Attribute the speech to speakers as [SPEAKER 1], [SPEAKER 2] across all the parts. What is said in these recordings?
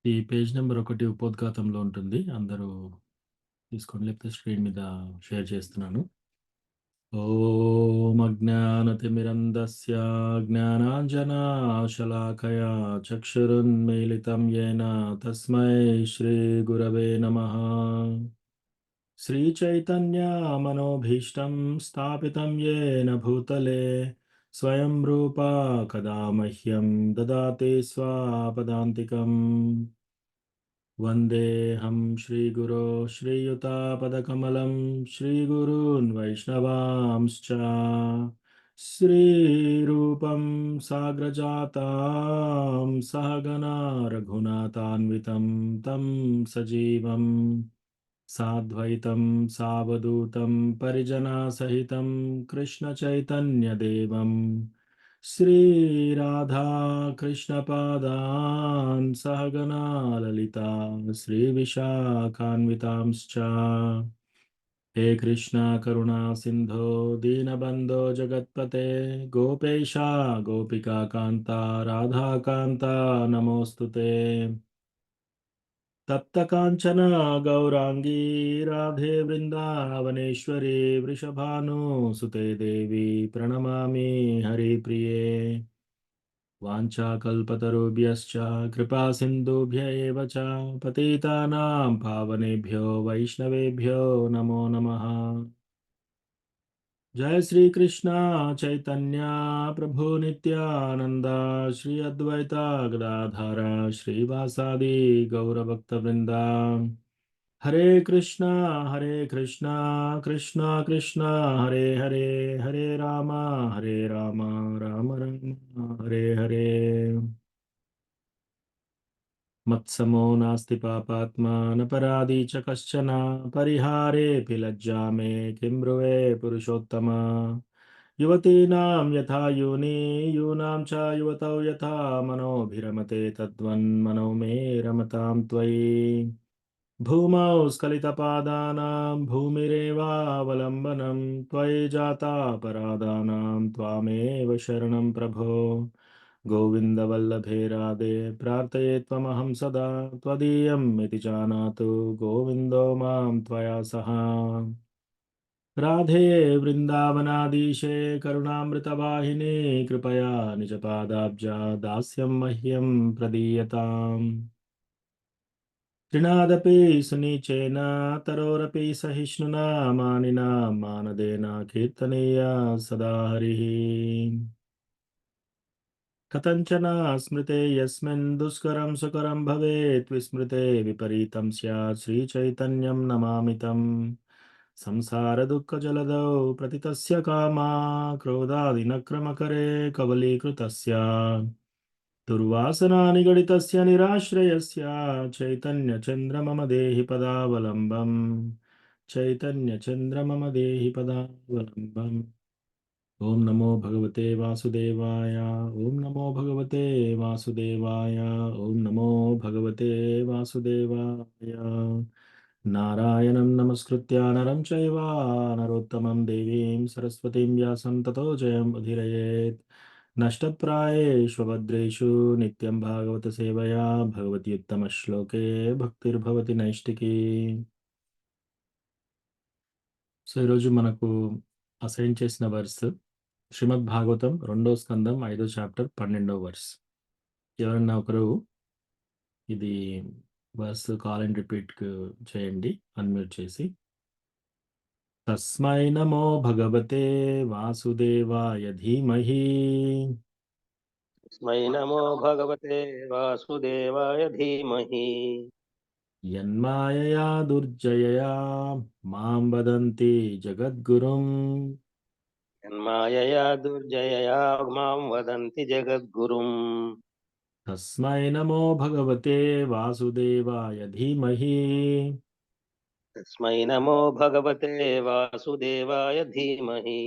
[SPEAKER 1] ఈ page number ఒకటి ఉపోద్ఘాతంలో ఉంటుంది. అందరూ తీసుకోండి. లేకపోతే స్క్రీన్ మీద షేర్ చేస్తున్నాను. ఓం అజ్ఞానతిమిరంధస్య జ్ఞానాంజనాశలాకయా చక్షురున్మీలితం యేన తస్మై శ్రీగురవే నమః. श्रीचैतन्यमनोभीष्टं स्थापितं येन भूतले स्वयं रूपा कदा मह्यं ददाति स्वापदान्तिकम्। वन्देऽहं श्रीगुरो श्रीयुतापदकमलं श्रीगुरून् वैष्णवांश्च श्रीरूपं साग्रजातां सहगना रघुनाथान्वितं तं सजीवम् साद्वैतं सावधूतं परिजनसहितं कृष्णचैतन्यदेवं श्रीराधाकृष्णपादान् सहगना ललिता श्रीविशाखान्वितांश्च। हे कृष्णा करुणा सिन्धो दीनबन्धो जगत्पते गोपेशा गोपिकान्ता राधाकान्ता नमोऽस्तु ते। तप्तकाञ्चन गौराङ्गी राधे वृन्दावनेश्वरी वृषभानुसुते देवी प्रणमामि हरिप्रिये। वाञ्छाकल्पतरुभ्यश्च कृपासिन्धुभ्य एव च पतितानां पावनेभ्यो वैष्णवेभ्यो नमो नमः। जय श्री कृष्णा चैतन्य प्रभु नित्यानंद श्री अद्वैता गदाधर श्रीवासादि गौरभक्तवृंदा। हरे कृष्णा कृष्णा कृष्णा हरे हरे हरे राम राम राम हरे हरे। मत्समो नास्ति पापात्मा नपराधी च कश्चन परिहारेऽपि लज्जा मे किं ब्रुवे पुरुषोत्तम। युवतीनां यथा योनि यूनां च युवतौ यथा मनोभिरमते तद्वन्मनो मे रमतां त्वयि। भूमौ स्खलितपादानां भूमिरेवावलम्बनं त्वयि जाता परादानां त्वामेव शरणं प्रभो। गोविन्दवल्लभे राधे प्रार्थये त्वमहं सदा त्वदीयम् इति जानातु गोविन्दो मां त्वया सह। राधे वृन्दावनाधीशे करुणामृतवाहिनी कृपया निजपादाब्जा दास्यं मह्यं प्रदीयताम्। तृणादपि सुनीचेन तरोरपि सहिष्णुना मानिना मानदेन कीर्तनीया सदा हरिः। कथञ्चन स्मृते यस्मिन् दुष्करं सुकरं भवेत् विस्मृते विपरीतं स्यात् श्रीचैतन्यं नमामि तम्। संसारदुःखजलधौ प्रतितस्य कामा क्रोधादिनक्रमकरे कबलीकृतस्य दुर्वासना निगडितस्य निराश्रयस्य चैतन्यचन्द्र मम देहि पदावलम्बम्। चैतन्यचन्द्र मम देहि पदावलम्बम्। ओम नमो भगवते वासुदेवाय। ओम नमो भगवते वासुदेवाय। ओम नमो भगवते वासुदेवाय। नारायणं नमस्कृत्य नरं चैव नरोत्तमं देवीं सरस्वतीं व्यासं ततो जयम् उदीरयेत्। नष्टप्रायेषु भद्रेषु नित्यं भागवत सेवया भगवति उत्तमश्लोके भक्तिर्भवति नैष्टिकी। సో ఈరోజు మనకు అసైన్ చేసిన వర్స్ శ్రీమద్ భాగవతం 2వ స్కందం 5వ చాప్టర్ 12వ వర్స్. ఎవరన్నా ఒకరు ఇది వర్స్ కాల్ అండ్ రిపీట్ చేయండి అన్మ్యూట్ చేసి. తస్మై నమో భగవతే వాసుదేవాయ ధీమహి
[SPEAKER 2] तस्मै नमो भगवते वासुदेवाय धीमहि
[SPEAKER 1] యన్మాయయా దుర్జయయా మాం వదంతి జగద్గురుం.
[SPEAKER 2] यन्मायया दुर्जयया मां वदन्ति जगद्गुरुम्
[SPEAKER 1] తస్మై నమో భగవతే వాసుదేవాయ ధీమహి
[SPEAKER 2] तस्मै नमो भगवते वासुदेवाय धीमहि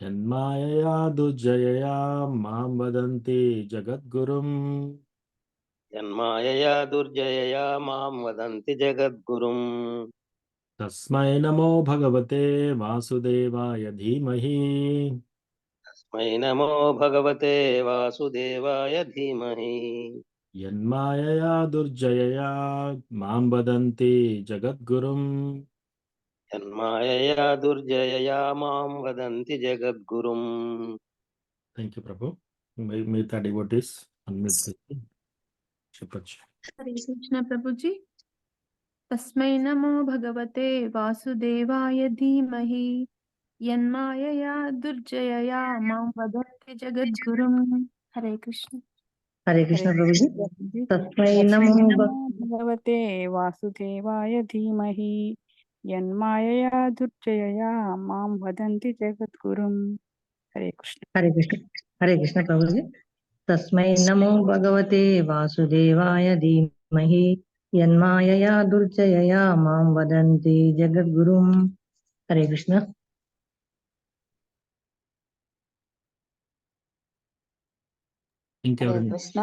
[SPEAKER 1] యన్మాయయా దుర్జయయా మాం వదంతి జగద్గురుం.
[SPEAKER 2] यन्मायया दुर्जयया मां वदन्ति जगद्गुरुम्
[SPEAKER 1] తస్మై నమో భగవతే వాసుదేవాయ ధీమహి
[SPEAKER 2] तस्मै नमो भगवते वासुदेवाय धीमहि
[SPEAKER 1] యన్మాయయా దుర్జయయా మాం వదంతి జగద్గురుం.
[SPEAKER 2] యన్మాయయా దుర్జయయా మాం వదంతి జగద్గురుం.
[SPEAKER 1] థ్యాంక్ యూ ప్రభు. మిగతా డివోటీస్ అన్మ్యూట్ చేసి చెప్పచ్చు.
[SPEAKER 3] హరే కృష్ణ ప్రభుజీ. తస్మై నమో భగవతే వాసుదేవాయ ధీమహి యన్మాయయా దుర్జయయా మాం వదంతి జగద్గురుం. హరే కృష్ణ.
[SPEAKER 4] హరే కృష్ణ ప్రభుజీ.
[SPEAKER 5] ప్రభుజీ.
[SPEAKER 4] తస్మై
[SPEAKER 5] తస్మై
[SPEAKER 4] నమో
[SPEAKER 5] నమో భగవతే వాసుదేవాయ ధీమహి యన్మాయయా దుర్జయయా మాం వదంతి జగద్గురుం. హరే కృష్ణ.
[SPEAKER 4] హరే కృష్ణ. హరే కృష్ణ ప్రభుజీ. తస్మై నమో భగవతే వాసుదేవాయ ధీమహి యన్మాయయా దుర్జయయా మాం వదంతి జగద్గురుం. హరే కృష్ణ.
[SPEAKER 5] హరే
[SPEAKER 1] ఇంకెవరండి?
[SPEAKER 5] కృష్ణ.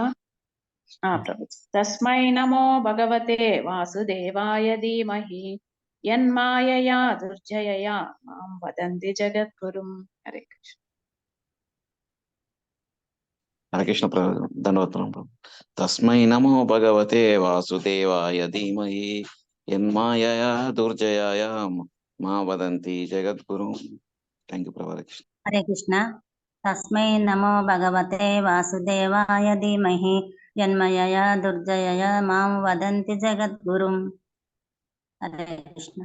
[SPEAKER 5] ప్రభుజీ. తస్మై నమో భగవతే వాసుదేవాయ ధీమహి యన్మాయయా దుర్జయయా మాం వదంతి జగద్గురుం. హరే కృష్ణ.
[SPEAKER 6] హరే కృష్ణ ధన్యవాదం ప్రభు. తస్మై నమో భగవతే వాసుదేవాయ ధీమహి యన్మాయయా దుర్జయాయ మా వదంతి జగద్గురు. థ్యాంక్ యూ ప్రభు. హరే కృష్ణ.
[SPEAKER 7] హరే కృష్ణ. తస్మై నమో భగవతే వాసుదేవాయ ధీమహి యన్మయయా దుర్జయయా మాం వదంతి జగద్గురుం. హరే కృష్ణ.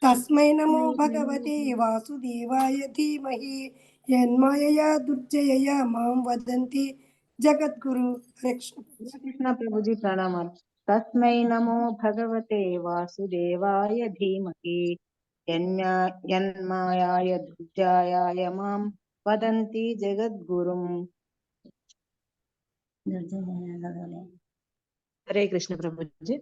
[SPEAKER 8] తస్మై నమో భగవతే వాసుదేవాయ ధీమహి యన్మాయయా దుర్జయయా మాం వదంతి జగద్గురు. హరే కృష్ణ.
[SPEAKER 5] కృష్ణ ప్రభుజీ ప్రణామాలు. తస్మై నమో భగవతే వాసుదేవాయ ధీమహి యన్మాయాయ దుర్జయాయ మాం వదంతి జగద్గురుం.
[SPEAKER 4] హరే కృష్ణ ప్రభుజీ.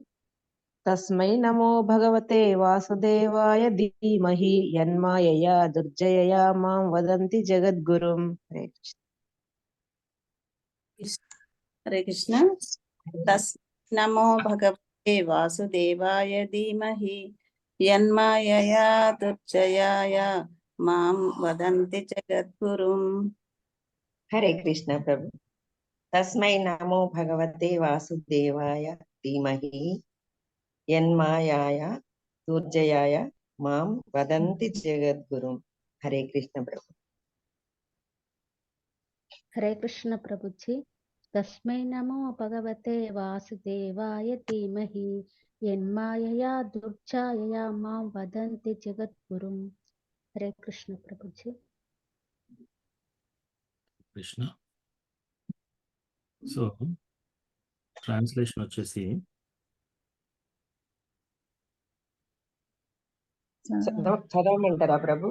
[SPEAKER 4] తస్మై నమో భగవతే వాసుదేవాయ ధీమహి యన్మాయయా దుర్జయయా మాం వదంతి జగద్గురుం. హరే కృష్ణ.
[SPEAKER 9] హరే కృష్ణ. తస్ నమో భగవతే వాసుదేవాయ ధీమహి యన్మాయయా దుర్జయాయ మాం వదంతి జగద్గురుం.
[SPEAKER 10] హరే కృష్ణ ప్రభు. తస్మై నమో భగవతే వాసుదేవాయ ధీమహి యన్మాయాయ దుర్జయాయ మాం వదంతి జగద్గురుం. హరే కృష్ణ ప్రభు.
[SPEAKER 11] హరే కృష్ణ ప్రభుజీ. తస్మై నమో భగవతే వాసుదేవాయ ధీమహి యన్మాయయా దుర్జయయా మాం వదంతి జగద్గురుం. హరే కృష్ణ ప్రభుజీ.
[SPEAKER 1] కృష్ణ. సో ట్రాన్స్లేషన్ వచ్చేసి
[SPEAKER 10] చదవమంటారా ప్రభు?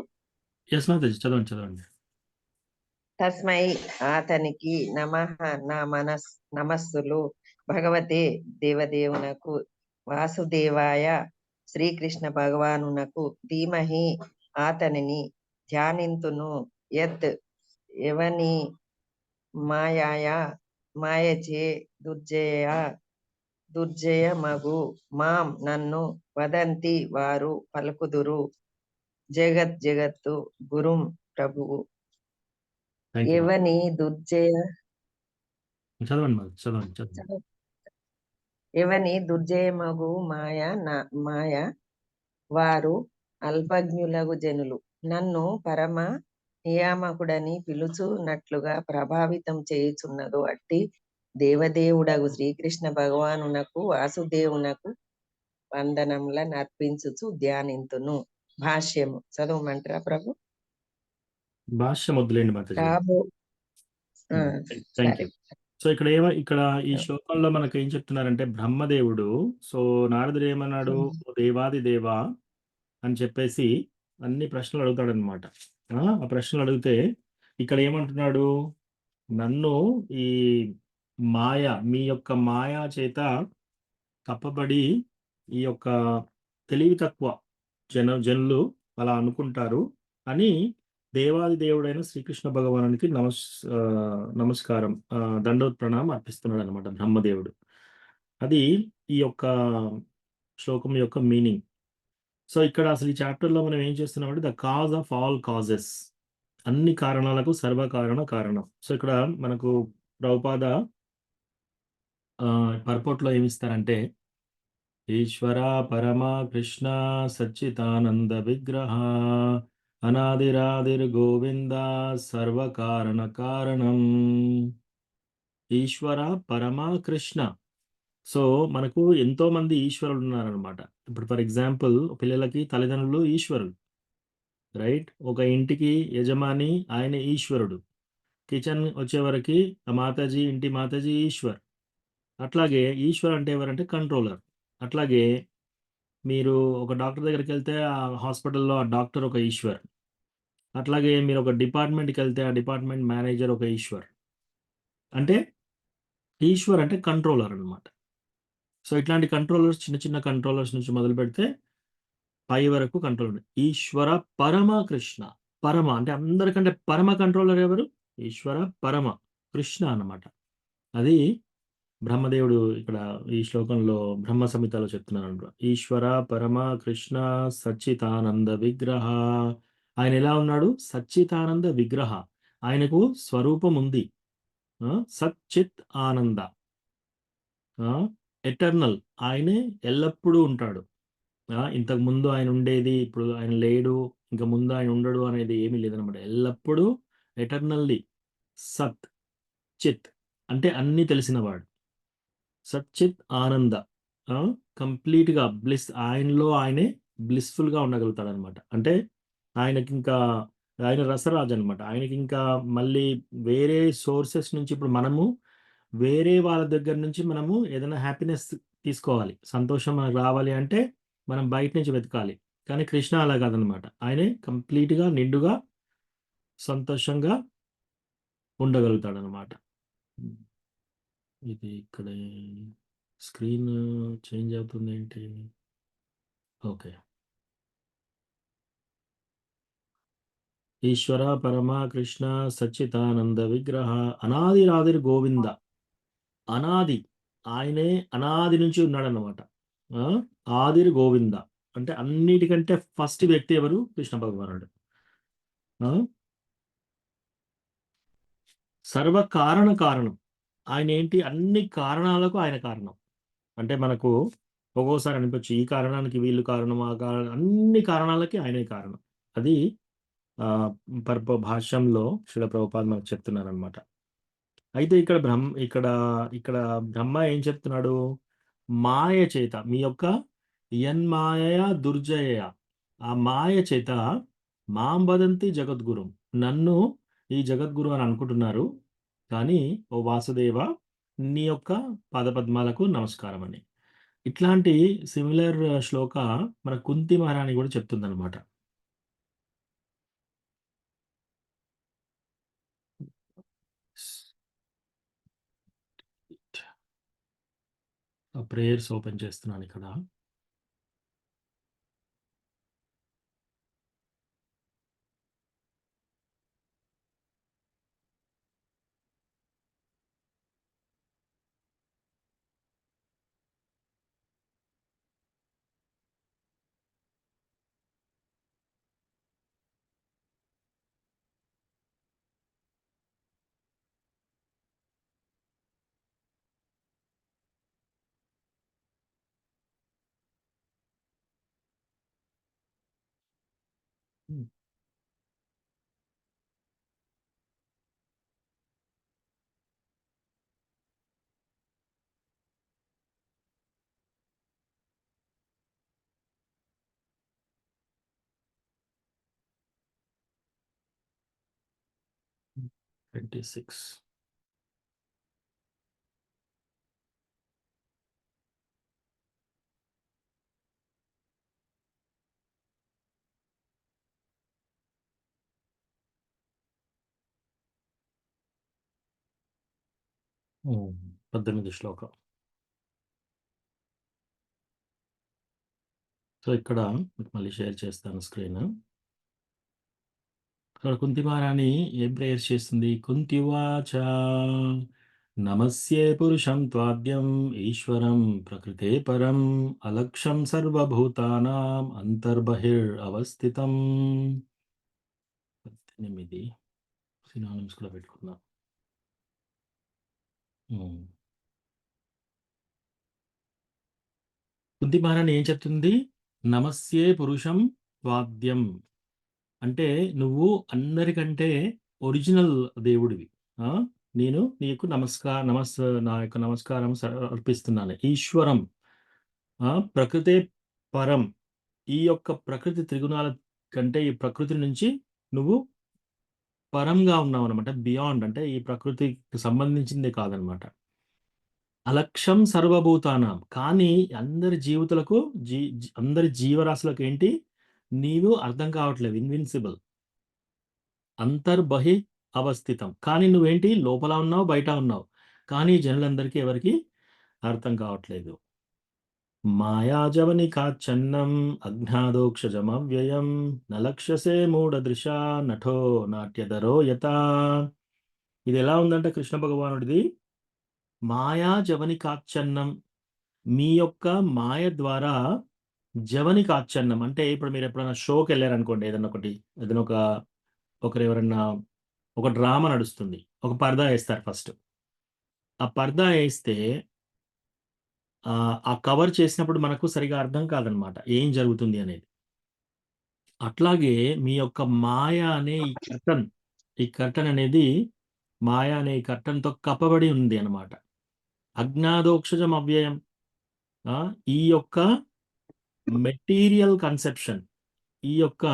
[SPEAKER 1] ఎస్ మాతాజీ, చదవండి.
[SPEAKER 10] తస్మై అతనికి నమః నా నమస్సులు భగవతే దేవదేవునకు వాసుదేవాయ శ్రీకృష్ణ భగవానునకు ధీమహి అతనిని ధ్యానింతును యత్ ఎవని మాయచే దుర్జయ మగు మాం నన్ను వదంతి వారు పలుకుదురు జగత్తు గురుం ప్రభువు. ఎవని ఎవని దుర్జయమగు మాయ వారు అల్పజ్ఞులగు జనులు నన్ను పరమ నియామకుడని పిలుచున్నట్లుగా ప్రభావితం చేయుచున్నదో అట్టి దేవదేవుడగు శ్రీకృష్ణ భగవానునకు వాసుదేవునకు వందనముల నర్పించుచు ధ్యానింతును. భాష్యము చదవమంటారా ప్రభు?
[SPEAKER 1] భాష్యం వద్దులేండి మాతాజీ. Thank you. సో ఇక్కడ ఈ శ్లోకంలో మనకు ఏం చెప్తున్నారంటే బ్రహ్మదేవుడు, సో నారదుడు ఏమన్నాడు, దేవాది దేవా అని చెప్పేసి అన్ని ప్రశ్నలు అడుగుతాడు అనమాట. ఆ ప్రశ్నలు అడిగితే ఇక్కడ ఏమంటున్నాడు, నన్ను ఈ మీ యొక్క మాయా చేత కప్పబడి ఈ యొక్క తెలివి తక్కువ జనులు అలా అనుకుంటారు అని దేవాది దేవుడైన శ్రీకృష్ణ భగవానునికి నమస్కారం, దండోత్ ప్రణామం అర్పిస్తున్నాడు అనమాట బ్రహ్మదేవుడు. అది ఈ యొక్క శ్లోకం యొక్క మీనింగ్. సో ఇక్కడ అసలు ఈ చాప్టర్లో మనం ఏం చేస్తున్నామంటే the cause of all causes, అన్ని కారణాలకు సర్వకారణ కారణం. సో ఇక్కడ మనకు ప్రభుపాద పర్పోర్ట్లో ఏమిస్తారంటే ఈశ్వర పరమ కృష్ణ సచ్చిదానంద విగ్రహ అనాదిరాదిర్ గోవింద సర్వకారణ కారణం. ఈశ్వర పరమ కృష్ణ. సో మనకు ఎంతో మంది ఈశ్వరులు ఉన్నారనమాట. ఇప్పుడు ఫర్ ఎగ్జాంపుల్ పిల్లలకి తల్లిదండ్రులు ఈశ్వరులు, రైట్? ఒక ఇంటికి యజమాని ఆయన ఈశ్వరుడు. కిచెన్ వచ్చేవరకి మాతాజీ, ఇంటి మాతాజీ ఈశ్వర్. అట్లాగే ఈశ్వర్ అంటే ఎవరంటే కంట్రోలర్. అట్లాగే మీరు ఒక డాక్టర్ దగ్గరికి వెళ్తే ఆ హాస్పిటల్లో ఆ డాక్టర్ ఒక ఈశ్వర్. అట్లాగే మీరు ఒక డిపార్ట్మెంట్కి వెళ్తే ఆ డిపార్ట్మెంట్ మేనేజర్ ఒక ఈశ్వర్. అంటే ఈశ్వర్ అంటే కంట్రోలర్ అనమాట. సో ఇట్లాంటి కంట్రోలర్స్, చిన్న చిన్న కంట్రోలర్స్ నుంచి మొదలు పెడితే పై వరకు కంట్రోలర్. ఈశ్వర పరమ కృష్ణ. పరమ అంటే అందరికంటే పరమ కంట్రోలర్ ఎవరు? ఈశ్వర పరమ కృష్ణ అన్నమాట. అది బ్రహ్మదేవుడు ఇక్కడ ఈ శ్లోకంలో బ్రహ్మ సంహితలో చెప్తున్నాడు. ఈశ్వర పరమ కృష్ణ సచ్చితానంద విగ్రహ. ఆయన ఎలా ఉన్నాడు? సచ్చితానంద విగ్రహ. ఆయనకు స్వరూపం ఉంది. సచ్చిత్ ఆనంద, ఎటర్నల్. ఆయనే ఎల్లప్పుడూ ఉంటాడు. ఇంతకు ముందు ఆయన ఉండేది, ఇప్పుడు ఆయన లేడు, ఇంకా ముందు ఆయన ఉండడు అనేది ఏమీ లేదనమాట. ఎల్లప్పుడూ ఎటర్నల్లీ సత్ చిత్ అంటే అన్నీ తెలిసినవాడు. సచ్చిత్ ఆనంద, కంప్లీట్గా బ్లిస్. ఆయనలో ఆయనే బ్లిస్ఫుల్గా ఉండగలుగుతాడు అనమాట. అంటే ఆయనకి ఇంకా ఆయన రసరాజు అనమాట. ఆయనకి ఇంకా మళ్ళీ వేరే సోర్సెస్ నుంచి, ఇప్పుడు మనము వేరే వాళ్ళ దగ్గర నుంచి మనము ఏదైనా హ్యాపీనెస్ తీసుకోవాలి, సంతోషం మనకు రావాలి అంటే మనం బయట నుంచి వెతకాలి. కానీ కృష్ణ అలా కాదనమాట. ఆయనే కంప్లీట్గా నిండుగా సంతోషంగా ఉండగలుగుతాడు అనమాట. ఇది ఇక్కడ స్క్రీన్ చేంజ్ అవుతుంది ఏంటి? ఓకే. ఈశ్వర పరమ కృష్ణ సచ్చితానంద విగ్రహ అనాదిరాదిర్ గోవింద. అనాది, ఆయనే అనాది నుంచి ఉన్నాడన్నమాట. ఆదిర్ గోవింద అంటే అన్నిటికంటే ఫస్ట్ వ్యక్తి ఎవరు? కృష్ణ భగవానుడు. సర్వకారణ కారణం. ఆయన ఏంటి? అన్ని కారణాలకు ఆయన కారణం. అంటే మనకు ఒక్కోసారి అనిపించు ఈ కారణానికి వీళ్ళు కారణం, ఆ కారణం, అన్ని కారణాలకి ఆయనే కారణం. అది భాష్యంలో శ్రీల ప్రభుపాద మనకు చెప్తున్నారనమాట. అయితే ఇక్కడ ఇక్కడ బ్రహ్మ ఏం చెప్తున్నాడు? మాయ చేత, మీ యొక్క యన్మాయ దుర్జయ, ఆ మాయ చేత మాం వదంతి జగద్గురు, నన్ను ఈ జగద్గురు అని అనుకుంటున్నారు. కానీ ఓ వాసుదేవ, నీ యొక్క పాదపద్మాలకు నమస్కారం అని. ఇట్లాంటి సిమిలర్ శ్లోక మన కుంతి మహారాణి కూడా చెప్తుందన్నమాట. ప్రేయర్స్ ఓపెన్ చేస్తున్నాను ఇక్కడ. Hmm. 26. Hmm. 18 శ్లోకం. సో ఇక్కడ మీకు మళ్ళీ షేర్ చేస్తాను స్క్రీన్. ఇక్కడ కుంతి మహారాణి ఏం ప్రేయర్స్ చేస్తుంది? కుంతివాచ నమస్యే పురుషం త్వాద్యం ఈశ్వరం ప్రకృతే పరం అలక్ష్యం సర్వభూతానాం అంతర్బహిర్ అవస్థితం. 18 సినానిమ్స్ కూడా పెట్టుకున్నా. కుంతి మహారాణి ఏం చెప్తుంది? నమస్యే పురుషం వాద్యం. అంటే నువ్వు అందరికంటే ఒరిజినల్ దేవుడివి. ఆ! నేను నీకు నా యొక్క నమస్కారం అర్పిస్తున్నాను. ఈశ్వరం, ప్రకృతే పరం. ఈ యొక్క ప్రకృతి త్రిగుణాల కంటే ఈ ప్రకృతి నుంచి నువ్వు పరంగా ఉన్నావనమాట. బియాండ్ అంటే ఈ ప్రకృతికి సంబంధించిందే కాదనమాట. అలక్ష్యం సర్వభూతానాం. కానీ అందరి జీవితాలకు అందరి జీవరాశులకు ఏంటి? నీవు అర్థం కావట్లేదు. ఇన్విన్సిబుల్. అంతర్బహి అవస్థితం. కానీ నువ్వేంటి? లోపల ఉన్నావు, బయట ఉన్నావు. కానీ జనులందరికీ ఎవరికి అర్థం కావట్లేదు. మాయాజవనికాచ్ఛన్నం అజ్ఞాదోక్షజమవ్యయం నలక్ష్యసే మూఢదృశా నఠో నాట్యధరో యతా. ఇది ఎలా ఉందంటే కృష్ణ భగవానుడిది, మాయాజవనికాచ్ఛన్నం, మీ యొక్క మాయ ద్వారా జవనికాచ్ఛన్నం. అంటే ఇప్పుడు మీరు ఎప్పుడైనా షోకి వెళ్ళారనుకోండి, ఏదైనా ఒకరు ఎవరన్నా ఒక డ్రామా నడుస్తుంది, ఒక పరదా వేస్తారు. ఫస్ట్ ఆ పరదా వేస్తే ఆ కవర్ చేసినప్పుడు మనకు సరిగా అర్థం కాదనమాట ఏం జరుగుతుంది అనేది. అట్లాగే మీ యొక్క మాయ అనే ఈ కర్టన్ అనేది మాయ అనే ఈ కర్టన్తో కప్పబడి ఉంది అనమాట. అజ్ఞాదోక్షజం అవ్యయం. ఈ యొక్క మెటీరియల్ కన్సెప్షన్, ఈ యొక్క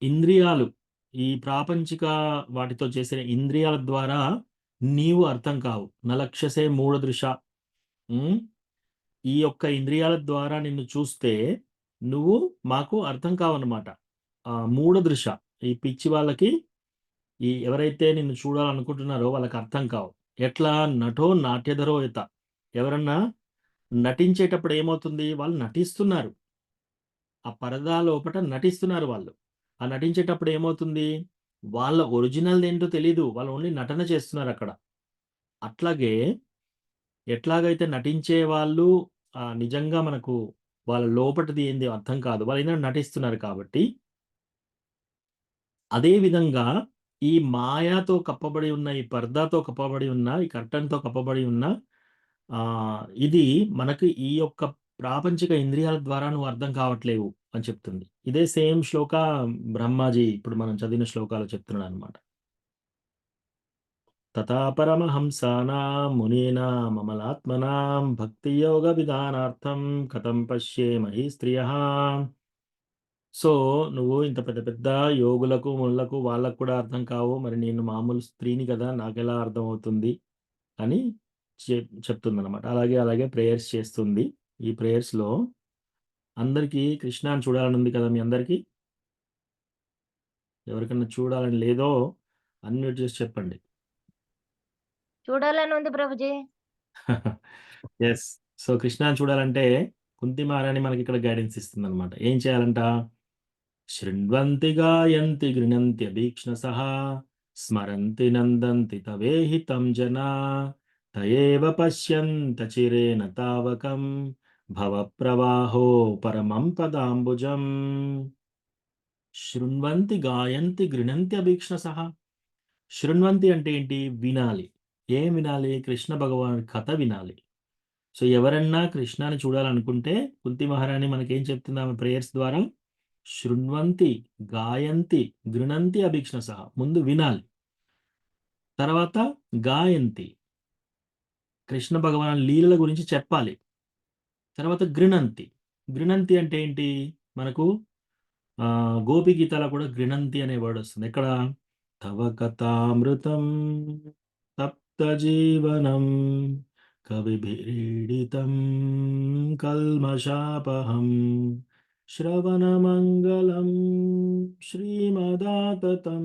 [SPEAKER 1] ఇంద్రియాలు, ఈ ప్రాపంచిక వాటితో చేసే ఇంద్రియాల ద్వారా నీవు అర్థం కావు. నలక్ష్యసే మూఢదృశ. ఈ యొక్క ఇంద్రియాల ద్వారా నిన్ను చూస్తే నువ్వు మాకు అర్థం కావన్నమాట. మూఢదృశ, ఈ పిచ్చి వాళ్ళకి, ఈ ఎవరైతే నిన్ను చూడాలనుకుంటున్నారో వాళ్ళకి అర్థం కావు. ఎట్లా? నటో నాట్యధరో యత. ఎవరన్నా నటించేటప్పుడు ఏమవుతుంది? వాళ్ళు నటిస్తున్నారు, ఆ పరదా లోపట నటిస్తున్నారు వాళ్ళు. ఆ నటించేటప్పుడు ఏమవుతుంది? వాళ్ళ ఒరిజినల్ ఏంటో తెలీదు, వాళ్ళు ఓన్లీ నటన చేస్తున్నారు అక్కడ. అట్లాగే ఎట్లాగైతే నటించే వాళ్ళు నిజంగా మనకు వాళ్ళ లోపటిది ఏంది అర్థం కాదు, వాళ్ళు ఏదైనా నటిస్తున్నారు కాబట్టి. అదే విధంగా ఈ మాయాతో కప్పబడి ఉన్న, ఈ పర్దాతో కప్పబడి ఉన్న, ఈ కర్టన్తో కప్పబడి ఉన్న ఇది మనకు ఈ యొక్క ప్రాపంచిక ఇంద్రియాల ద్వారా నువ్వు అర్థం కావట్లేవు అని చెప్తుంది. ఇదే సేమ్ శ్లోక బ్రహ్మాజీ ఇప్పుడు మనం చదివిన శ్లోకాలు చెప్తున్నాడు అనమాట. తథా పరమహంసానాం మునీనాం అమలాత్మనాం భక్తి యోగ విధానార్థం కథం పశ్యేమహి స్త్రియః. సో నువ్వు ఇంత పెద్ద పెద్ద యోగులకు, మునులకు, వాళ్ళకు కూడా అర్థం కావు, మరి నేను మామూలు స్త్రీని కదా, నాకెలా అర్థం అవుతుంది అని చెప్తుందన్నమాట. అలాగే ప్రేయర్స్ చేస్తుంది. ఈ ప్రేయర్స్లో అందరికీ కృష్ణాన్ని చూడాలని ఉంది కదా మీ అందరికీ? ఎవరికన్నా చూడాలని లేదో అన్మ్యూట్ చేసి చెప్పండి.
[SPEAKER 12] చూడాలని ఉంది ప్రభుజీ.
[SPEAKER 1] ఎస్. సో కృష్ణాన్ని చూడాలంటే కుంతి మహారాణి మనకి ఇక్కడ గైడెన్స్ ఇస్తుంది అనమాట. ఏం చేయాలంట? శృణ్వంతి గాయంతి గృణంతి అభీక్ష్ణసః స్మరంతి నందంతి తవేహితం జనా తయేవ పశ్యంత చిరేణ తావకం భవ ప్రవాహో పరమం పదాంబుజం. శృణ్వంతి గాయంతి గృణంతి అభీక్ష్ణసః. శృణ్వంతి అంటే ఏంటి? వినాలి. ఏం వినాలి? కృష్ణ భగవాన్ కథ వినాలి. సో ఎవరన్నా కృష్ణాన్ని చూడాలనుకుంటే కుంతి మహారాణి మనకేం చెప్తుంది ఆమె ప్రేయర్స్ ద్వారా? శృణ్వంతి గాయంతి గృణంతి అభీక్ష్ణసః. ముందు వినాలి, తర్వాత గాయంతి, కృష్ణ భగవాన్ లీలల గురించి చెప్పాలి, తర్వాత గృణంతి. గృణంతి అంటే ఏంటి? మనకు గోపి గీతాలో కూడా గృణంతి అనే వర్డ్ వస్తుంది. ఎక్కడ? తవ కథామృతం తప్త జీవనం కవిభిరీడితం కల్మషాపహం శ్రవణమంగళం శ్రీమదాతతం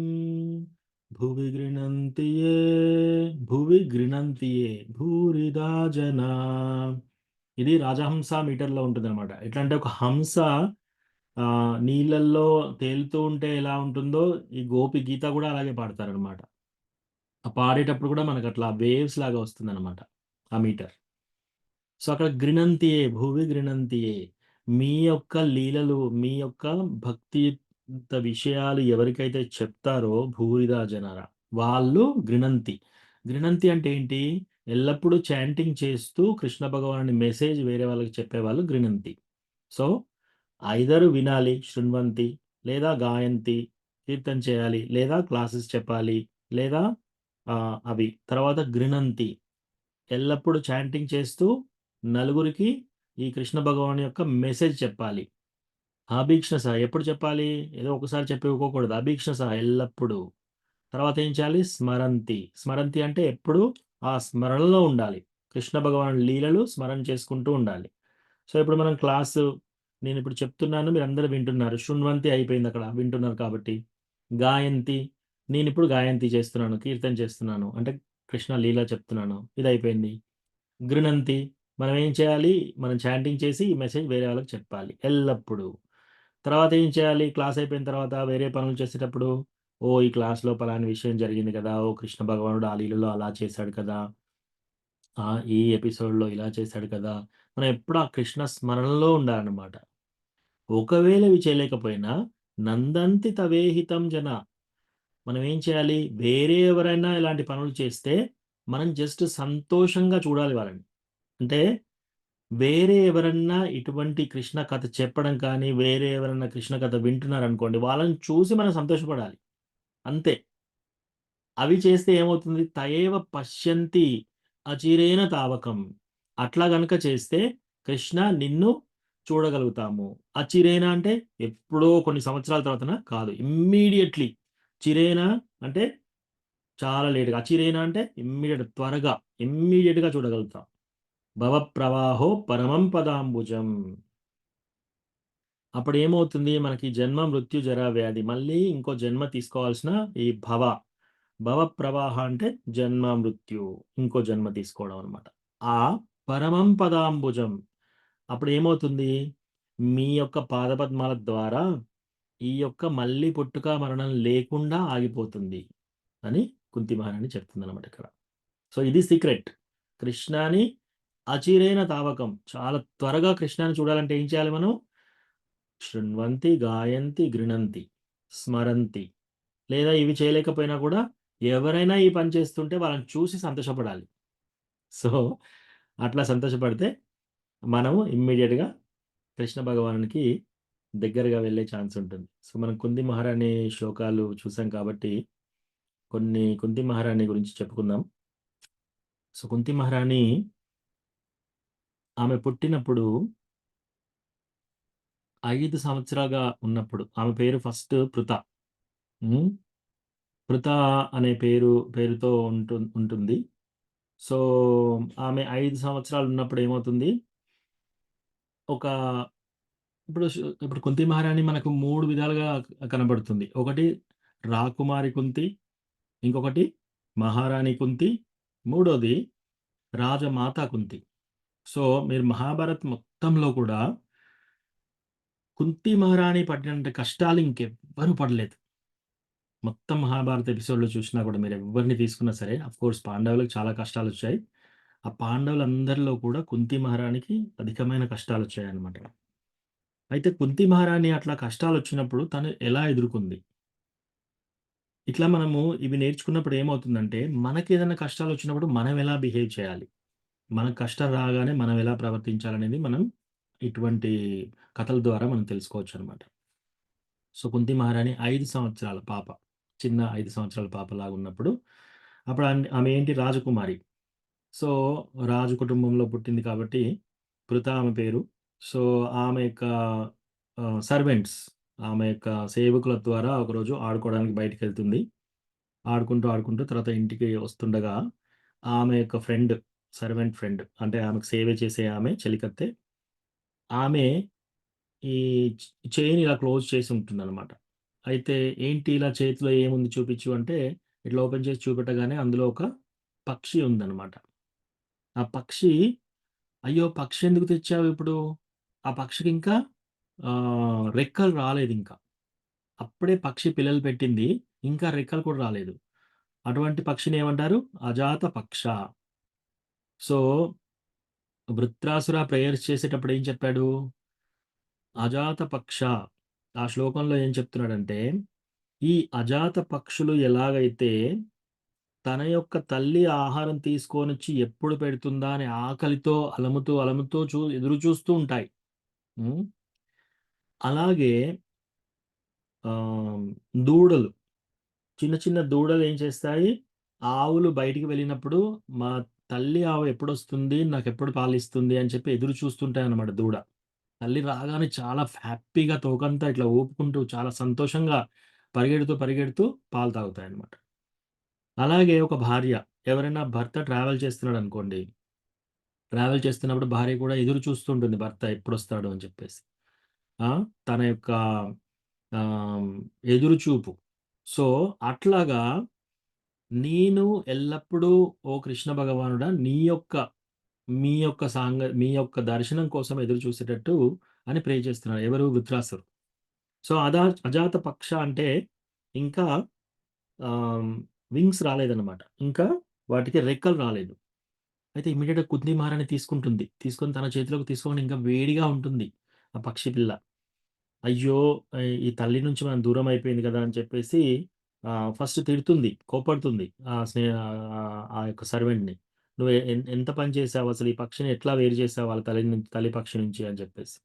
[SPEAKER 1] భువి గృణంతియే భూరిదా జనా. ఇది రాజహంస మీటర్లో ఉంటుంది అనమాట. ఎట్లా అంటే ఒక హంస నీళ్ళల్లో తేలుతూ ఉంటే ఎలా ఉంటుందో ఈ గోపి గీత కూడా అలాగే పాడతారనమాట. ఆ పాడేటప్పుడు కూడా మనకు అట్లా వేవ్స్ లాగా వస్తుంది అనమాట ఆ మీటర్. సో అక్కడ గృణంతియే, భువి గృణంతియే, మీ యొక్క లీలలు, మీ యొక్క భక్తియుత విషయాలు ఎవరికైతే చెప్తారో భూరిదా జనార, వాళ్ళు గృణంతి. గృణంతి అంటే ఏంటి? ఎల్లప్పుడూ చాంటింగ్ చేస్తూ కృష్ణ భగవానుడి మెసేజ్ వేరే వాళ్ళకి చెప్పేవాళ్ళు గృణంతి. సో ఐదరు వినాలి శృణ్వంతి, లేదా గాయంతి కీర్తన చేయాలి, లేదా క్లాసెస్ చెప్పాలి, లేదా అవి తర్వాత గృణంతి ఎల్లప్పుడూ చాంటింగ్ చేస్తూ నలుగురికి ఈ కృష్ణ భగవాన్ యొక్క మెసేజ్ చెప్పాలి. అభీక్షణ ఎప్పుడు చెప్పాలి? ఏదో ఒకసారి చెప్పి ఊరుకోకూడదు. అభీక్షణ ఎల్లప్పుడూ. తర్వాత ఏం చేయాలి? స్మరంతి. స్మరంతి అంటే ఎప్పుడు ఆ స్మరణలో ఉండాలి. కృష్ణ భగవాన్ లీలలు స్మరణ చేసుకుంటూ ఉండాలి. సో ఇప్పుడు మనం క్లాసు నేను ఇప్పుడు చెప్తున్నాను, మీరందరూ వింటున్నారు. శృణ్వంతి అయిపోయింది అక్కడ, వింటున్నారు కాబట్టి. గాయంతి, నేను ఇప్పుడు గాయంతి చేస్తున్నాను, కీర్తన చేస్తున్నాను, అంటే కృష్ణ లీల చెప్తున్నాను, ఇది అయిపోయింది. గృణంతి, మనం ఏం చేయాలి? మనం చాంటింగ్ చేసి ఈ మెసేజ్ వేరే వాళ్ళకి చెప్పాలి ఎల్లప్పుడూ. తర్వాత ఏం చేయాలి? క్లాస్ అయిపోయిన తర్వాత వేరే పనులు చేసేటప్పుడు, ఓ ఈ క్లాస్లో పలాని విషయం జరిగింది కదా, ఓ కృష్ణ భగవానుడు ఆ లీలలో అలా చేశాడు కదా, ఈ ఎపిసోడ్లో ఇలా చేశాడు కదా, మనం ఎప్పుడు ఆ కృష్ణ స్మరణలో ఉండాలన్నమాట. ఒకవేళ ఇవి చేయలేకపోయినా నందంతి తవేహితం జన, మనం ఏం చేయాలి? వేరే ఎవరైనా ఇలాంటి పనులు చేస్తే మనం జస్ట్ సంతోషంగా చూడాలి వాళ్ళని. అంటే వేరే ఎవరన్నా ఇటువంటి కృష్ణ కథ చెప్పడం కానీ, వేరే ఎవరన్నా కృష్ణ కథ వింటున్నారనుకోండి, వాళ్ళని చూసి మనం సంతోషపడాలి. అంతే. అవి చేస్తే ఏమవుతుంది? తయేవ పశ్యంతి అచిరేణ తావకం. అట్లా గనుక చేస్తే కృష్ణ నిన్ను చూడగలుగుతాము. అచిరేణ అంటే ఎప్పుడో కొన్ని సంవత్సరాల తర్వాతన కాదు. ఇమ్మీడియేట్‌లీ. చిరేణ అంటే చాలా లేట్‌గా. అచిరేణ అంటే త్వరగా, ఇమ్మీడియేట్‌గా చూడగలుగుతాం. భవప్రవాహో పరమం పదాంబుజం. అప్పుడేమవుతుంది? మనకి జన్మ, మృత్యు, జర, వ్యాధి మళ్ళీ ఇంకో జన్మ తీసుకోవాల్సిన ఈ భవ ప్రవాహ అంటే జన్మ, మృత్యు, ఇంకో జన్మ తీసుకోవడం అనమాట. ఆ పరమం పదాంబుజం అప్పుడేమవుతుంది? మీ యొక్క పాదపద్మాల ద్వారా ఈ యొక్క మళ్ళీ పుట్టుక, మరణం లేకుండా ఆగిపోతుంది అని కుంతి మహారాణి చెప్తుందనమాట ఇక్కడ. సో ఇది సీక్రెట్. కృష్ణాని అచిరేణ తావకం. చాలా త్వరగా కృష్ణాన్ని చూడాలంటే ఏం చేయాలి మనం? శృణ్వంతి, గాయంతి, గృణంతి, స్మరంతి. లేదా ఇవి చేయలేకపోయినా కూడా ఎవరైనా ఈ పని చేస్తుంటే వాళ్ళని చూసి సంతోషపడాలి. సో అట్లా సంతోషపడితే మనము ఇమ్మీడియేట్‌గా కృష్ణ భగవానునికి దగ్గరగా వెళ్ళే ఛాన్స్ ఉంటుంది. సో మనం కుంతి మహారాణి శ్లోకాలు చూసాం కాబట్టి కొన్ని కుంతి మహారాణి గురించి చెప్పుకుందాం. సో కుంతి మహారాణి ఆమె పుట్టినప్పుడు 5 సంవత్సరాలుగా ఉన్నప్పుడు, ఆమె పేరు ఫస్ట్ పృథ. పృథ అనే పేరుతో ఉంటుంది. సో ఆమె 5 సంవత్సరాలు ఉన్నప్పుడు ఏమవుతుంది? ఇప్పుడు కుంతి మహారాణి మనకు 3 విధాలుగా కనబడుతుంది. ఒకటి రాకుమారి కుంతి, ఇంకొకటి మహారాణి కుంతి, మూడోది రాజమాత కుంతి. సో మీరు మహాభారత్ మొత్తంలో కూడా కుంతి మహారాణి పడినంత కష్టాలు ఇంకెవ్వరు పడలేదు. మొత్తం మహాభారత ఎపిసోడ్‌లో చూసినా కూడా మీరు ఎవరిని తీసుకున్నా సరే, ఆఫ్‌కోర్స్ పాండవులకు చాలా కష్టాలొచ్చాయి. ఆ పాండవులందరిలో కూడా కుంతి మహారాణికి అధికమైన కష్టాలొచ్చాయన్నమాట. అయితే కుంతి మహారాణి అట్లా కష్టాలొచ్చినప్పుడు తను ఎలా ఎదుర్కొంది? ఇట్లా మనము ఇవి నేర్చుకున్నప్పుడు ఏమవుతుందంటే, మనకేదైనా కష్టాలొచ్చినప్పుడు మనం ఎలా బిహేవ్ చేయాలి? మనకు కష్టం రాగానే మనం ఎలా ప్రవర్తించాలనేది మనం ఇటువంటి కథల ద్వారా మనం తెలుసుకోవచ్చనమాట. సో కుంతి మహారాణి 5 సంవత్సరాల పాప. చిన్న 5 సంవత్సరాల పాపలాగున్నప్పుడు అప్పుడు ఆమె ఏంటి? రాజకుమారి. సో రాజు కుటుంబంలో పుట్టింది కాబట్టి పృథ ఆమె పేరు. సో ఆమె యొక్క సర్వెంట్స్, ఆమె యొక్క సేవకుల ద్వారా ఒకరోజు ఆడుకోవడానికి బయటికెళ్తుంది. ఆడుకుంటూ తర్వాత ఇంటికి వస్తుండగా ఆమె యొక్క సర్వెంట్ ఫ్రెండ్ అంటే ఆమెకు సేవ చేసే ఆమె చెలికత్తె, ఆమె ఈ చైన్ ఇలా క్లోజ్ చేసి ఉంటుందన్నమాట. అయితే ఏంటి ఇలా చేతిలో ఏముంది చూపించు అంటే, ఇట్లా ఓపెన్ చేసి చూపెట్టగానే అందులో ఒక పక్షి ఉందన్నమాట. ఆ పక్షి, అయ్యో! పక్షి ఎందుకు తెచ్చావు ఇప్పుడు? ఆ పక్షికి ఇంకా రెక్కలు రాలేదింకా. అప్పుడే పక్షి పిల్లలు పెట్టింది. ఇంకా రెక్కలు కూడా రాలేదు. అటువంటి పక్షిని ఏమంటారు? అజాత పక్ష. సో వృత్రాసుర ప్రేయర్స్ చేసేటప్పుడు ఏం చెప్పాడు? అజాత పక్ష. ఆ శ్లోకంలో ఏం చెప్తున్నాడంటే, ఈ అజాత పక్షులు ఎలాగైతే తన యొక్క తల్లి ఆహారం తీసుకొనొచ్చి ఎప్పుడు పెడుతుందా అని ఆకలితో అలముతూ ఎదురు చూస్తూ ఉంటాయి. హ్మ్. అలాగే ఆహ్, దూడలు, చిన్న చిన్న దూడలు ఏం చేస్తాయి, ఆవులు బయటికి వెళ్ళినప్పుడు మా తల్లి ఆవు ఎప్పుడొస్తుంది, నాకెప్పుడు పాలిస్తుంది అని చెప్పి ఎదురు చూస్తుంటాయన్నమాట దూడ. తల్లి రాగానే చాలా హ్యాపీగా తోకంతా ఇట్లా ఊపుకుంటూ చాలా సంతోషంగా పరిగెడుతూ, పరిగెడుతూ పాలు తాగుతాయన్నమాట. అలాగే ఒక భార్య, ఎవరైనా భర్త ట్రావెల్ చేస్తున్నాడనుకోండి, ట్రావెల్ చేస్తున్నప్పుడు భార్య కూడా ఎదురు చూస్తుంటుంది భర్త ఎప్పుడొస్తాడు అని చెప్పేసి. ఆ! తన యొక్క ఆహ్, ఎదురు చూపు. సో, అట్లాగా నేను ఎల్లప్పుడూ ఓ కృష్ణ భగవానుడా మీ యొక్క మీ యొక్క దర్శనం కోసం ఎదురు చూసేటట్టు అని ప్రే చేస్తున్నాడు. ఎవరు? వృత్రాసురు. సో, అజాత పక్ష అంటే ఇంకా ఆహ్, వింగ్స్ రాలేదన్నమాట. ఇంకా వాటికి రెక్కలు రాలేదు. అయితే ఇమ్మీడియేట్‌గా కుంతి మహారాణి తీసుకుంటుంది. తీసుకొని తన చేతిలోకి తీసుకోగానే ఇంకా వేడిగా ఉంటుంది ఆ పక్షి పిల్ల. అయ్యో! ఈ తల్లి నుంచి మనం దూరం అయిపోయింది కదా! అని చెప్పేసి ఫస్ట్ తిడుతుంది, కోప్పడుతుంది. ఆ యొక్క సర్వెంట్‌ని. "నువ్వు ఎంత పని చేశావు అసలు ఈ పక్షిని ఎట్లా వేరు చేసావు వాళ్ళ తల్లి పక్షి నుంచి" అని చెప్పేసి.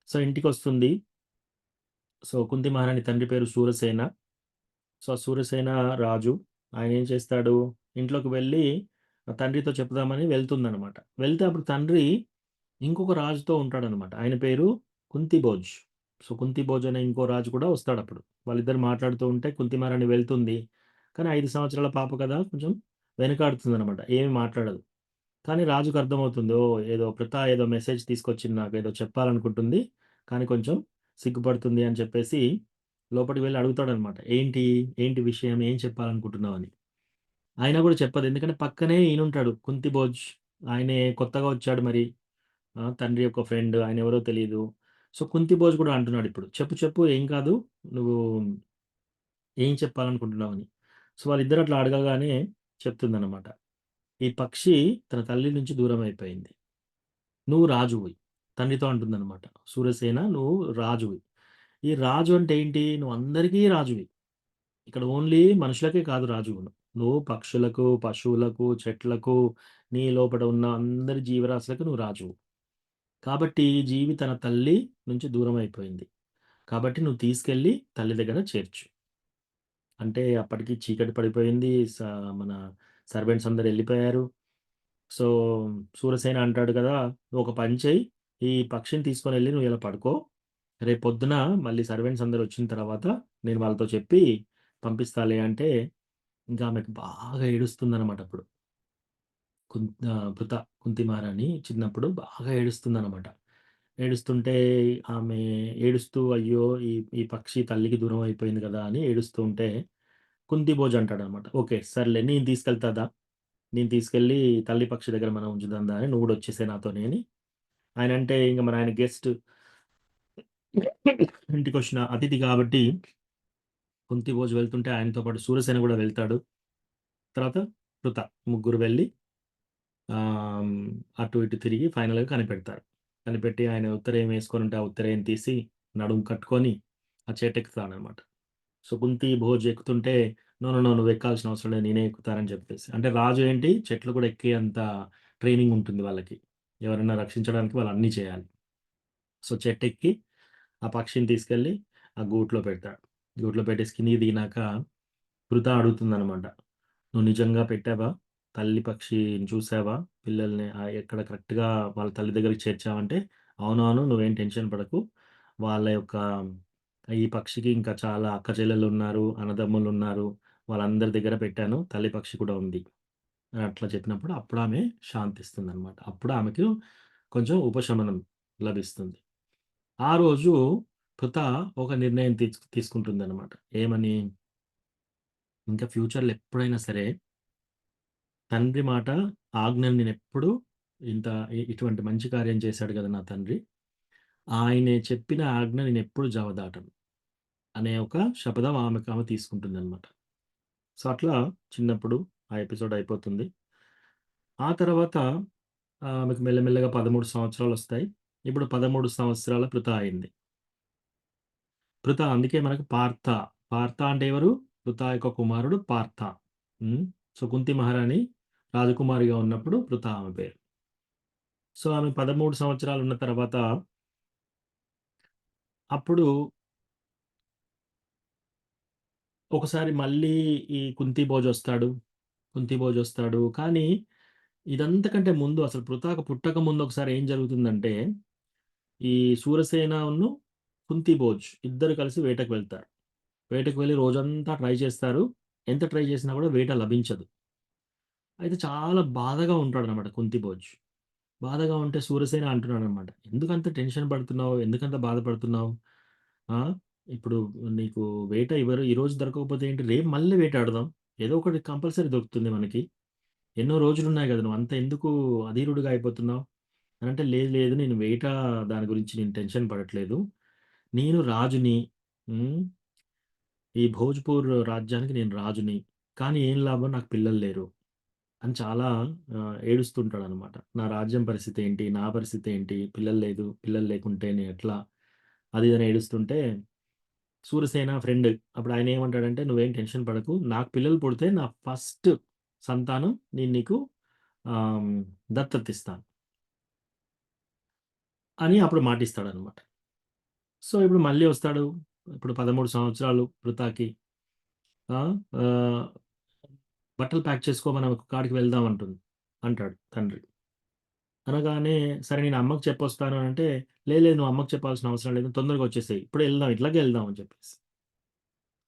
[SPEAKER 1] సో, ఇంటికొస్తుంది. సో, కుంతి మహారాణి తండ్రి పేరు శూరసేన. సో, ఆ శూరసేన రాజు. ఆయనేం చేస్తాడు, ఇంట్లోకి వెళ్ళి తండ్రితో చెప్దామని వెళ్తుందనమాట. వెళ్తే అప్పుడు తండ్రి ఇంకొక రాజుతో ఉంటాడనమాట. ఆయన పేరు కుంతిభోజ్. సో, కుంతిభోజ్ అనే ఇంకో రాజు కూడా వస్తాడప్పుడు. వాళ్ళిద్దరు మాట్లాడుతూ ఉంటే కుంతి మహారాణి వెళ్తుంది. కానీ 5 సంవత్సరాల పాప కదా! కొంచెం వెనకాడుతుందనమాట. ఏమి మాట్లాడదు. కానీ రాజుకు అర్థమవుతుంది. ఓహ్! ఏదో మెసేజ్ తీసుకొచ్చింది నాకు. ఏదో చెప్పాలనుకుంటుంది. కానీ కొంచెం సిగ్గుపడుతుంది అని చెప్పేసి లోపటికి వెళ్లి అడుగుతాడనమాట. ఏంటి విషయం? ఏం చెప్పాలనుకుంటున్నావని. ఆయన కూడా చెప్పదు. ఎందుకంటే పక్కనే ఈయనుంటాడు కుంతిభోజ్. ఆయనే కొత్తగా వచ్చాడు మరి. తండ్రి యొక్క ఫ్రెండ్. ఆయనెవరో తెలీదు. సో, కుంతిభోజ్ కూడా అంటున్నాడిప్పుడు. చెప్పు చెప్పు ఏం కాదు. నువ్వు ఏం చెప్పాలనుకుంటున్నావని. సో, వాళ్ళిద్దరు అట్లా అడగగానే చెప్తుందనమాట. ఈ పక్షి తన తల్లి నుంచి దూరమైపోయింది. నువ్వు రాజువి. తండ్రితో అంటుందనమాట. "సూరసేన నువ్వు రాజువి. ఈ రాజు అంటే ఏంటి? నువ్వు అందరికీ రాజువి. ఇక్కడ ఓన్లీ మనుషులకే కాదు రాజువు. నువ్వు పక్షులకు, పశువులకు, చెట్లకు, నీ లోపట ఉన్న అందరి జీవరాశులకు నువ్వు రాజువు. కాబట్టి ఈ జీవి తన తల్లి నుంచి దూరమైపోయింది. కాబట్టి నువ్వు తీసుకెళ్ళి తల్లి దగ్గర చేర్చు." అంటే అప్పటికి చీకటి పడిపోయింది. మన సర్వెంట్స్ అందరూ ఎళ్ళిపోయారు. సో, సూరసేన అంటాడు కదా! "నువ్వు ఒక పని చెయి. ఈ పక్షిని తీసుకొనెళ్ళి నువ్వు ఇలా పడుకో. రేపొద్దున మళ్ళీ సర్వెంట్స్ అందరూ వచ్చిన తర్వాత నేను వాళ్ళతో చెప్పి పంపిస్తాలే" అంటే ఇంకా ఆమెకు బాగా ఏడుస్తుందనమాట అప్పుడు. కుంతి మహారాణి చిన్నప్పుడు బాగా ఏడుస్తుందనమాట. ఏడుస్తుంటే ఆమె ఏడుస్తూ అయ్యో! ఈ ఈ పక్షి తల్లికి దూరం అయిపోయింది కదా! అని ఏడుస్తూ ఉంటే కుంతిభోజ్ అంటాడనమాట. "ఓకే. సర్లే నేను తీసుకెళ్తా దా. నేను తీసుకెళ్ళి తల్లి పక్షి దగ్గర మనం ఉంచుదాం దా అని నువ్వు కూడా వచ్చేసేయి నాతోని" అని ఆయనంటే ఇంక మరి ఆయన గెస్ట్ ఇంటికొచ్చిన అతిథి కాబట్టి కుంతిభోజ్ వెళ్తుంటే ఆయనతో పాటు సూరసేన కూడా వెళ్తాడు. తర్వాత కృత ముగ్గురు వెళ్లి ఆహ్, అటు ఇటు తిరిగి ఫైనల్‌గా కనిపెడతారు. కనిపెట్టి ఆయన ఉత్తరీయం వేసుకొనుంటే ఆ ఉత్తరీయం తీసి నడుము కట్టుకొని ఆ చెట్టెక్కుతాడనమాట. So, Kunti Bhoj ఎక్కుతుంటే "no, no, no నువ్వు ఎక్కాల్సిన అవసరం లేదు. నేనే ఎక్కుతానని" చెప్పేసి. అంటే రాజు ఏంటి చెట్లు కూడా ఎక్కేంత ట్రైనింగ్ ఉంటుంది వాళ్ళకి. ఎవరైనా రక్షించడానికి వాళ్ళు అన్నీ చేయాలి. సో, చెట్టెక్కి ఆ పక్షిని తీసుకెళ్ళి ఆ గూట్లో పెడతాడు. గూట్లో పెట్టేసి కిందికి దిగినాక కృత అడుగుతుందనమాట. "నువ్వు నిజంగా పెట్టావా? తల్లి పక్షిని చూసావా? పిల్లల్ని ఎక్కడ కరెక్ట్‌గా వాళ్ళ తల్లి దగ్గరికి చేర్చావా?" అంటే, "అవునవును. నువ్వేం టెన్షన్ పడకు. వాళ్ళ యొక్క ఈ పక్షికి ఇంకా చాలా అక్క చెల్లెలున్నారు, అన్నదమ్ములున్నారు. వాళ్ళందరి దగ్గర పెట్టాను. తల్లి పక్షి కూడా ఉంది." అని అట్లా చెప్పినప్పుడు అప్పుడామె శాంతిస్తుందనమాట. అప్పుడు ఆమెకు కొంచెం ఉపశమనం లభిస్తుంది. ఆ రోజు కృత ఒక నిర్ణయం తీసుకుంటుందనమాట. ఏమని? ఇంకా ఫ్యూచర్‌లో ఎప్పుడైనా సరే తండ్రి మాట ఆజ్ఞని నేనెప్పుడు ఇంత ఇటువంటి మంచి కార్యం చేశాడు గదా! నా తండ్రి. ఆయనే చెప్పిన ఆజ్ఞ నేనెప్పుడు జవదాటను అనే ఒక శపథం ఆమె తీసుకుంటుందనమాట. సో, అట్లా చిన్నప్పుడు ఆ ఎపిసోడ్ అయిపోతుంది. ఆ తర్వాత ఆమెకు మెల్లమెల్లగా 13 సంవత్సరాలొస్తాయి. ఇప్పుడు 13 సంవత్సరాల పృథ అయింది. పృథ అందుకే మనకు పార్థ. పార్థ అంటే ఎవరు? పృథ యొక్క కుమారుడు పార్థ. హ్మ్. సో, కుంతి మహారాణి రాజకుమారిగా ఉన్నప్పుడు పృథ ఆమె పేరు. సో, ఆమె 13 సంవత్సరాలున్న తర్వాత అప్పుడు ఒకసారి మళ్ళీ ఈ కుంతి భోజ్ వస్తాడు. కానీ ఇదంతకంటే ముందు అసలు పృథాక పుట్టక ముందు ఒకసారి ఏం జరుగుతుందంటే, ఈ శూరసేనను, కుంతి భోజ్ ఇద్దరు కలిసి వేటకు వెళ్తారు. వేటకు వెళ్లి రోజంతా ట్రై చేస్తారు. ఎంత ట్రై చేసినా కూడా వేట లభించదు. అయితే చాలా బాధగా ఉంటాడనమాట కుంతి భోజ్. బాధగా ఉంటే శూరసేన అంటున్నాడనమాట. "ఎందుకంత టెన్షన్ పడుతున్నావు? ఎందుకంత బాధపడుతున్నావు? ఆ! ఇప్పుడు నీకు వేట ఈరోజు దొరకకపోతే ఏంటి? రేపు మళ్ళీ వేటాడదాం. ఏదో ఒకటి కంపల్సరీ దొరుకుతుంది మనకి. ఎన్నో రోజులున్నాయి గదా! నువ్వంత ఎందుకు అధీరుడిగా అయిపోతున్నావు?" అనంటే, "లేదు, లేదు. నేను దాని గురించి నేను టెన్షన్ పడట్లేదు. నేను రాజుని. హ్మ్. ఈ భోజ్‌పూర్ రాజ్యానికి నేను రాజుని. కానీ ఏం లాభం నాకు పిల్లలు లేరు." అని చాలా ఏడుస్తుంటాడనమాట. నా రాజ్యం పరిస్థితి ఏంటి? నా పరిస్థితి ఏంటి? పిల్లలు లేకుంటే నేను ఎట్లా? అది ఇది అని ఏడుస్తుంటే సూరసేన ఫ్రెండ్ అప్పుడు ఆయన ఏమంటాడంటే, "నువ్వేం టెన్షన్ పడకు. నాకు పిల్లలు పుడితే నా ఫస్ట్ సంతానం నేను నీకు ఆహ్, దత్తత ఇస్తాను" అని అప్పుడు మాటిస్తాడనమాట. సో, ఇప్పుడు మళ్ళీ వస్తాడు. ఇప్పుడు 13 సంవత్సరాలు పృథాకి. ఆ! ఆహ్, బట్టలు ప్యాక్ చేసుకో మనం ఒక కాడికి వెళ్దాం అంటాడు తండ్రి. అనగానే సరే నేను అమ్మకి చెప్పొస్తాను అనంటే, లేదు లేదు నువ్వు అమ్మకి చెప్పాల్సిన అవసరం లేదు. తొందరగా వచ్చేసేయి. ఇప్పుడే ఎళ్దాం. ఇట్లాగే ఎళ్దాం అని చెప్పేసి.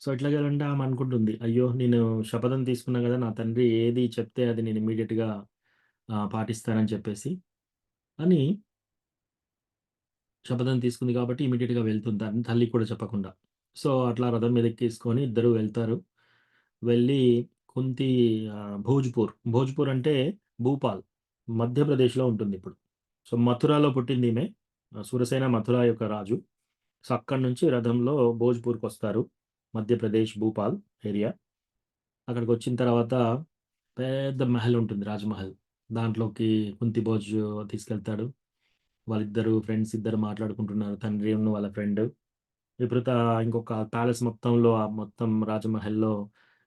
[SPEAKER 1] సో, ఇట్లాగే ఎళ్ళంటే ఆమె అనుకుంటుంది. అయ్యో! నేను శపథం తీసుకున్నా గదా! నా తండ్రి ఏది చెప్తే అది నేను ఇమ్మీడియేట్‌గా పాటిస్తానని చెప్పేసి అని శపథం తీసుకుంది కాబట్టి ఇమ్మీడియేట్‌గా వెళ్తుంది తల్లికి కూడా చెప్పకుండా. సో, అట్లా రథం మీద ఎక్కేసుకొని ఇద్దరు వెళ్తారు. వెళ్ళి కుంతి భోజ్‌పూర్ అంటే భూపాల్ మధ్యప్రదేశ్‌లో ఉంటుందిప్పుడు. సో, మథురాలో పుట్టిందీమె. శూరసేన మథుర యొక్క రాజు. సో, అక్కడి నుంచి రథంలో భోజ్‌పూర్‌కొస్తారు. మధ్యప్రదేశ్ భూపాల్ ఏరియా. అక్కడికొచ్చిన తర్వాత పెద్ద మహల్ ఉంటుంది. రాజమహల్. దాంట్లోకి కుంతి భోజ్ తీసుకెళ్తాడు. వాళ్ళిద్దరు ఫ్రెండ్స్ ఇద్దరు మాట్లాడుకుంటున్నారు. తండ్రి వాళ్ళ ఫ్రెండ్. విపరీత ఇంకొక ప్యాలెస్ మొత్తంలో మొత్తం రాజమహల్‌లో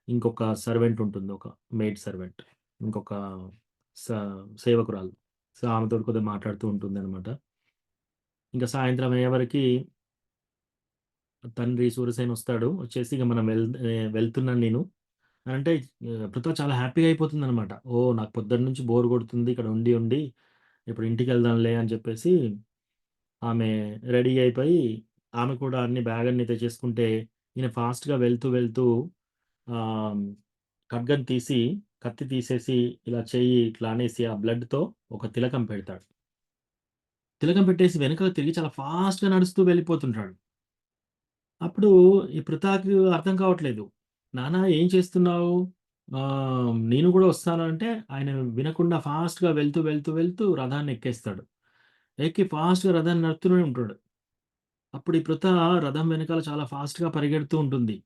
[SPEAKER 1] ఇంకొక సర్వెంట్ ఉంటుంది. ఒక మెయిడ్ సర్వెంట్. ఇంకొక స సేవకురాలు. సో, ఆమెతోటి కొద్దిగా మాట్లాడుతూ ఉంటుందనమాట. ఇంకా సాయంత్రం అయ్యేవరకి తండ్రి సూర్యసేన వస్తాడు. వచ్చేసి ఇక మనం వెళ్తున్నాను నేను అనంటే పృథా చాలా హ్యాపీగా అయిపోతుందనమాట. ఓహ్! నాకు పొద్దున్న నుంచి బోర్ కొడుతుంది ఇక్కడ ఉండి. ఇప్పుడు ఇంటికెళ్దాంలే అని చెప్పేసి ఆమె రెడీ అయిపోయి ఆమె కూడా అన్ని బ్యాగ్ అన్నీ తెచ్చేసుకుంటే ఈయన ఫాస్ట్‌గా వెళ్తూ ఆహ్, ఖడ్గం తీసి కత్తి తీసేసి ఇలా చెయ్యి ఇట్లా అనేసి ఆ బ్లడ్‌తో ఒక తిలకం పెడతాడు. తిలకం పెట్టేసి వెనకాల తిరిగి చాలా ఫాస్ట్‌గా నడుస్తూ వెళ్ళిపోతుంటాడు. అప్పుడు ఈ పృథాకి అర్థం కావట్లేదు. నాన్న ఏం చేస్తున్నావు? నేను గూడా వస్తాను అంటే, ఆయన వినకుండా ఫాస్ట్‌గా వెళ్తూ రథాన్ని ఎక్కేస్తాడు. ఎక్కి ఫాస్ట్‌గా రథాన్ని నడుపుతూనే ఉంటాడు. అప్పుడు ఈ పృథ రథం వెనకాల చాలా ఫాస్ట్‌గా పరిగెడుతూ ఉంటుంది.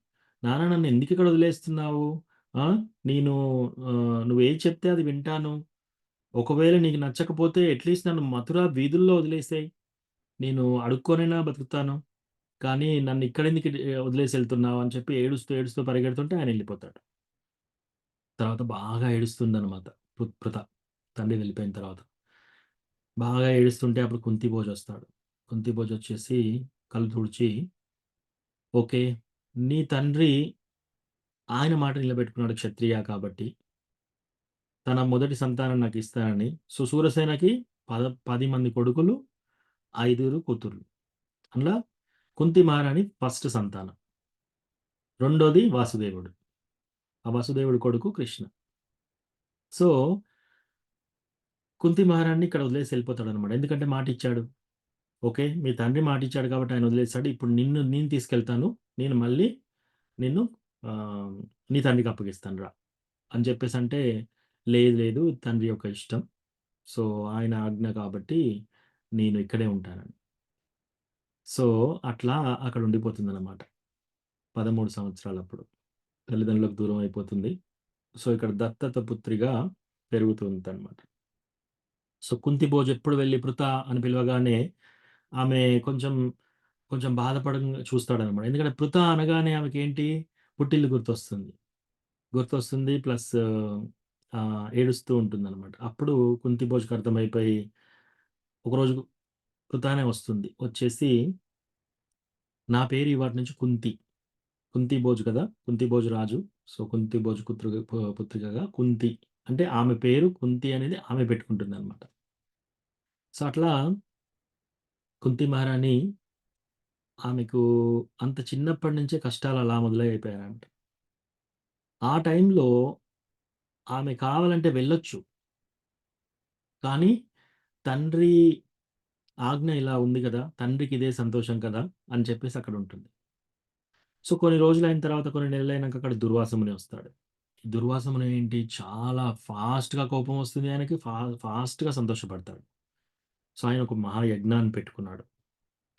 [SPEAKER 1] నాన్న నన్ను ఎందుకిక్కడ వదిలేస్తున్నావు? ఆ! నేను నువ్వేది చెప్తే అది వింటాను. ఒకవేళ నీకు నచ్చకపోతే అట్‌లీస్ట్ నన్ను మథుర వీధుల్లో వదిలేసేయి. నేను అడుక్కొనైనా బతుకుతాను. కానీ నన్నిక్కడెందుకు వదిలేసి ఎళ్తున్నావు అని చెప్పి ఏడుస్తూ పరిగెడుతుంటే ఆయనెళ్ళిపోతాడు. తర్వాత బాగా ఏడుస్తుందనమాట పృథ. తండ్రి వెళ్ళిపోయిన తర్వాత. బాగా ఏడుస్తుంటే అప్పుడు కుంతిభోజొస్తాడు. కుంతిభోజొచ్చేసి కళ్ళు తుడిచి, "ఓకే. నీ తండ్రి ఆయన మాట నిలబెట్టుకున్నాడు క్షత్రియ కాబట్టి, తన మొదటి సంతానం నాకిస్తానని." సో, శూరసేనకి 10 మంది కొడుకులు, 5 కూతుర్లు. అందులో కుంతి మహారాణి ఫస్ట్ సంతానం. రెండోది వాసుదేవుడు. ఆ వసుదేవుడి కొడుకు కృష్ణ. సో, కుంతి మహారాణిని ఇక్కడ వదిలేసి ఎళ్ళిపోతాడనమాట. ఎందుకంటే మాటిచ్చాడు. ఓకే. మీ తండ్రి మాటిచ్చాడు కాబట్టి ఆయన వదిలేసాడు. ఇప్పుడు నేను తీసుకెళ్తాను. నేను మళ్ళీ నిన్ను ఆహ్, నీ తండ్రికి అప్పగిస్తాను రా! అని చెప్పేసంటే, లేదు లేదు తండ్రి యొక్క ఇష్టం. సో, ఆయన ఆజ్ఞ కాబట్టి నేను ఇక్కడే ఉంటానని. సో, అట్లా అక్కడ ఉండిపోతుందనమాట. 13 సంవత్సరాలప్పుడు. తల్లిదండ్రులకు దూరం అయిపోతుంది. సో, ఇక్కడ దత్తత పుత్రిగా పెరుగుతూ ఉందనమాట. సో, కుంతిభోజ్ ఎప్పుడు వెళ్లి పృథ అని పిలవగానే ఆమె కొంచెం బాధపడంగా చూస్తాడనమాట. ఎందుకంటే పృథ అనగానే ఆమెకేంటి పుట్టిల్లు గుర్తొస్తుంది. ప్లస్ ఏడుస్తూ ఉంటుందనమాట. అప్పుడు కుంతిభోజ్‌కి అర్థమైపోయి ఒకరోజు పృథానే వస్తుంది. వచ్చేసి నా పేరు ఇవాటి నుంచి కుంతి. కుంతి భోజు కదా! కుంతి భోజు రాజు. సో, కుంతి భోజు పుత్రికగా కుంతి. అంటే ఆమె పేరు కుంతి అనేది ఆమె పెట్టుకుంటుందనమాట. సో, అట్లా కుంతి మహారాణి ఆమెకు అంత చిన్నప్పటి నుంచే కష్టాలు అలా మొదలైపోయాయంట. ఆ టైంలో ఆమె కావాలంటే వెళ్ళొచ్చు. కానీ తండ్రి ఆజ్ఞ ఇలా ఉంది కదా! తండ్రికి ఇదే సంతోషం కదా! అని చెప్పేసి అక్కడుంటుంది. సో, కొన్ని రోజులైన తర్వాత కొన్ని నెలలైనాక అక్కడ దుర్వాస ముని వస్తాడు. ఈ దుర్వాస ముని ఏంటి చాలా ఫాస్ట్‌గా కోపం వస్తుంది ఆయనకి. ఫాస్ట్‌గా సంతోషపడతాడు. సో, ఆయన ఒక మహాయజ్ఞాన్ని పెట్టుకున్నాడు.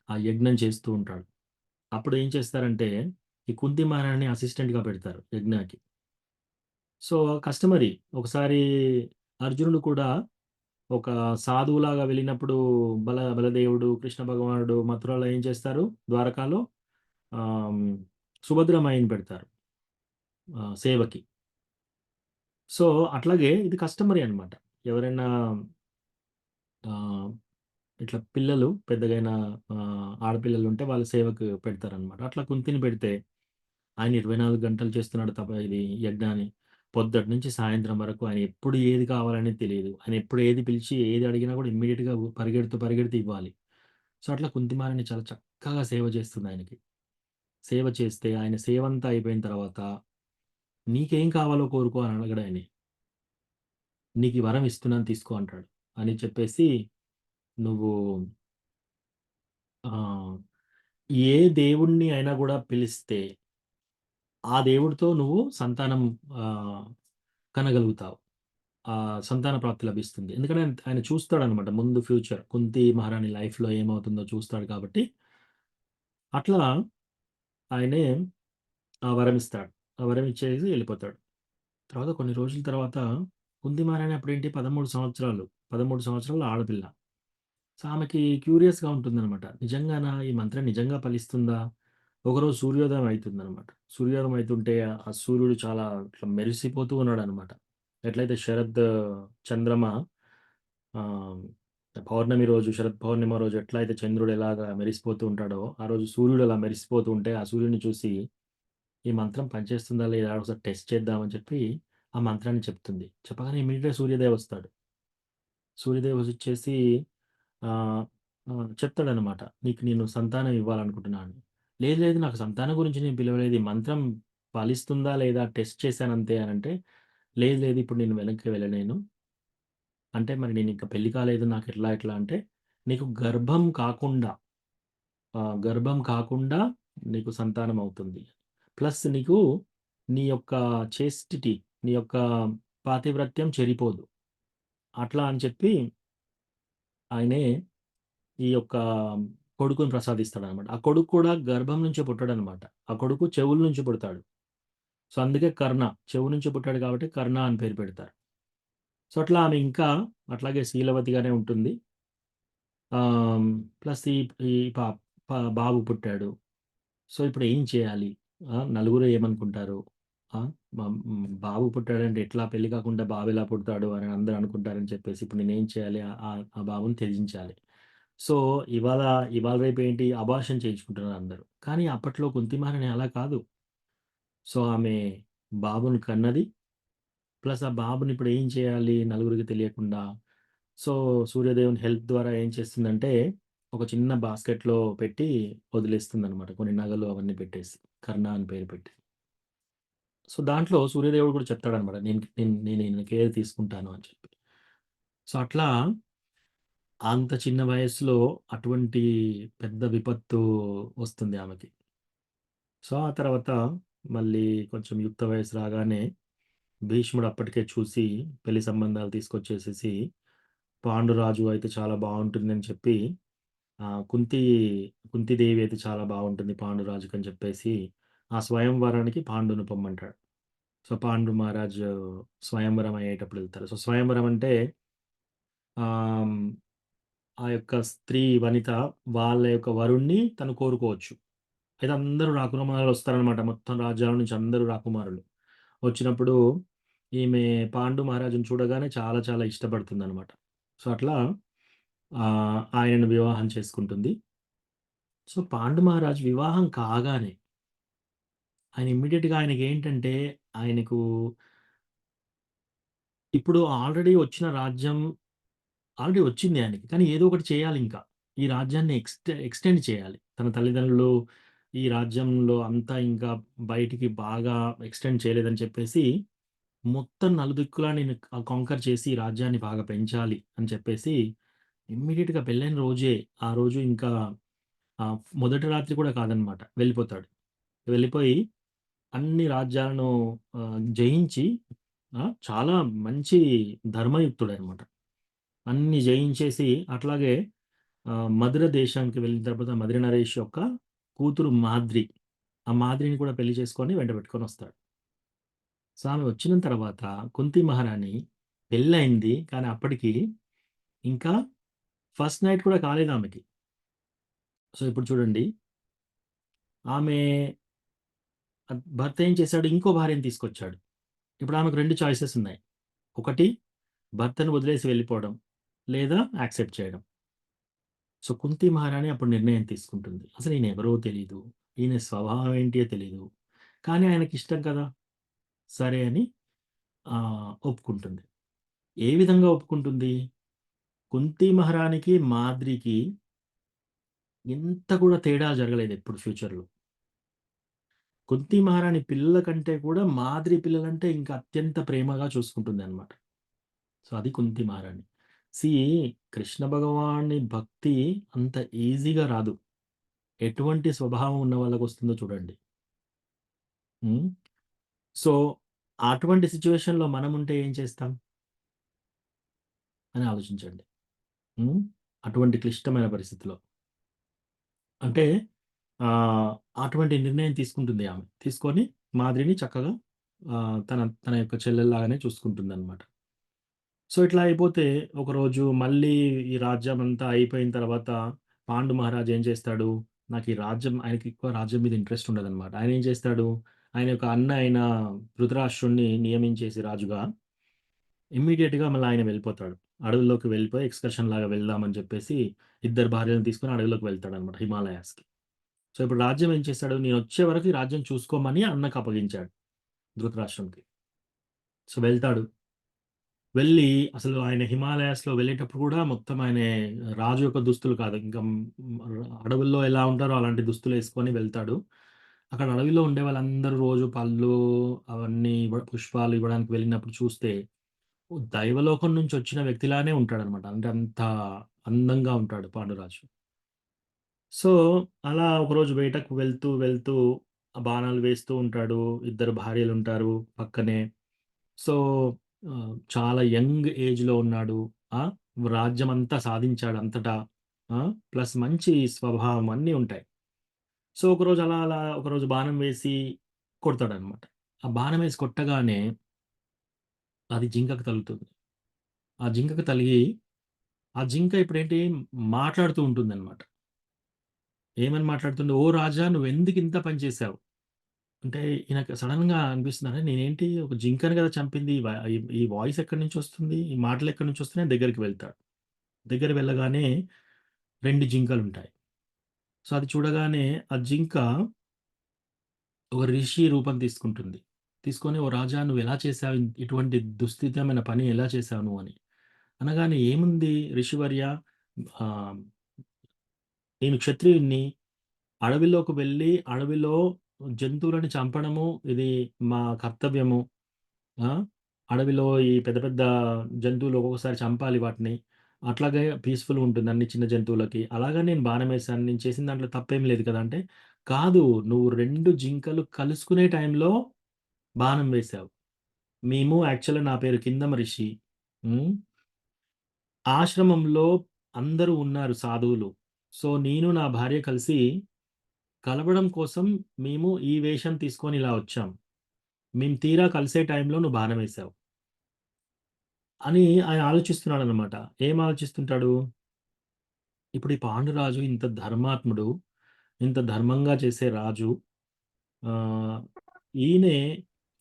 [SPEAKER 1] ఆ యజ్ఞం చేస్తూ ఉంటాడు. అప్పుడు ఏం చేస్తారంటే, ఈ కుంతి మహారాణిని అసిస్టెంట్‌గా పెడతారు యజ్ఞాకి. So, customary. ఒకసారి అర్జునుడు కూడా ఒక సాధువులాగా వెళ్ళినప్పుడు బలదేవుడు, కృష్ణ భగవానుడు మథురలో ఏం చేస్తారు? ద్వారకాలో ఆహ్, సుభద్రమాయిని పెడతారు సేవకి. సో, అట్లాగే ఇది కస్టమరీ అనమాట. ఎవరైనా ఆహ్, ఇట్లా పిల్లలు పెద్దగైన ఆడపిల్లలుంటే వాళ్ళ సేవకు పెడతారనమాట. అట్లా కుంతిని పెడితే ఆయన 24 గంటలు చేస్తున్నాడు ఇది యజ్ఞాన్ని. పొద్దుటి నుంచి సాయంత్రం వరకు ఆయన ఎప్పుడు ఏది కావాలనేది తెలీదు. ఆయన ఎప్పుడు ఏది పిలిచి ఏది అడిగినా కూడా ఇమ్మీడియేట్‌గా పరిగెడుతూ ఇవ్వాలి. సో, అట్లా కుంతిమారని చాలా చక్కగా సేవ చేస్తుంది ఆయనకి. సేవ చేస్తే ఆయన సేవంతా అయిపోయిన తర్వాత "నీకేం కావాలో కోరుకో" అని అడగడు ఆయన్ని. "నీకు ఈ వరం ఇస్తున్నాను తీసుకో" అంటాడు. అని చెప్పేసి నువ్వు ఆహ్, ఏ దేవుడిని అయినా కూడా పిలిస్తే ఆ దేవుడితో నువ్వు సంతానం ఆహ్, కనగలుగుతావు. సంతాన ప్రాప్తి లభిస్తుంది. ఎందుకంటే ఆయన చూస్తాడనమాట ముందు ఫ్యూచర్. కుంతి మహారాణి లైఫ్‌లో ఏమవుతుందో చూస్తాడు కాబట్టి, అట్లా ఆయనే ఆ వరం ఇస్తాడు. ఆ వరం ఇచ్చేసి ఎళ్ళిపోతాడు. తర్వాత కొన్ని రోజుల తర్వాత కుంతి మహారాణి అప్పుడేంటి 13 సంవత్సరాలు. 13 సంవత్సరాల ఆడపిల్ల. సో, ఆమెకి క్యూరియస్‌గా ఉంటుందనమాట. నిజంగానా ఈ మంత్రం నిజంగా ఫలిస్తుందా? ఒకరోజు సూర్యోదయం అయితుందనమాట. సూర్యోదయం అయితుంటే ఆ సూర్యుడు చాలా ఇట్లా మెరిసిపోతూ ఉన్నాడనమాట. ఎట్లయితే చంద్రమ ఆహ్, పౌర్ణమి రోజు, శరత్ పౌర్ణిమ రోజు ఎట్లయితే చంద్రుడు ఎలాగా మెరిసిపోతూ ఉంటాడో, ఆ రోజు సూర్యుడు అలా మెరిసిపోతూ ఉంటే, ఆ సూర్యుడిని చూసి, ఈ మంత్రం పనిచేస్తుందా లేదా ఒకసారి టెస్ట్ చేద్దామని చెప్పి, ఆ మంత్రాన్ని చెప్తుంది. చెప్పగానే ఇమ్మీడియేట్‌గా సూర్యదేవ్ వస్తాడు. సూర్యదేవ్ వచ్చేసి ఆహ్, చెప్తాడనమాట. "నీకు నేను సంతానం ఇవ్వాలనుకుంటున్నా" అని. "లేదు, లేదు నాకు సంతానం గురించి నేను పిలవలేదు. ఈ మంత్రం ఫలిస్తుందా లేదా టెస్ట్ చేశానంతే" అనంటే, "లేదు, లేదు ఇప్పుడు నేను వెనక్కి వెళ్ళలేను. అంటే మరి నేనింక పెళ్లి కాలేదు. నాకెట్లా ఎట్లా అంటే, నీకు గర్భం కాకుండా నీకు సంతానం అవుతుంది. ప్లస్ నీకు నీ యొక్క చేస్టిటీ, నీ యొక్క పాతివ్రత్యం చెరిపోదు. అట్లా అని చెప్పి ఆయనే ఈ యొక్క కొడుకుని ప్రసాదిస్తాడనమాట. ఆ కొడుకు కూడా గర్భం నుంచే పుట్టడనమాట. ఆ కొడుకు చెవుల నుంచి పుడతాడు. సో, అందుకే కర్ణ. చెవు నుంచి పుట్టాడు కాబట్టి కర్ణ అని పేరు పెడతారు. సో, అట్లా ఆమె ఇంకా అట్లాగే శీలవతిగానే ఉంటుంది. ఆహ్, ప్లస్ ఈ ఈ పా పా బాబు పుట్టాడు. సో, ఇప్పుడు ఏం చేయాలి? నలుగురు ఏమనుకుంటారు? ఆ! బాబు పుట్టాడంటే ఎట్లా పెళ్లి కాకుండా బాబు ఎలా పుడతాడు అని అందరూ అనుకుంటారని చెప్పేసి ఇప్పుడు నేనేం చేయాలి? ఆ బాబుని త్యజించాలి. సో, ఇవాళ రేపు ఏంటి అబార్షన్ చేయించుకుంటున్నారు అందరూ. కానీ అప్పట్లో కుంతి మహారాణి అలా కాదు. సో, ఆమె బాబుని కన్నది. ప్లస్ ఆ బాబుని ఇప్పుడు ఏం చేయాలి నలుగురికి తెలియకుండా? సో, సూర్యదేవుని హెల్ప్ ద్వారా ఏం చేస్తుందంటే, ఒక చిన్న బాస్కెట్‌లో పెట్టి వదిలేస్తుందనమాట. కొన్ని నగలు అవన్నీ పెట్టేసి. కర్ణ అని పేరు పెట్టి. సో, దాంట్లో సూర్యదేవుడు కూడా చెప్తాడనమాట. నేను ఈయన కేర్ తీసుకుంటాను అని చెప్పి. సో, అట్లా అంత చిన్న వయస్సులో అటువంటి పెద్ద విపత్తు వస్తుంది ఆమెకి. సో, ఆ తర్వాత మళ్ళీ కొంచెం యుక్త వయస్సు రాగానే భీష్ముడు అప్పటికే చూసి పెళ్లి సంబంధాలు తీసుకొచ్చేసేసి, పాండురాజు అయితే చాలా బావుంటుందని చెప్పి కుంతీ కుంతీదేవి అయితే చాలా బావుంటుంది పాండురాజుకని చెప్పేసి, ఆ స్వయంవరానికి పాండుని పొమ్మంటాడు. సో, పాండు మహారాజు స్వయంవరం అయ్యేటప్పుడు ఎళ్తారు. సో, స్వయంవరం అంటే ఆహ్, ఆ యొక్క స్త్రీ వనిత వాళ్ళ యొక్క వరుణ్ణి తను కోరుకోవచ్చు. అయితే అందరూ రాకుమారులొస్తారనమాట. మొత్తం రాజ్యాల నుంచి అందరూ రాకుమారులు. వచ్చినప్పుడు ఈమె పాండు మహారాజుని చూడగానే చాలా చాలా ఇష్టపడుతుందనమాట. సో, అట్లా ఆయనను వివాహం చేసుకుంటుంది. సో పాండు మహారాజ్ వివాహం కాగానే ఆయన ఇమ్మీడియట్‌గా ఆయనకేంటంటే ఆయనకు ఇప్పుడు ఆల్రెడీ వచ్చిన రాజ్యం ఆల్రెడీ వచ్చింది ఆయనకి. కానీ ఏదో ఒకటి చేయాలింకా. ఈ రాజ్యాన్ని ఎక్స్‌టెండ్ చేయాలి. తన తల్లిదండ్రులు ఈ రాజ్యంలో అంతా ఇంకా బయటికి బాగా ఎక్స్‌టెండ్ చేయలేదని చెప్పేసి, మొత్తం నలుదిక్కులా నేను కాంకర్ చేసి ఈ రాజ్యాన్ని బాగా పెంచాలి అని చెప్పేసి, ఇమ్మీడియేట్‌గా పెళ్ళైన రోజే, ఆ రోజు ఇంకా మొదటి రాత్రి కూడా కాదనమాట. వెళ్ళిపోతాడు. వెళ్ళిపోయి అన్ని రాజ్యాలను జయించి చాలా మంచి ధర్మయుక్తుడనమాట. అన్నీ జయించేసి అట్లాగే మధుర దేశానికి వెళ్ళిన తర్వాత మధుర నరేష్ యొక్క కూతురు మాద్రి. ఆ మాద్రిని కూడా పెళ్లి చేసుకొని వెంట పెట్టుకొనొస్తాడు. సో, ఆమె వచ్చిన తర్వాత కుంతి మహారాణి పెళ్లయింది. కానీ అప్పటికి ఇంకా ఫస్ట్ నైట్ కూడా కాలేదామెకి. సో, ఇప్పుడు చూడండి ఆమె భర్త ఏం చేశాడు? ఇంకో భార్యని తీసుకొచ్చాడు. ఇప్పుడు ఆమెకు 2 చాయిసెస్ ఉన్నాయి. ఒకటి భర్తను వదిలేసి వెళ్ళిపోవడం, లేదా యాక్సెప్ట్ చేయడం. సో, కుంతి మహారాణి అప్పుడు నిర్ణయం తీసుకుంటుంది. అసలు ఈయన ఎవరో తెలీదు. ఈయన స్వభావం ఏంటియో తెలీదు. కానీ ఆయనకిష్టం కదా! సరే అని ఒప్పుకుంటుంది. ఏ విధంగా ఒప్పుకుంటుంది? కుంతి మహారాణికి, మాద్రికి ఎంత కూడా తేడా జరగలేదు ఎప్పుడు ఫ్యూచర్‌లో. కుంతి మహారాణి పిల్లల కంటే కూడా మాద్రి పిల్లలంటే ఇంకా అత్యంత ప్రేమగా చూసుకుంటుందనమాట. సో, అది కుంతి మహారాణి. కృష్ణ భగవానుని భక్తి అంత ఈజీగా రాదు. ఎటువంటి స్వభావం ఉన్న వాళ్ళకొస్తుందో చూడండి. హ్మ్. సో, అటువంటి సిట్యుయేషన్‌లో మనముంటే ఏం చేస్తాం? అని ఆలోచించండి. అటువంటి క్లిష్టమైన పరిస్థితిలో. అంటే అటువంటి నిర్ణయం తీసుకుంటుంది ఆమె. తీసుకొని మాద్రిని చక్కగా తన తన యొక్క చెల్లెల్లాగానే చూసుకుంటుందనమాట. సో, ఇట్లా అయిపోతే ఒకరోజు మళ్ళీ ఈ రాజ్యం అంతా అయిపోయిన తర్వాత పాండు మహారాజు ఏం చేస్తాడు? నాకు ఈ రాజ్యం ఆయనకి ఎక్కువ రాజ్యం మీద ఇంట్రెస్ట్ ఉండదనమాట. ఆయన ఏం చేస్తాడు? ఆయన యొక్క అన్న అయిన ధృతరాష్ట్రుడిని నియమించేసి రాజుగా ఇమ్మీడియేట్‌గా మళ్ళీ ఆయన వెళ్ళిపోతాడు. అడవుల్లోకి వెళ్ళిపోయి ఎక్స్‌కర్షన్ లాగా వెళ్దామని చెప్పేసి ఇద్దరు భార్యలను తీసుకొని అడవిలోకి వెళ్తాడనమాట హిమాలయాస్‌కి. సో, ఇప్పుడు రాజ్యం ఏం చేశాడు? నేనొచ్చే వరకు ఈ రాజ్యం చూసుకోమని అన్నకు అప్పగించాడు ధృతరాష్ట్రునికి. సో, వెళ్తాడు. వెళ్ళి అసలు ఆయన హిమాలయాస్‌లో వెళ్ళేటప్పుడు కూడా మొత్తం ఆయనే రాజు యొక్క దుస్తులు కాదు. ఇంకా అడవుల్లో ఎలా ఉంటారో అలాంటి దుస్తులేసుకొని వెళ్తాడు. అక్కడ అడవిలో ఉండే వాళ్ళందరూ రోజు పళ్ళు అవన్నీ పుష్పాలు ఇవ్వడానికి వెళ్ళినప్పుడు చూస్తే దైవలోకం నుంచి వచ్చిన వ్యక్తిలానే ఉంటాడనమాట. అంటే అంత అందంగా ఉంటాడు పాండురాజు. సో, అలా ఒకరోజు వేటకు వెళ్తూ బాణాలు వేస్తూ ఉంటాడు. ఇద్దరు భార్యలుంటారు పక్కనే. సో, చాలా యంగ్ ఏజ్‌లో ఉన్నాడు. ఆ! రాజ్యమంతా సాధించాడు అంతటా. ప్లస్ మంచి స్వభావం అన్నీ ఉంటాయి. సో, ఒకరోజు అలా ఒకరోజు బాణం వేసి కొడతాడనమాట. ఆ బాణం వేసి కొట్టగానే అది జింకకు తగులుతుంది. ఆ జింకకు తలిగి ఆ జింక ఇప్పుడేంటి మాట్లాడుతూ ఉంటుందనమాట. ఏమని మాట్లాడుతుంది? "ఓ రాజా నువ్వెందుకింత పని చేశావు?" అంటే ఈయనకు సడెన్‌గా అనిపిస్తుంది. అరె! నేనేంటి ఒక జింకని కదా చంపింది. ఈ వాయిస్ ఎక్కడి నుంచొస్తుంది? ఈ మాటలు ఎక్కడి నుంచొస్తున్నాయి? దగ్గరికి వెళ్తాడు. దగ్గర వెళ్ళగానే 2 జింకలుంటాయి. సో, అది చూడగానే ఆ జింక ఒక రిషి రూపం తీసుకుంటుంది. తీసుకొని "ఓ రాజా నువ్వెలా చేశావు? ఇటువంటి దుస్థితమైన పని ఎలా చేశావు నువ్వు" అని. అనగానే "ఏముంది ఋషివర్య ఆహ్, నేను క్షత్రియుడిని. అడవిలోకి వెళ్ళి అడవిలో జంతువులను చంపడము ఇది మా కర్తవ్యము. ఆ! అడవిలో ఈ పెద్ద పెద్ద జంతువులు ఒక్కొక్కసారి చంపాలి వాటిని. అట్లాగే పీస్‌ఫుల్‌గా ఉంటుంది అన్ని చిన్న జంతువులకి. అలాగా నేను బాణమేశాను. నేను చేసిన దాంట్లో తప్పేం లేదు కదా! అంటే, కాదు నువ్వు 2 జింకలు కలుసుకునే టైంలో బాణం వేశావు. మేము యాక్చువల్‌గా నా పేరు కిందమ రిషి. హ్మ్. ఆశ్రమంలో అందరూ ఉన్నారు సాధువులు. సో, నేను నా భార్య కలిసి కలవడం కోసం మేము ఈ వేషం తీసుకొని ఇలా వచ్చాం. మేము తీరా కలిసే టైంలో నువ్వు బాణమేశావు. అని ఆయన ఆలోచిస్తున్నాడనమాట. ఏం ఆలోచిస్తుంటాడు? ఇప్పుడు ఈ పాండురాజు ఇంత ధర్మాత్ముడు, ఇంత ధర్మంగా చేసే రాజు ఆహ్, ఈయనే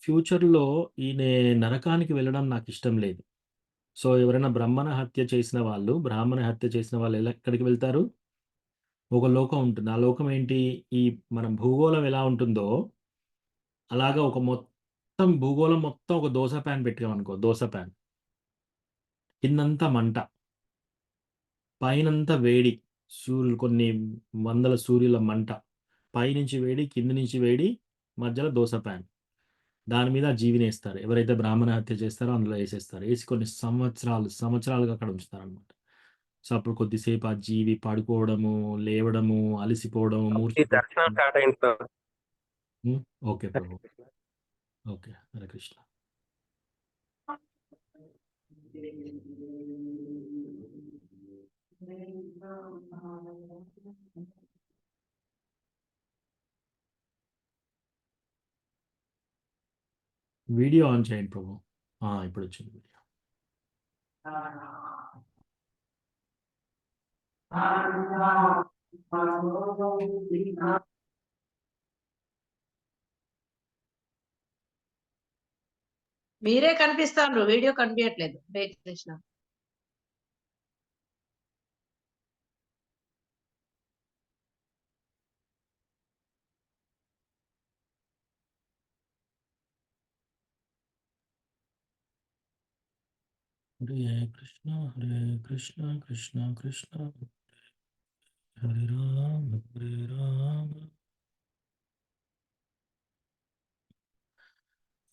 [SPEAKER 1] ఫ్యూచర్‌లో ఈయనే నరకానికి వెళ్ళడం నాకిష్టం లేదు. సో, ఎవరైనా బ్రాహ్మణ హత్య చేసిన వాళ్ళు ఎలా ఎక్కడికి వెళ్తారు? ఒక లోకం ఉంటుంది. ఆ లోకం ఏంటి? ఈ మన భూగోళం ఎలా ఉంటుందో అలాగా ఒక మొత్తం భూగోళం మొత్తం ఒక దోస ప్యాన్ పెట్టామనుకో, దోస ప్యాన్. కిందంతా మంట, పైనంతా వేడి, కొన్ని వందల సూర్యుల మంట. పైనుంచి వేడి, కింద నుంచి వేడి, మధ్యలో దోస ప్యాన్. దాని మీద ఆ జీవినేస్తారు. ఎవరైతే బ్రాహ్మణ హత్య చేస్తారో అందులో ఏసేస్తారు. ఏసి కొన్ని సంవత్సరాలుగా అక్కడ ఉంచుతారనమాట. సో, అప్పుడు కొద్దిసేపు ఆ జీవి పడుకోవడము, లేవడము, అలసిపోవడము,
[SPEAKER 2] ఈ
[SPEAKER 1] మూర్ఛపోవడం.
[SPEAKER 2] దర్శనం స్టార్ట్ అయింది ప్రభు.
[SPEAKER 1] హ్మ్. Okay Prabhu. Okay. Hare Krishna. Video on చేయండి ప్రభు. ఇప్పుడు వచ్చింది వీడియో.
[SPEAKER 4] మీరే కనిపిస్తారు, వీడియో కనిపించట్లేదు. హరే కృష్ణ.
[SPEAKER 1] హరే కృష్ణ కృష్ణ కృష్ణ హరే రామ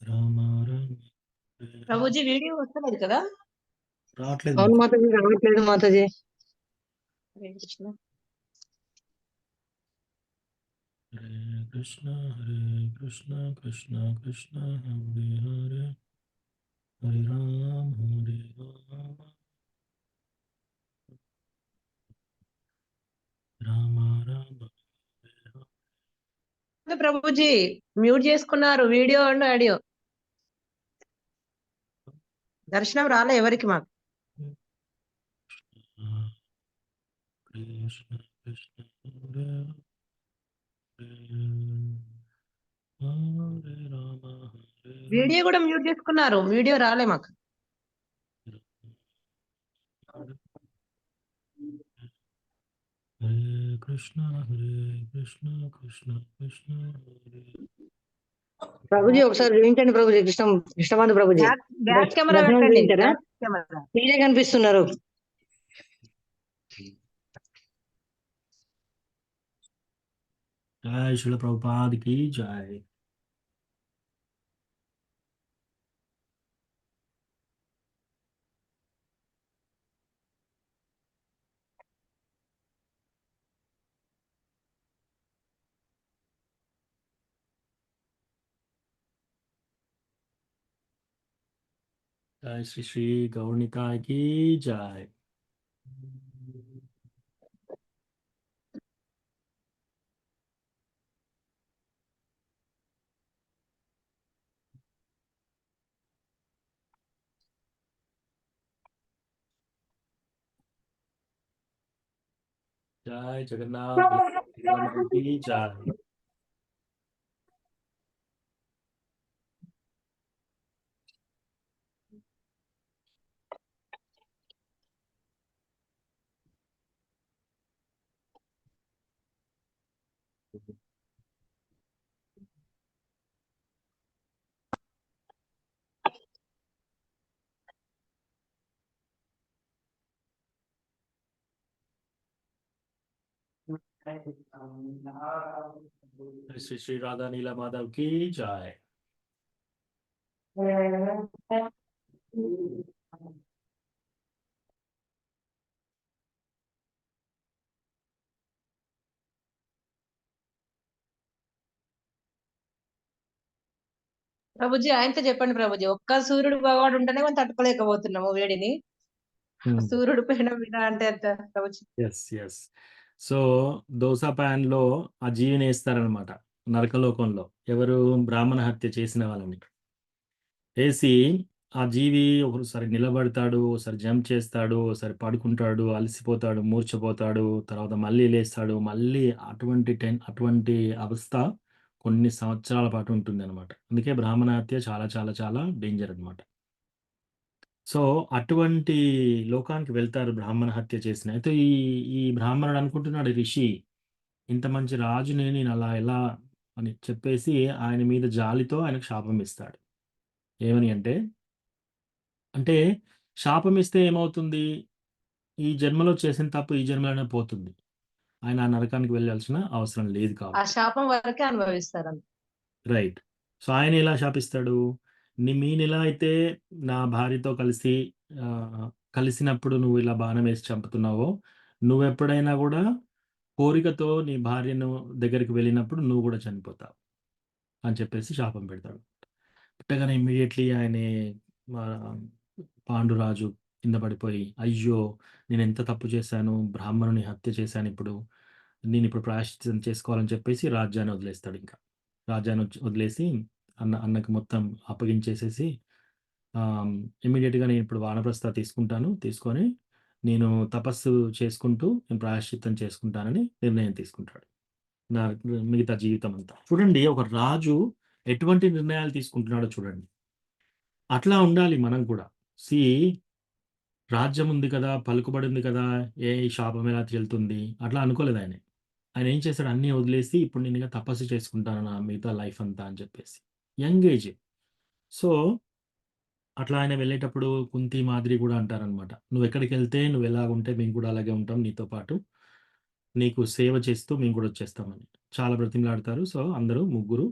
[SPEAKER 1] రామ రామ.
[SPEAKER 4] ప్రభుజీ వీడియో వస్తలేదు కదా?
[SPEAKER 1] రావట్లేదు.
[SPEAKER 10] అవును మాతాజీ, రావట్లేదు మాతాజీ.
[SPEAKER 4] హరే కృష్ణ.
[SPEAKER 1] హరే కృష్ణ కృష్ణ కృష్ణ హరే హరే హరే రామ రామ రామ.
[SPEAKER 4] ప్రభుజీ మ్యూట్ చేసుకున్నారు వీడియో అండ్ ఆడియో. దర్శనం రాలే ఎవరికి మాకు.
[SPEAKER 1] కృష్ణ కృష్ణ హరే హరే రామ హరే
[SPEAKER 4] వీడియో కూడా మ్యూట్ చేసుకున్నారు, వీడియో రాలే మాకు.
[SPEAKER 1] హరే కృష్ణ కృష్ణ కృష్ణ హరే.
[SPEAKER 10] ప్రభుజీ ఒకసారి చూపించండి ప్రభుజీ. కృష్ణమాధు ప్రభుజీ
[SPEAKER 4] బ్యాక్ కెమెరా
[SPEAKER 10] దర్శనం
[SPEAKER 4] పెట్టండి.
[SPEAKER 10] చూపించారా?
[SPEAKER 4] Back camera.
[SPEAKER 10] మీరే కనిపిస్తున్నారు.
[SPEAKER 1] జై శ్రీల ప్రభుపాద్ కి జై. జై శ్రీ శ్రీ గౌర్నికాయ్ కి జై. జై జగన్నాథ్ కి జై. శ్రీ శ్రీ రాధా నీల మాధవ్ కి జై.
[SPEAKER 4] ప్రభుజీ ఆయనతో చెప్పండి ప్రభుజీ, ఒక్క సూర్యుడు భగవాడు ఉంటేనే మనం తట్టుకోలేకపోతున్నాము వేడిని. సూర్యుడు పైన వినా అంటే ఎంత ప్రభుజీ.
[SPEAKER 1] Yes yes. So dosa pan లో ఆ జీవిని వేస్తారనమాట నరకలోకంలో. ఎవరు? బ్రాహ్మణ హత్య చేసిన వాళ్ళని వేసి ఆ జీవి ఒకసారి నిలబడతాడు, ఒకసారి జంప్ చేస్తాడు, ఒకసారి పడుకుంటాడు, అలసిపోతాడు, మూర్ఛపోతాడు, తర్వాత మళ్ళీ లేస్తాడు. మళ్ళీ అటువంటి అవస్థ కొన్ని సంవత్సరాల పాటు ఉంటుంది అనమాట. అందుకే బ్రాహ్మణ హత్య చాలా చాలా చాలా డేంజర్ అనమాట. సో అటువంటి లోకానికి వెళ్తారు బ్రాహ్మణ హత్య చేసిన. అయితే ఈ ఈ బ్రాహ్మణుడు అనుకుంటున్నాడు ఋషి ఇంత మంచి రాజుని నేను అలా ఎలా అని చెప్పేసి ఆయన మీద జాలితో ఆయనకు శాపం ఇస్తాడు. ఏమని అంటే శాపం ఇస్తే ఏమవుతుంది? ఈ జన్మలో చేసిన తప్పు ఈ జన్మలోనే పోతుంది. ఆయన ఆ నరకానికి వెళ్ళాల్సిన అవసరం లేదు
[SPEAKER 4] ఆ
[SPEAKER 1] కాబట్టి.
[SPEAKER 4] శాపం వరకే అనుభవిస్తారు.
[SPEAKER 1] రైట్. సో, ఆయన ఎలా శాపిస్తాడు? నేనెలా అయితే నా భార్యతో కలిసినప్పుడు నువ్వు ఇలా బాణం వేసి చంపుతున్నావో, నువ్వెప్పుడైనా గూడా కోరికతో నీ భార్యను దగ్గరికి వెళ్ళినప్పుడు నువ్వు గూడా చనిపోతావు అని చెప్పేసి శాపం పెడతాడు. పెట్టగానే ఇమ్మీడియేట్‌లీ ఆయనే ఆహ్, పాండురాజు కింద పడిపోయి, అయ్యో! నేనెంత తప్పు చేశాను, బ్రాహ్మణుని హత్య చేశానిప్పుడు. నేనిప్పుడు ప్రాయశ్చిత్తం చేసుకోవాలని చెప్పేసి రాజ్యాన్ని వదిలేస్తాడింక. రాజ్యాన్ని వదిలేసి అన్నకి మొత్తం అప్పగించేసేసి ఇమ్మీడియేట్‌గా నేనిప్పుడు వానప్రస్థ తీసుకొని నేను తపస్సు చేసుకుంటూ నేను ప్రాయశ్చిత్తం చేసుకుంటానని నిర్ణయం తీసుకుంటాడు. నా మిగతా జీవితం అంతా. చూడండి, ఒక రాజు ఎటువంటి నిర్ణయాలు తీసుకుంటున్నాడో చూడండి. అట్లా ఉండాలి మనం కూడా. సీ రాజ్యం ఉంది కదా! పలుకుబడి ఉంది కదా! ఈ శాపం ఎలా చెల్లుతుంది? అట్లా అనుకోలేదు ఆయన. ఆయన ఏం చేశాడు, అన్నీ వదిలేసి ఇప్పుడు నేను ఇక తపస్సు చేసుకుంటాను నా మిగతా లైఫ్ అంతా అని చెప్పేసి. Young age. సో, అట్లా ఆయన వెళ్ళేటప్పుడు కుంతి, మాద్రి కూడా అంటారనమాట. "నువ్వెక్కడికెళ్తే నువ్వెలాగుంటే మేము కూడా అలాగే ఉంటాం నీతో పాటు. నీకు సేవ చేస్తూ మేము కూడా వచ్చేస్తామని." చాలా బ్రతిమలాడతారు. సో, అందరూ ముగ్గురు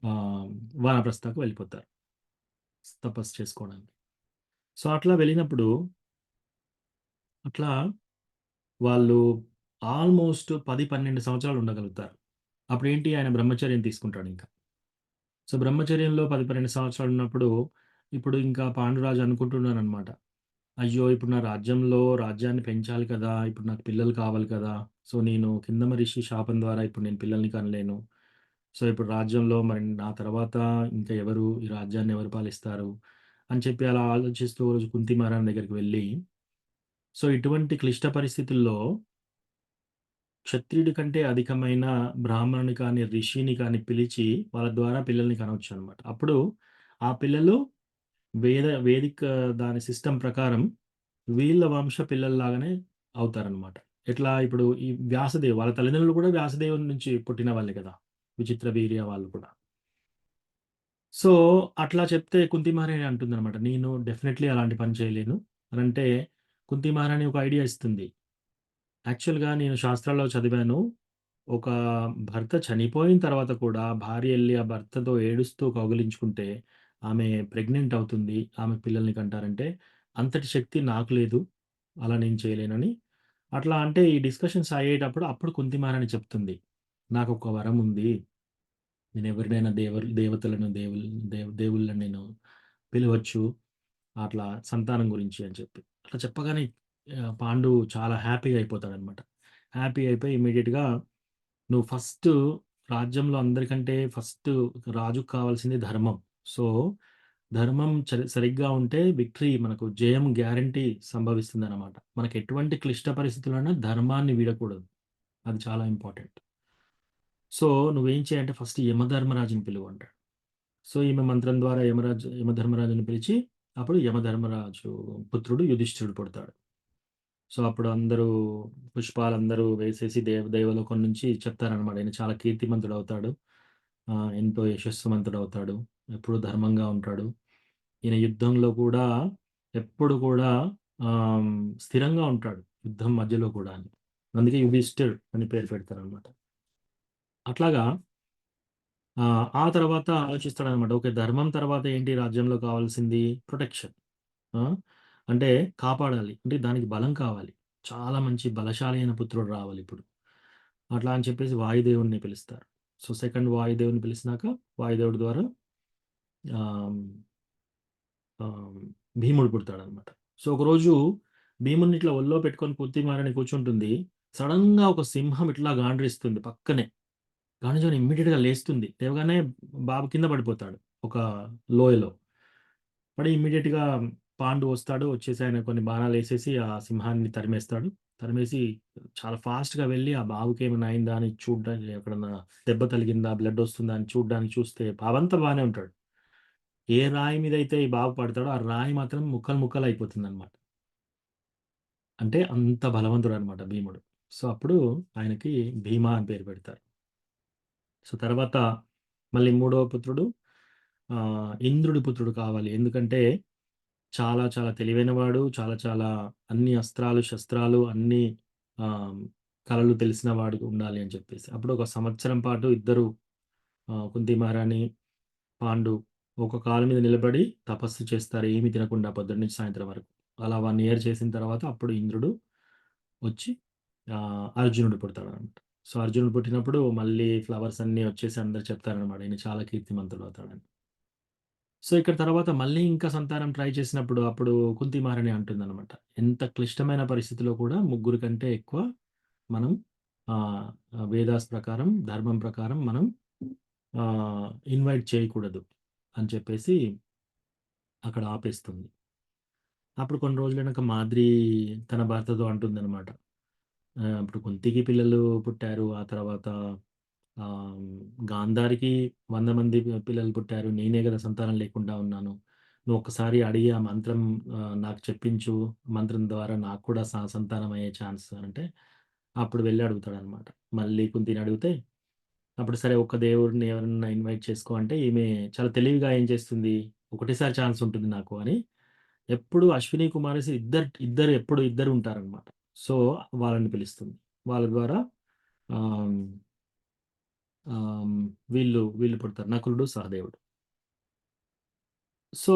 [SPEAKER 1] ఆహ్, వానప్రస్థకు వెళ్ళిపోతారు తపస్సు చేసుకోవడానికి. సో, అట్లా వెళ్ళినప్పుడు అట్లా వాళ్ళు ఆల్మోస్ట్ 10, 12 సంవత్సరాలు ఉండగలుగుతారు. అప్పుడేంటి ఆయన బ్రహ్మచర్యం తీసుకుంటాడింక. సో, బ్రహ్మచర్యంలో 10, 12 సంవత్సరాలు ఉన్నప్పుడు ఇప్పుడు ఇంకా పాండురాజు అనుకుంటున్నాడనమాట. అయ్యో! ఇప్పుడు నా రాజ్యాన్ని పెంచాలి కదా! ఇప్పుడు నాకు పిల్లలు కావాలి కదా! సో, నేను కింద మహర్షి శాపం ద్వారా ఇప్పుడు నేను పిల్లల్ని కనలేను. సో, ఇప్పుడు రాజ్యంలో మరి నా తర్వాత ఇంకా ఈ రాజ్యాన్ని ఎవరు పాలిస్తారు? అని చెప్పి అలా ఆలోచిస్తూ ఓ రోజు కుంతి మహారాణి దగ్గరికి వెళ్ళి, సో, ఇటువంటి క్లిష్ట పరిస్థితుల్లో క్షత్రియుడి కంటే అధికమైన బ్రాహ్మణుని కానీ, ఋషిని కానీ పిలిచి వాళ్ళ ద్వారా పిల్లల్ని కనొచ్చనమాట. అప్పుడు ఆ పిల్లలు వేదిక దాని సిస్టమ్ ప్రకారం వీళ్ళ వంశ పిల్లల్లాగానే అవుతారనమాట. ఎట్లా ఇప్పుడు ఈ వ్యాసదేవ్ వాళ్ళ తల్లిదండ్రులు కూడా వ్యాసదేవుని నుంచి పుట్టిన వాళ్ళే కదా! విచిత్ర వీర్య వాళ్ళు కూడా. సో, అట్లా చెప్తే కుంతి మహారాణి అంటుందనమాట. నేను డెఫినైట్‌లీ అలాంటి పని చేయలేను అనంటే, కుంతి మహారాణి ఒక ఐడియా ఇస్తుంది. యాక్చువల్‌గా నేను శాస్త్రాల్లో చదివాను. ఒక భర్త చనిపోయిన తర్వాత కూడా భార్య ఎళ్లి ఆ భర్తతో ఏడుస్తూ కౌగిలించుకుంటే ఆమె ప్రెగ్నెంట్ అవుతుంది. ఆమె పిల్లల్ని కంటారంటే, అంతటి శక్తి నాకు లేదు. అలా నేను చేయలేనని. అట్లా అంటే ఈ డిస్కషన్స్ అయ్యేటప్పుడు అప్పుడు కుంతి మహారాణి చెప్తుంది. నాకొక వరం ఉంది. నేనెవరినైనా దేవతలను దేవుళ్ళని నేను పిలవచ్చు. అట్లా సంతానం గురించి అని చెప్పి. అట్లా చెప్పగానే పాండు చాలా హ్యాపీగా అయిపోతాడనమాట. హ్యాపీ అయిపోయి ఇమ్మీడియేట్‌గా నువ్వు రాజ్యంలో అందరికంటే రాజుకి కావాల్సింది ధర్మం. సో, ధర్మం సరిగ్గా ఉంటే మనకు జయం గ్యారంటీ సంభవిస్తుందనమాట. మనకు ఎటువంటి క్లిష్ట పరిస్థితుల్లోనైనా ధర్మాన్ని వీడకూడదు. అది చాలా ఇంపార్టెంట్. సో, నువ్వేం చేయంటే ఫస్ట్ యమధర్మరాజుని పిలువు అంటాడు. సో, ఈమె మంత్రం ద్వారా యమధర్మరాజుని పిలిచి అప్పుడు యమధర్మరాజు పుత్రుడు యుధిష్ఠిరుడు పుడతాడు. సో, అప్పుడు పుష్పాలందరూ వేసేసి దేవలోకం నుంచి చెప్తారనమాట. ఈయన చాలా కీర్తిమంతుడవుతాడు. ఎంతో యశస్సుమంతుడవుతాడు. ఎప్పుడు ధర్మంగా ఉంటాడు. ఈయన యుద్ధంలో కూడా ఎప్పుడు కూడా స్థిరంగా ఉంటాడు. యుద్ధం మధ్యలో కూడా అని. అందుకే యుధిష్ఠిర్ అని పేరు పెడతారనమాట. అట్లాగా ఆ తర్వాత ఆలోచిస్తాడనమాట. ఓకే. ధర్మం తర్వాత ఏంటి రాజ్యంలో కావాల్సింది? ప్రొటెక్షన్. ఆ! అంటే కాపాడాలి. అంటే దానికి బలం కావాలి. చాలా మంచి బలశాలి అయిన పుత్రుడు రావాలిప్పుడు. అట్లా అని చెప్పేసి వాయుదేవుడిని పిలుస్తారు. సో, సెకండ్ వాయుదేవుడిని పిలిసినాక వాయుదేవుడి ద్వారా ఆహ్, ఆహ్, భీముడు పుడతాడనమాట. సో, ఒకరోజు భీముడిని ఇట్లా ఒళ్ళో పెట్టుకొని కుంతి మహారాణి కూర్చుంటుంది. సడెన్‌గా ఒక సింహం ఇట్లా గాండ్రిస్తుంది పక్కనే. గాండ్రించగానే ఇమ్మీడియేట్‌గా లేస్తుంది. లేవగానే బాబు కింద పడిపోతాడు ఒక లోయలో. పడి ఇమ్మీడియేట్‌గా పాండు వస్తాడు. వచ్చేసి ఆయన కొన్ని బాణాలేసేసి ఆ సింహాన్ని తరిమేస్తాడు. తరిమేసి చాలా ఫాస్ట్‌గా వెళ్లి ఆ బాబుకేమైనా అయిందా అని చూడ్డానికి ఎక్కడన్నా దెబ్బ తగిలిందా? బ్లడ్ వస్తుందా? అని చూడ్డానికి చూస్తే బాబంతా బానే ఉంటాడు. ఏ రాయి మీదైతే ఈ బాబు పడతాడో ఆ రాయి మాత్రం ముక్కలు ముక్కలయిపోతుందనమాట. అంటే అంత బలవంతుడనమాట భీముడు. సో అప్పుడు ఆయనకి భీమా అని పేరు పెడతారు. సో తర్వాత మళ్ళీ మూడవ పుత్రుడు ఇంద్రుడి పుత్రుడు కావాలి. ఎందుకంటే చాలా చాలా తెలివైనవాడు. చాలా చాలా అన్ని అస్త్రాలు, శస్త్రాలు అన్ని కళలు తెలిసిన వాడు ఉండాలి అని చెప్పేసి. అప్పుడు ఒక సంవత్సరం పాటు ఇద్దరు కుంతి మహారాణి, పాండు ఒక కాలు మీద నిలబడి తపస్సు చేస్తారు. ఏమి తినకుండా పొద్దున్న నుంచి సాయంత్రం వరకు. అలా 1 ఇయర్ చేసిన తర్వాత అప్పుడు ఇంద్రుడు వచ్చి అర్జునుడు పుడతాడనమాట. సో అర్జునుడు పుట్టినప్పుడు మళ్ళీ ఫ్లవర్స్ అన్నీ వచ్చేసి అందరూ చెప్తారనమాట ఈయన చాలా కీర్తిమంతుడు అవుతాడని. సో ఇక్కడ తర్వాత మళ్ళీ ఇంకా సంతానం ట్రై చేసినప్పుడు అప్పుడు కుంతి మహారాణి అంటుందనమాట. ఎంత క్లిష్టమైన పరిస్థితిలో కూడా ముగ్గురు కంటే ఎక్కువ మనం వేదాస్ ప్రకారం, ధర్మం ప్రకారం మనం ఇన్వైట్ చేయకూడదు అని చెప్పేసి అక్కడ ఆపేస్తుంది. అప్పుడు కొన్ని రోజులైనాక మాద్రి తన భర్తతో అంటుందనమాట. ఇప్పుడు కుంతికి పిల్లలు పుట్టారు. ఆ తర్వాత గాంధారికి 100 మంది పిల్లలు పుట్టారు. నేనే కదా సంతానం లేకుండా ఉన్నాను. నువ్వు ఒక్కసారి అడిగి ఆ మంత్రం నాకు చెప్పించు. మంత్రం ద్వారా నాకు కూడా సంతానం అయ్యే ఛాన్స్ అంటే అప్పుడు వెళ్ళి అడుగుతాడనమాట. మళ్ళీ కుంతిని అడిగితే అప్పుడు సరే ఒక్క దేవుడిని ఎవరన్నా ఇన్వైట్ చేసుకో అంటే ఈమె చాలా తెలివిగా ఏం చేస్తుంది, ఒకటేసారి ఛాన్స్ ఉంటుంది నాకు అని ఎప్పుడు అశ్విని కుమారసి ఎప్పుడు ఇద్దరు ఉంటారనమాట. సో వాళ్ళని పిలుస్తుంది. వాళ్ళ ద్వారా వీళ్ళు పుడతారు, నకులుడు, సహదేవుడు. సో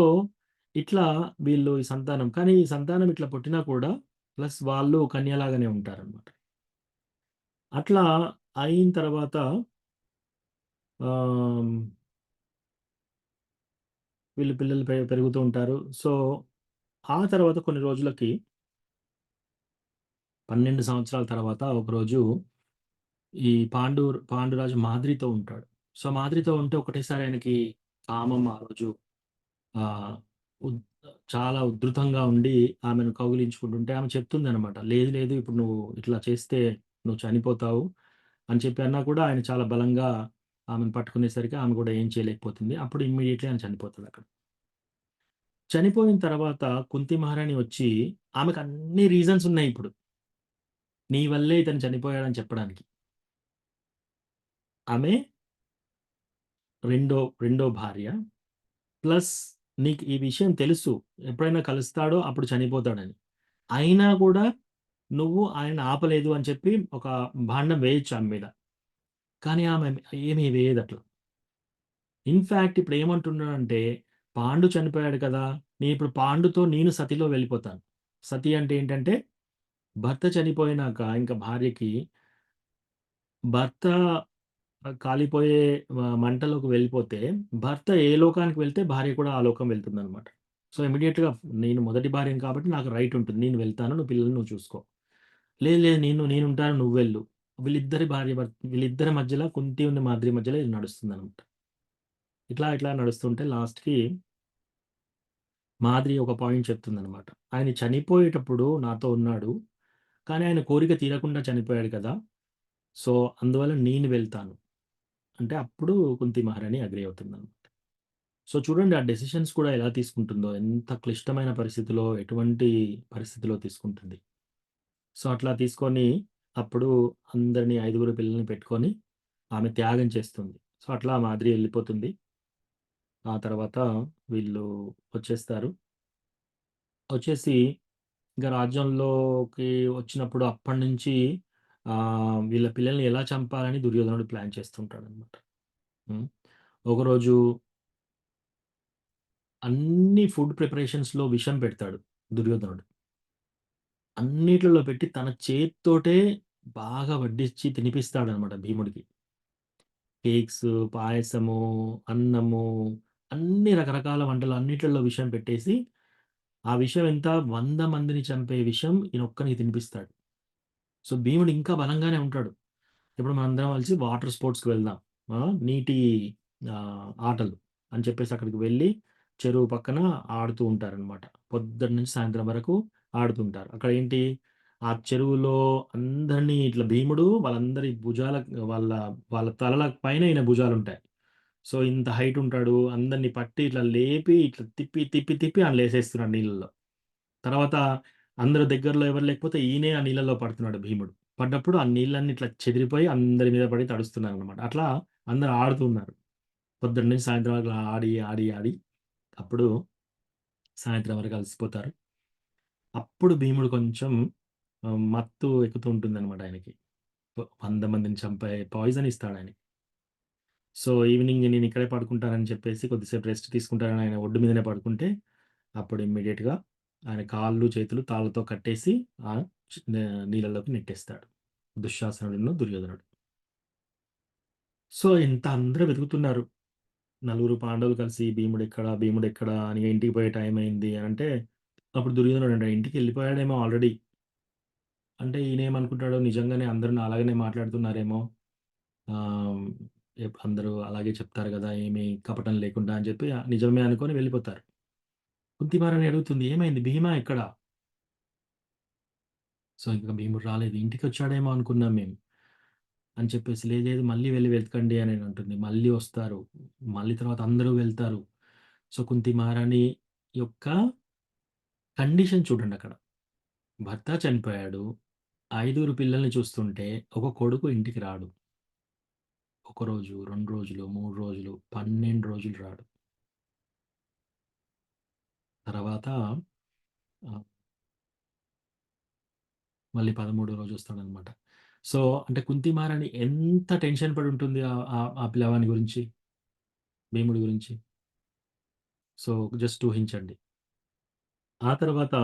[SPEAKER 1] ఇట్లా వీళ్ళు ఈ సంతానం, కానీ ఈ సంతానం ఇట్లా పుట్టినా కూడా ప్లస్ వాళ్ళు కన్యలాగానే ఉంటారనమాట. అట్లా అయిన తర్వాత వీళ్ళు పిల్లలు పెరుగుతూ ఉంటారు. సో ఆ తర్వాత కొన్ని రోజులకి 12 సంవత్సరాల తర్వాత ఒకరోజు ఈ పాండురాజు మాద్రితో ఉంటాడు. సో మాద్రితో ఉంటే ఒకటేసారి ఆయనకి కామం ఆ రోజు చాలా ఉధృతంగా ఉండి ఆమెను కౌగిలించుకుంటుంటే ఆమె చెప్తుందనమాట. లేదు లేదు ఇప్పుడు నువ్వు ఇట్లా చేస్తే నువ్వు చనిపోతావు అని చెప్పి అన్నా కూడా ఆయన చాలా బలంగా ఆమెను పట్టుకునేసరికి ఆమె కూడా ఏం చేయలేకపోతుంది. అప్పుడు ఇమ్మీడియట్లీ ఆయన చనిపోతాడు అక్కడ. చనిపోయిన తర్వాత కుంతి మహారాణి వచ్చి ఆమెకు అన్ని రీజన్స్ ఉన్నాయి ఇప్పుడు నీ వల్లే ఇతను చనిపోయాడని చెప్పడానికి. ఆమె రెండో భార్య ప్లస్ నీకు ఈ విషయం తెలుసు ఎప్పుడైనా కలుస్తాడో అప్పుడు చనిపోతాడని. అయినా కూడా నువ్వు ఆయన ఆపలేదు అని చెప్పి ఒక భాండం వేయొచ్చు ఆమె మీద. కానీ ఆమె ఏమీ వేయదు అట్లా. ఇన్‌ఫాక్ట్ ఇప్పుడు ఏమంటున్నాడంటే పాండు చనిపోయాడు కదా! ఇప్పుడు పాండుతో నేను సతిలో వెళ్ళిపోతాను. సతి అంటే ఏంటంటే భర్త చనిపోయినాక ఇంకా భార్యకి భర్త కాలిపోయే మంటలోకి వెళ్ళిపోతే భర్త ఏ లోకానికి వెళ్తే భార్య కూడా ఆ లోకం వెళ్తుందనమాట. సో ఇమ్మీడియేట్‌గా నేను మొదటి భార్యని కాబట్టి నాకు రైట్ ఉంటుంది. నేను వెళ్తాను. నువ్వు పిల్లల్ని నువ్వు చూసుకో. లేదు లేదు నేనుంటాను నువ్వు వెళ్ళు. వీళ్ళిద్దరి మధ్యలో కుంతి ఉన్న మాద్రి మధ్యలో ఇది నడుస్తుందనమాట. ఇట్లా నడుస్తుంటే లాస్ట్‌కి మాద్రి ఒక పాయింట్ చెప్తుందనమాట. ఆయన చనిపోయేటప్పుడు నాతో ఉన్నాడు. కానీ ఆయన కోరిక తీరకుండా చనిపోయాడు కదా! సో అందువల్ల నేను వెళ్తాను. అంటే అప్పుడు కుంతి మహారాణి అగ్రీ అవుతుందనమాట. సో చూడండి ఆ డెసిషన్స్ కూడా ఎలా తీసుకుంటుందో, ఎంత క్లిష్టమైన పరిస్థితిలో, ఎటువంటి పరిస్థితిలో తీసుకుంటుంది. సో అట్లా తీసుకొని అప్పుడు అందరిని 5 పిల్లల్ని పెట్టుకొని ఆమె త్యాగం చేస్తుంది. సో అట్లా మాద్రి వెళ్ళిపోతుంది. ఆ తర్వాత వీళ్ళు వచ్చేస్తారు. వచ్చేసి ఇంకా రాజ్యంలోకి వచ్చినప్పుడు అప్పటినుంచి వీళ్ళ పిల్లల్ని ఎలా చంపాలని దుర్యోధనుడు ప్లాన్ చేస్తుంటాడనమాట. ఒకరోజు అన్ని ఫుడ్ ప్రిపరేషన్స్‌లో విషం పెడతాడు దుర్యోధనుడు. అన్నిట్లలో పెట్టి తన చేత్తోటే బాగా వడ్డించి తినిపిస్తాడనమాట భీముడికి. కేక్స్, పాయసము, అన్నము అన్ని రకరకాల వంటలు అన్నిట్లలో విషం పెట్టేసి, ఆ విషం ఎంత 100 మందిని చంపే విషం ఈయనొక్కనికి తినిపిస్తాడు. సో భీముడు ఇంకా బలంగానే ఉంటాడు. ఇప్పుడు మనందరం కలిసి వాటర్ స్పోర్ట్స్‌కి వెళ్దాం. నీటి ఆటలు అని చెప్పేసి అక్కడికి వెళ్ళి చెరువు పక్కన ఆడుతూ ఉంటారనమాట. పొద్దున్న నుంచి సాయంత్రం వరకు ఆడుతుంటారు. అక్కడ ఏంటి ఆ చెరువులో అందరినీ ఇట్లా భీముడు వాళ్ళందరి భుజాల వాళ్ళ తలల పైన ఈయన భుజాలుంటాయి. సో ఇంత హైట్ ఉంటాడు. అందరిని పట్టి ఇట్లా లేపి ఇట్లా తిప్పి అందులో ఏసేస్తున్నాడు నీళ్ళలో. తర్వాత అందరు దగ్గరలో ఎవరు లేకపోతే ఈయనే ఆ నీళ్ళలో పడుతున్నాడు భీముడు. పడ్డప్పుడు ఆ నీళ్ళన్నీ ఇట్లా చెదిరిపోయి అందరి మీద పడి తడుస్తున్నారనమాట. అట్లా అందరూ ఆడుతున్నారు. పొద్దున్న నుంచి సాయంత్రం వరకు ఆడి, ఆడి, ఆడి అప్పుడు సాయంత్రం వరకు అలసిపోతారు. అప్పుడు భీముడు కొంచెం మత్తు ఎక్కుతూ ఉంటుందనమాట ఆయనకి. 100 మందిని చంపే పాయిజన్ ఇస్తాడాయనకి. సో, ఈవినింగ్ నేను ఇక్కడే పడుకుంటానని చెప్పేసి కొద్దిసేపు రెస్ట్ తీసుకుంటానని ఆయన ఒడ్డు మీదనే పడుకుంటే, అప్పుడు ఇమ్మీడియేట్‌గా ఆయన కాళ్ళు, చేతులు తాళ్ళతో కట్టేసి నీళ్ళలోకి నెట్టేస్తాడు. దుశ్శాసనుడును, దుర్యోధనుడు. సో, ఇంత అందరూ వెతుకుతున్నారు. నలుగురు పాండవులు కలిసి భీముడెక్కడా? భీముడెక్కడా? అని ఇంటికి పోయే టైం అయింది అనంటే, అప్పుడు దుర్యోధనుడు అంటాడు ఇంటికెళ్ళిపోయాడేమో ఆల్రెడీ. అంటే ఈయనేమనుకుంటాడు నిజంగానే అందరూ నాలాగానే మాట్లాడుతున్నారేమో. ఆహ్, అందరూ అలాగే చెప్తారు గదా! ఏమి కపటం లేకుండా అని చెప్పి నిజమే అనుకోని వెళ్ళిపోతారు. కుంతిమారని అడుగుతుంది ఏమైంది? భీమా ఎక్కడ? సో, ఇంక భీముడు రాలేదు. ఇంటికొచ్చాడేమో అనుకున్నాం మేము. అని చెప్పేసి లేదు లేదు మళ్ళీ వెళ్లి వెతకండి అని అంటుంది. మళ్ళీ వస్తారు. మళ్ళీ తర్వాత అందరూ వెళ్తారు. సో, కుంతిమహారాణి యొక్క కండిషన్ చూడండక్కడ. భర్త చనిపోయాడు. 5 పిల్లల్ని చూస్తుంటే ఒక కొడుకు ఇంటికి రాడు. ఒక రోజు, 2 రోజులు, 3 రోజులు, 12 రోజులు రాడు. తర్వాత ఆహ్, మళ్ళీ 13 రోజు వస్తాడనమాట. సో, అంటే కుంతిమహారాణి ఎంత టెన్షన్ పడి ఉంటుంది ఆ పిల్లవాని గురించి, భీముడి గురించి. సో, జస్ట్ ఊహించండి. ఆ తర్వాత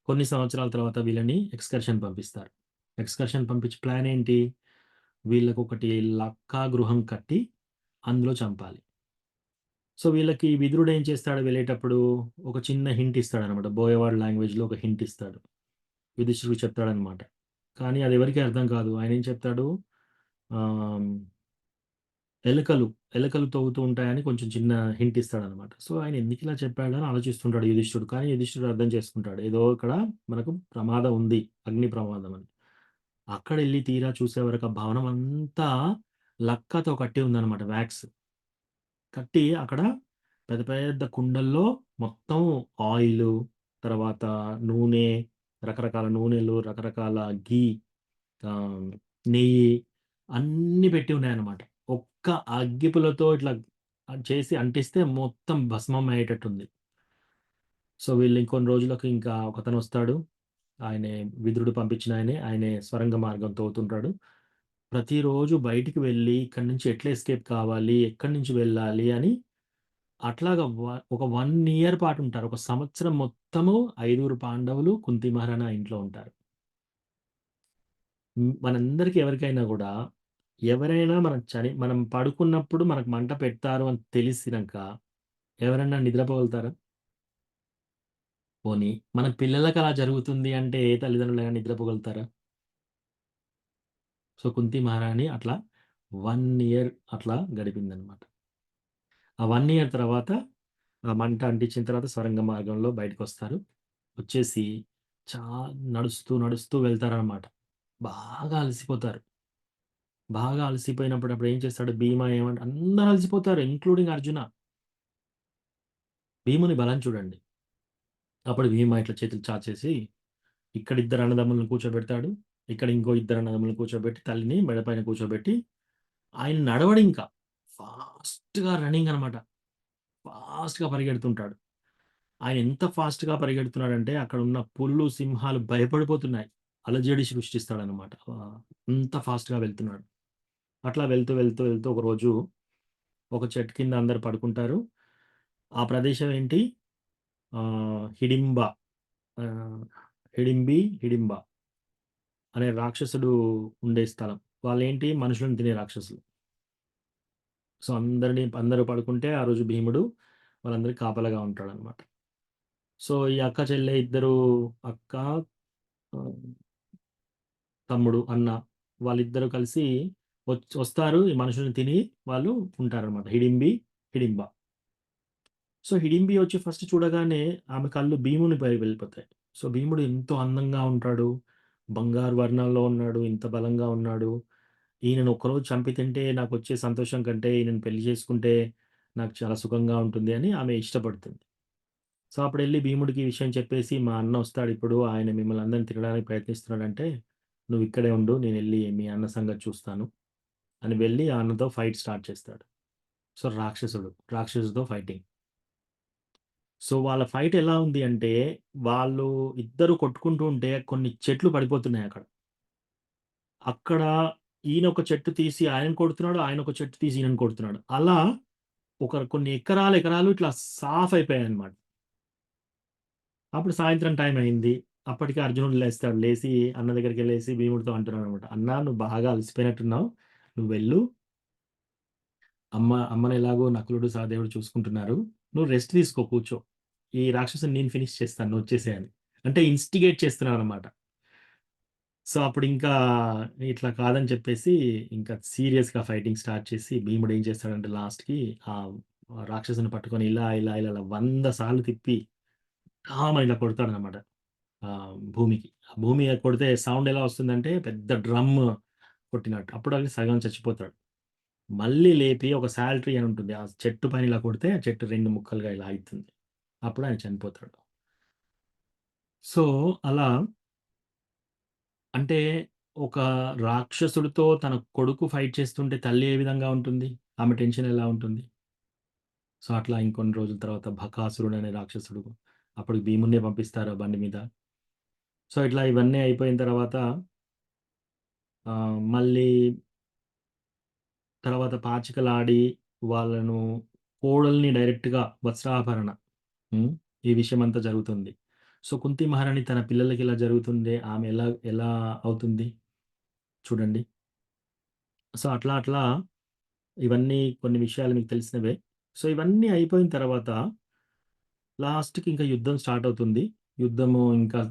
[SPEAKER 1] కొన్ని సంవత్సరాల తర్వాత వీళ్ళని ఎక్స్‌కర్షన్ పంపిస్తారు. ఎక్స్‌కర్షన్ పంపించి ప్లాన్ ఏంటి? వీళ్ళకొకటి లక్కా గృహం కట్టి అందులో చంపాలి. సో, వీళ్ళకి విదురుడు ఏం చేస్తాడు వెళ్ళేటప్పుడు ఒక చిన్న హింట్ ఇస్తాడనమాట. బోయవాడ్ లాంగ్వేజ్‌లో ఒక హింట్ ఇస్తాడు. యుధిష్ఠిరుడికి చెప్తాడనమాట. కానీ అది ఎవరికీ అర్థం కాదు. ఆయనేం చెప్తాడు ఆహ్, ఎలకలు, ఎలకలు తవ్వుతూ ఉంటాయని కొంచెం చిన్న హింట్ ఇస్తాడనమాట. సో, ఆయన ఎందుకిలా చెప్పాడు అని ఆలోచిస్తుంటాడు యుధిష్ఠిరుడు. కానీ యుధిష్ఠిరుడు అర్థం చేసుకుంటాడు. ఏదో ఇక్కడ మనకు ప్రమాదం ఉంది. అగ్ని ప్రమాదం అని. అక్కడెళ్లి తీరా చూసే వరకు ఆ భవనం అంతా లక్కతో కట్టి ఉందనమాట వాక్స్. కట్టి అక్కడ పెద్ద పెద్ద కుండల్లో మొత్తం ఆయిలు, తర్వాత నూనె, రకరకాల నూనెలు, రకరకాల ఘీ, ఆహ్, నెయ్యి అన్నీ పెట్టి ఉన్నాయన్నమాట. ఒక్క అగ్గిపుల్లతో ఇట్లా చేసి అంటిస్తే మొత్తం భస్మం అయ్యేటట్టుంది. సో, వీళ్ళు ఇంకొన్ని రోజులకు ఇంకా ఒకతనొస్తాడు. ఆయనే విదురుడు పంపించిన ఆయనే స్వరంగ మార్గం తవ్వుతుంటాడు. ప్రతిరోజు బయటికి వెళ్ళి ఇక్కడి నుంచి ఎట్లా ఎస్కేప్ కావాలి? ఎక్కడి నుంచి వెళ్ళాలి? అని అట్లాగా ఒక 1 ఇయర్ పాటుంటారు. ఒక సంవత్సరం మొత్తము 5 పాండవులు, కుంతి మహారాణి ఆ ఇంట్లో ఉంటారు. మనందరికి ఎవరికైనా గూడా ఎవరైనా మనం పడుకున్నప్పుడు మనకు మంట పెడతారు అని తెలిసినంక ఎవరైనా నిద్రపోగలుగుతారా? పోనీ మన పిల్లలకి అలా జరుగుతుంది అంటే ఏ తల్లిదండ్రులైనా నిద్రపోగలుగుతారా? సో, కుంతి మహారాణి అట్లా 1 ఇయర్ అట్లా గడిపిందనమాట. ఆ 1 ఇయర్ తర్వాత ఆ మంట అంటించిన తర్వాత సొరంగ మార్గంలో బయటకొస్తారు. వచ్చేసి చా నడుస్తూ, నడుస్తూ వెళ్తారనమాట. బాగా అలసిపోతారు. బాగా అలసిపోయినప్పుడు అప్పుడు ఏం చేస్తాడు భీమ అందరూ అలసిపోతారు ఇంక్లూడింగ్ అర్జున. భీముని బలం చూడండి. అప్పుడు భీమ ఇట్లా చేతులు చాచేసి ఇక్కడ ఇద్దరు అన్నదమ్ములను కూర్చోబెడతాడు. ఇక్కడ ఇంకో ఇద్దరు అన్నదమ్ములను కూర్చోబెట్టి తల్లిని మెడ పైన కూర్చోబెట్టి ఆయన నడవడింకా. ఫాస్ట్‌గా రన్నింగ్ అనమాట. ఫాస్ట్‌గా పరిగెడుతుంటాడు. ఆయన ఎంత ఫాస్ట్‌గా పరిగెడుతున్నాడంటే అక్కడున్న పులులు, సింహాలు భయపడిపోతున్నాయి. అలజడి సృష్టిస్తాడనమాట. అంత ఫాస్ట్‌గా వెళ్తున్నాడు. అట్లా వెళ్తూ, వెళ్తూ, వెళ్తూ ఒకరోజు ఒక చెట్టు కింద అందరూ పడుకుంటారు. ఆ ప్రదేశం ఏంటి? హిడింబ. ఆహ్, హిడింబ అనే రాక్షసుడు ఉండే స్థలం. వాళ్ళేంటి మనుషులను తినే రాక్షసులు. సో, అందరూ పడుకుంటే ఆ రోజు భీముడు వాళ్ళందరికి కాపలాగా ఉంటాడనమాట. సో, ఈ అక్క, చెల్లె ఇద్దరు అక్క, ఆహ్, తమ్ముడు, అన్న వాళ్ళిద్దరూ కలిసి వస్తారు. ఈ మనుషుల్ని తిని వాళ్ళు ఉంటారనమాట. హిడింబ. సో, హిడింబి వచ్చి ఫస్ట్ చూడగానే ఆమె కళ్ళు భీమునిపై వెళ్ళిపోతాయి. సో, భీముడు ఎంతో అందంగా ఉంటాడు. బంగారు వర్ణంలో ఉన్నాడు. ఇంత బలంగా ఉన్నాడు. ఈయనను ఒక్కరోజు చంపి తింటే నాకొచ్చే సంతోషం కంటే ఈయనను పెళ్లి చేసుకుంటే నాకు చాలా సుఖంగా ఉంటుంది అని ఆమె ఇష్టపడుతుంది. సో, అప్పుడెళ్ళి భీముడికి ఈ విషయం చెప్పేసి మా అన్న వస్తాడిప్పుడు. ఆయన మిమ్మల్ని అందరిని తినడానికి ప్రయత్నిస్తున్నాడంటే, నువ్వు ఇక్కడే ఉండు, నేను వెళ్ళి మీ అన్న సంగతి చూస్తాను అని వెళ్ళి ఆ అన్నతో ఫైట్ స్టార్ట్ చేస్తాడు. సో రాక్షసుడితో ఫైటింగ్. సో వాళ్ళ ఫైట్ ఎలా ఉంది అంటే, వాళ్ళు ఇద్దరు కొట్టుకుంటూ ఉంటే కొన్ని చెట్లు పడిపోతున్నాయి అక్కడ. అక్కడ ఈయన ఒక చెట్టు తీసి ఆయనను కొడుతున్నాడు, ఆయన ఒక చెట్టు తీసి ఈయనను కొడుతున్నాడు. అలా కొన్ని ఎకరాలు ఇట్లా సాఫ్ అయిపోయాయన్నమాట. అప్పుడు సాయంత్రం టైం అయింది. అప్పటికి అర్జునుడు లేస్తాడు. లేసి అన్న దగ్గరికెళ్ళేసి భీముడితో అంటున్నాడనమాట. "అన్నా, నువ్వు బాగా అలసిపోయినట్టున్నావు. నువ్వు వెళ్ళు. అమ్మని ఎలాగో నకులుడు, సహదేవుడు చూసుకుంటున్నారు. నువ్వు రెస్ట్ తీసుకో, కూర్చో. ఈ రాక్షసుని నేను ఫినిష్ చేస్తాను, నువ్వు వచ్చేసేయ్" అని. అంటే ఇన్‌స్టిగేట్ చేస్తున్నాడనమాట. సో, అప్పుడింకా ఇట్లా కాదని చెప్పేసి ఇంకా సీరియస్‌గా ఫైటింగ్ స్టార్ట్ చేసి భీముడు ఏం చేస్తాడంటే లాస్ట్‌కి రాక్షసుని పట్టుకొని ఇలా 100 సార్లు తిప్పి ఢామని ఇలా కొడతాడనమాట భూమికి. భూమి కొడితే సౌండ్ ఎలా వస్తుందంటే పెద్ద డ్రమ్ కొట్టినట్టు. అప్పుడు అది సగం చచ్చిపోతాడు. మళ్ళీ లేపి ఒక సాల్ ట్రీ అని ఉంటుంది. ఆ చెట్టు పైన ఇలా కొడితే ఆ చెట్టు 2 ముక్కలుగా ఇలా అయితుంది. అప్పుడు ఆయన చనిపోతాడు. సో, అలా అంటే ఒక రాక్షసుడితో తన కొడుకు ఫైట్ చేస్తుంటే తల్లి ఏ విధంగా ఉంటుంది? ఆమె టెన్షన్ ఎలా ఉంటుంది? సో, అట్లా ఇంకొన్ని రోజుల తర్వాత బకాసురుడు అనే రాక్షసుడు, అప్పుడు భీమున్నే పంపిస్తారు ఆ బండి మీద. సో, ఇట్లా ఇవన్నీ అయిపోయిన తర్వాత మళ్ళీ తర్వాత పాచికలాడి వాళ్ళను కోడల్ని డైరెక్ట్‌గా వస్త్రాపహరణ. ఈ విషయమంతా జరుగుతుంది. సో, కుంతి మహారాణి తన పిల్లలకి ఇలా జరుగుతుందే ఆమె ఎలా ఎలా అవుతుంది చూడండి. సో, అట్లా ఇవన్నీ కొన్ని విషయాలు మీకు తెలిసినవే. సో, ఇవన్నీ అయిపోయిన తర్వాత లాస్ట్‌కి ఇంకా యుద్ధం స్టార్ట్ అవుతుంది. యుద్ధము ఇంకా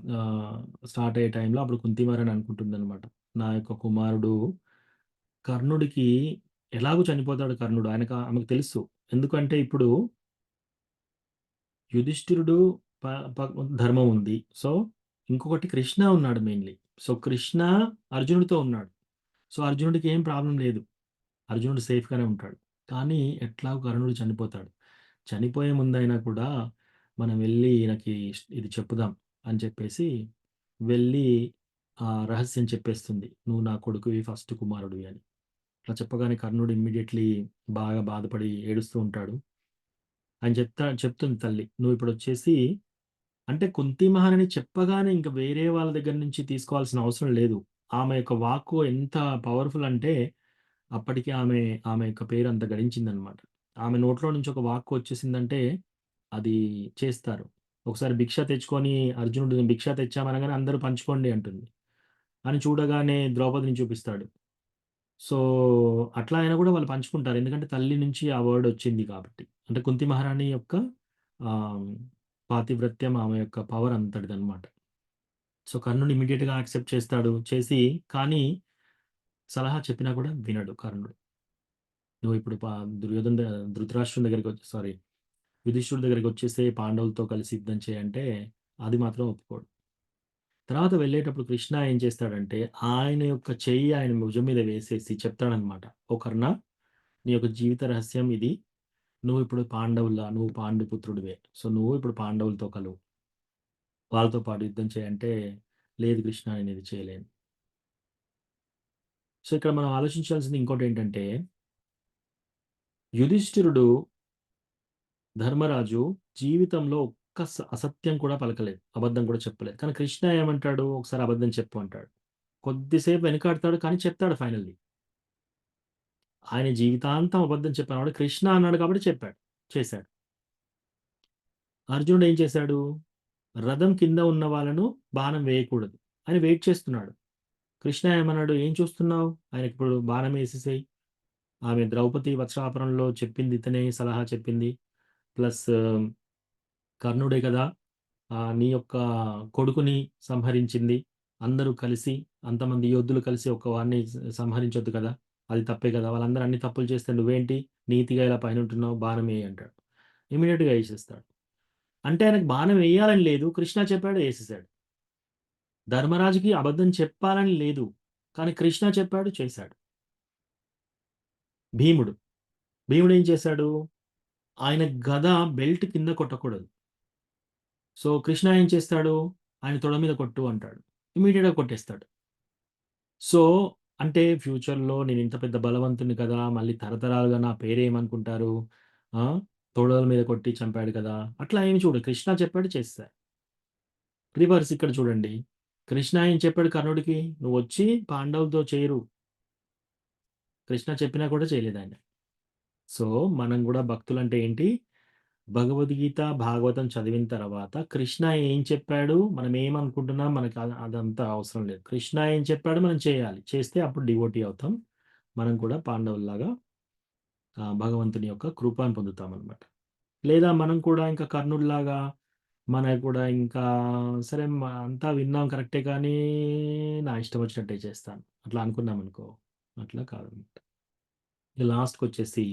[SPEAKER 1] స్టార్ట్ అయ్యే టైంలో అప్పుడు కుంతి మహారాణి అనుకుంటుందనమాట. నా యొక్క కుమారుడు కర్ణుడికి ఎలాగో చనిపోతాడు కర్ణుడు. ఆమెకు తెలుసు. ఎందుకంటే ఇప్పుడు యుధిష్ఠిరుడు ప ప ధర్మం ఉంది. సో, ఇంకొకటి కృష్ణ ఉన్నాడు మెయిన్‌లీ. సో, కృష్ణ అర్జునుడితో ఉన్నాడు. సో, అర్జునుడికి ఏం ప్రాబ్లమ్ లేదు. అర్జునుడు సేఫ్‌గానే ఉంటాడు. కానీ ఎట్లాగో కర్ణుడు చనిపోతాడు. చనిపోయే ముందైనా కూడా మనం వెళ్లి ఈయనకి ఇది చెప్పుదాం అని చెప్పేసి వెళ్ళి ఆ రహస్యం చెప్పేస్తుంది. "నువ్వు నా కొడుకువి, ఫస్ట్ కుమారుడివి" అని. అట్లా చెప్పగానే కర్ణుడు ఇమ్మీడియేట్‌లీ బాగా బాధపడి ఏడుస్తూ ఉంటాడు. ఆయన చెప్తుంది తల్లి, "నువ్విప్పుడొచ్చేసి" అంటే కుంతి మహారాణి చెప్పగానే ఇంక వేరే వాళ్ళ దగ్గర నుంచి తీసుకోవాల్సిన అవసరం లేదు. ఆమె యొక్క వాక్కు ఎంత పవర్‌ఫుల్ అంటే అప్పటికి ఆమె యొక్క పేరు అంత గడించిందనమాట. ఆమె నోట్లో నుంచి ఒక వాక్కు వచ్చేసిందంటే అది చేస్తారు. ఒకసారి భిక్ష తెచ్చుకొని అర్జునుడు భిక్ష తెచ్చామనగానే అందరూ పంచుకోండి అంటుంది. అని చూడగానే ద్రౌపదిని చూపిస్తాడు. సో, అట్లా అయినా కూడా వాళ్ళు పంచుకుంటారు. ఎందుకంటే తల్లి నుంచి ఆ వర్డ్ వచ్చింది కాబట్టి. అంటే కుంతి మహారాణి యొక్క ఆహ్, పాతివ్రత్యం ఆమె యొక్క పవర్ అంతటిదనమాట. సో, కర్ణుడు ఇమ్మీడియేట్‌గా యాక్సెప్ట్ చేస్తాడు. కానీ సలహా చెప్పినా కూడా వినడు కర్ణుడు. నువ్వు ఇప్పుడు ధృతరాష్ట్రుని దగ్గరికి సారీ యుధిష్ఠిరుడి దగ్గరికొచ్చేసేయి, పాండవులతో కలిసి యుద్ధం చేయి అంటే అది మాత్రం ఒప్పుకోడు. తర్వాత వెళ్ళేటప్పుడు కృష్ణ ఏం చేస్తాడంటే ఆయన యొక్క చెయ్యి ఆయన భుజం మీద వేసేసి చెప్తాడనమాట. "ఓ కర్ణ, నీ యొక్క జీవిత రహస్యం ఇది. నువ్వు పాండుపుత్రుడివే. సో, నువ్వు ఇప్పుడు పాండవులతో కలువు. వాళ్ళతో పాటు యుద్ధం చేయి" అంటే, "లేదు కృష్ణ, నేను ఇది చేయలేను." సో, ఇక్కడ మనం ఆలోచించాల్సింది ఇంకోటేంటంటే యుధిష్ఠిరుడు, ధర్మరాజు జీవితంలో ఒక్క అసత్యం కూడా పలకలేదు. అబద్ధం కూడా చెప్పలేదు. కానీ కృష్ణ ఏమంటాడు? "ఒకసారి అబద్ధం చెప్పు" అంటాడు. కొద్దిసేపు వెనకాడతాడు కానీ చెప్తాడు ఫైనల్లీ. ఆయన జీవితాంతం అబద్ధం చెప్పినవాడు కృష్ణ అన్నాడు కాబట్టి చెప్పాడు. చేశాడు. అర్జునుడు ఏం చేశాడు? రథం కింద ఉన్న వాళ్ళను బాణం వేయకూడదు. ఆయన వెయిట్ చేస్తున్నాడు. కృష్ణ ఏమన్నాడు? "ఏం చూస్తున్నావు? ఆయనకిప్పుడు బాణం వేసేసేయి." ఆమె ద్రౌపది వత్సాపురంలో చెప్పింది ఇతనే సలహా చెప్పింది. ప్లస్ కర్ణుడే కదా! నీ యొక్క కొడుకుని సంహరించింది. అందరూ కలిసి అంతమంది యోధులు కలిసి ఒక వాడిని సంహరించొద్దు కదా! అది తప్పే కదా! వాళ్ళందరూ అన్ని తప్పులు చేస్తే నువ్వేంటి నీతిగా ఇలా పైనుంటున్నావు, బాణం ఎయి అంటాడు. ఇమ్మీడియేట్‌గా ఏసేస్తాడు. అంటే ఆయనకు బాణం ఎయ్యాలని లేదు. కృష్ణ చెప్పాడు ఏసేసాడు. ధర్మరాజుకి అబద్ధం చెప్పాలని లేదు. కానీ కృష్ణ చెప్పాడు చేశాడు. భీముడు ఏం చేశాడు? ఆయన గద బెల్ట్ కింద కొట్టకూడదు. సో, కృష్ణ ఏం చేస్తాడు? ఆయన తొడ మీద కొట్టు అంటాడు. ఇమ్మీడియేట్‌గా కొట్టేస్తాడు. సో, అంటే ఫ్యూచర్‌లో నేను ఇంత పెద్ద బలవంతుడిని కదా! మళ్ళీ తరతరాలుగా నా పేరేమనుకుంటారు? ఆ! తొడల మీద కొట్టి చంపాడు కదా! అట్లా ఏమి చూడడు. కృష్ణ చెప్పాడు చేసేసారు. రివర్స్ ఇక్కడ చూడండి. కృష్ణ ఏం చెప్పాడు కర్ణుడికి? "నువ్వొచ్చి పాండవులతో చేరు." కృష్ణ చెప్పినా కూడా చేయలేదాయన. సో, మనం గూడా భక్తులంటే ఏంటి? భగవద్గీత, భాగవతం చదివిన తర్వాత కృష్ణ ఏం చెప్పాడు? మనం ఏమనుకుంటున్నాం? మనకు అదంతా అవసరం లేదు. కృష్ణ ఏం చెప్పాడో మనం చేయాలి. చేస్తే అప్పుడు డివోటీ అవుతాం. మనం కూడా పాండవుల్లాగా భగవంతుని యొక్క కృపను పొందుతామనమాట. లేదా మనం కూడా ఇంకా కర్ణుడిలాగా మనకు కూడా ఇంకా సరే అంతా విన్నాం కరెక్టే కానీ నా ఇష్టం వచ్చినట్టే చేస్తాను. అట్లా అనుకున్నామనుకో అట్లా కాదనమాట. ఇక లాస్ట్‌కొచ్చేసి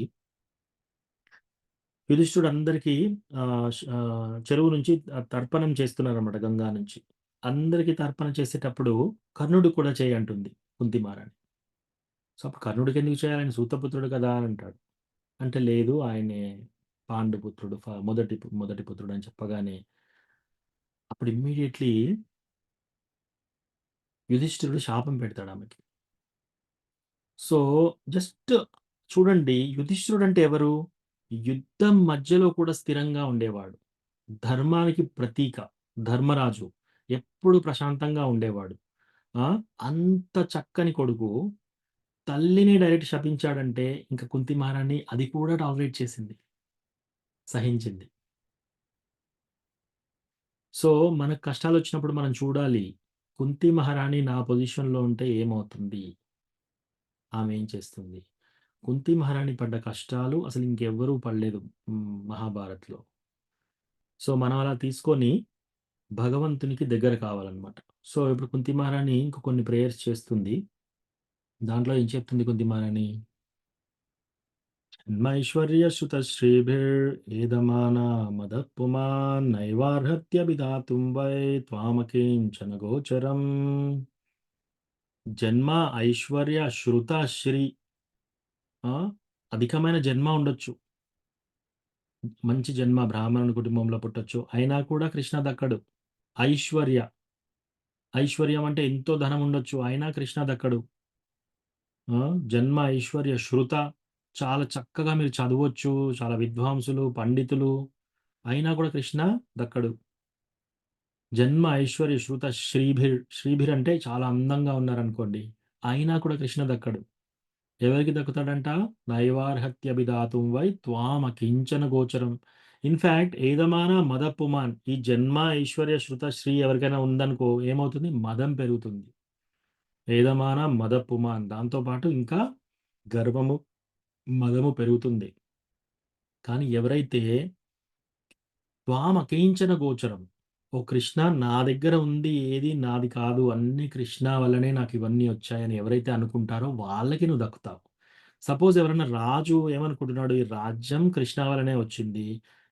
[SPEAKER 1] యుధిష్ఠిరుడు అందరికీ చెరువు నుంచి తర్పణం చేస్తున్నారన్నమాట గంగా నుంచి. అందరికి తర్పణ చేసేటప్పుడు కర్ణుడు కూడా చేయి అంటుంది కుంతి మహారాణి. సో, అప్పుడు కర్ణుడికెందుకు చేయాలి? ఆయన సూతపుత్రుడు కదా! అని అంటాడు. అంటే లేదు ఆయనే పాండుపుత్రుడు మొదటి పుత్రుడు అని చెప్పగానే అప్పుడు ఇమ్మీడియేట్‌లీ యుధిష్ఠిరుడు శాపం పెడతాడు ఆమెకి. సో, జస్ట్ చూడండి యుధిష్ఠిరుడు అంటే ఎవరు? యుద్ధం మధ్యలో కూడా స్థిరంగా ఉండేవాడు. ధర్మానికి ప్రతీక. ధర్మరాజు. ఎప్పుడు ప్రశాంతంగా ఉండేవాడు. ఆ! అంత చక్కని కొడుకు తల్లిని డైరెక్ట్ శపించాడంటే ఇంక కుంతి మహారాణి అది కూడా టాలరేట్ చేసింది. సహించింది. సో, మనకు కష్టాలొచ్చినప్పుడు మనం చూడాలి. కుంతి మహారాణి నా పొజిషన్‌లో ఉంటే ఏమవుతుంది? ఆమె ఏం చేస్తుంది? కుంతి మహారాణి పడ్డ కష్టాలు అసలు ఇంకెవ్వరూ పడలేదు మహాభారత్‌లో. సో, మనం అలా తీసుకొని భగవంతునికి దగ్గర కావాలన్నమాట. సో, ఇప్పుడు కుంతి మహారాణి ఇంక కొన్ని ప్రేయర్స్ చేస్తుంది. దాంట్లో ఏం చెప్తుంది కుంతి మహారాణి? జన్మైశ్వర్యశ్రుతశ్రీభిరేదమానా మదః పుమాన్ నైవార్హత్య విధాతుం వై త్వామకించన గోచరం. జన్మ, ఐశ్వర్య, శ్రుత, శ్రీ అధికమైన జన్మ ఉండొచ్చు. మంచి జన్మ బ్రాహ్మణుని కుటుంబంలో పుట్టొచ్చు. అయినా కూడా కృష్ణ దక్కడు. ఐశ్వర్య. ఐశ్వర్యం అంటే ఎంతో ధనం ఉండొచ్చు. అయినా కృష్ణ దక్కడు. జన్మ, ఐశ్వర్య, శ్రుత చాలా చక్కగా మీరు చదవచ్చు. చాలా విద్వాంసులు, పండితులు. అయినా కూడా కృష్ణ దక్కడు. జన్మ, ఐశ్వర్య, శ్రుత, శ్రీభిర్ అంటే చాలా అందంగా ఉన్నారనుకోండి. అయినా కూడా కృష్ణ దక్కడు. ఎవరికి దక్కుతాడంట? నైవార్హత్యభిధాతుం వై త్వామకించన గోచరం. ఇన్‌ఫాక్ట్ ఏదమాన మద పుమాన్ ఈ జన్మ, ఐశ్వర్య, శ్రుత, శ్రీ ఎవరికైనా ఉందనుకో ఏమవుతుంది? మదం పెరుగుతుంది. ఏదమాన మద పుమాన్ దాంతో పాటు ఇంకా గర్వము, మదము పెరుగుతుంది. కానీ ఎవరైతే త్వామకించన గోచరం. ఓ కృష్ణ నా దగ్గర ఉంది ఏది నాది కాదు. అన్నీ కృష్ణ వల్లనే నాకు ఇవన్నీ వచ్చాయని ఎవరైతే అనుకుంటారో వాళ్ళకి నువ్వు దక్కుతావు. సపోజ్ ఎవరైనా రాజు ఏమనుకుంటున్నాడు? ఈ రాజ్యం కృష్ణ వల్లనే వచ్చింది.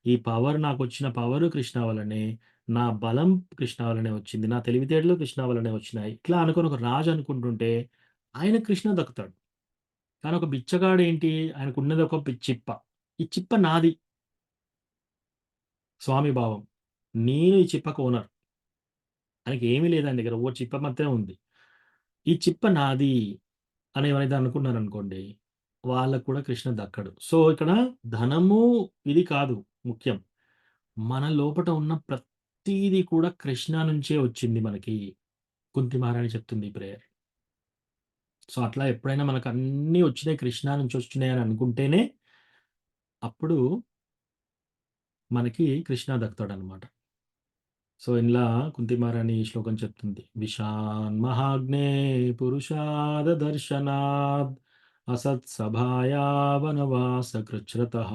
[SPEAKER 1] ఈ పవర్ నాకొచ్చిన పవరు కృష్ణ వల్లనే. నా బలం కృష్ణ వల్లనే వచ్చింది. నా తెలివితేటలు కృష్ణ వల్లనే వచ్చినాయి. ఇట్లా అనుకోని ఒక రాజు అనుకుంటుంటే ఆయనకు కృష్ణ దక్కుతాడు. కానీ ఒక బిచ్చగాడేంటి? ఆయనకున్నది ఒక చిప్ప. ఈ చిప్ప నాది. స్వామి భావం. నేను ఈ చిప్పకు ఓనర్. ఆయనకి ఏమీ లేదు ఆయన దగ్గర. ఓ చిప్ప మాత్రమే ఉంది. ఈ చిప్ప నాది అని ఎవరైతే అనుకున్నారనుకోండి, వాళ్ళకి కూడా కృష్ణ దక్కడు. సో, ఇక్కడ ధనము ఇది కాదు ముఖ్యం. మన లోపట ఉన్న ప్రతీది కూడా కృష్ణ నుంచే వచ్చింది మనకి. కుంతి మహారాణి చెప్తుంది ఈ ప్రేయర్. సో, అట్లా ఎప్పుడైనా మనకు అన్నీ వచ్చినాయి కృష్ణ నుంచి వచ్చినాయి అని అనుకుంటేనే అప్పుడు మనకి కృష్ణ దక్కుతాడనమాట. సో, ఇలా కుంతి మహారాణి ఈ శ్లోకం చెప్తుంది. విశాన్మహాగ్నే పురుషాదదర్శనాద్ అసత్సభాయా వనవాసకృచ్ఛ్రతః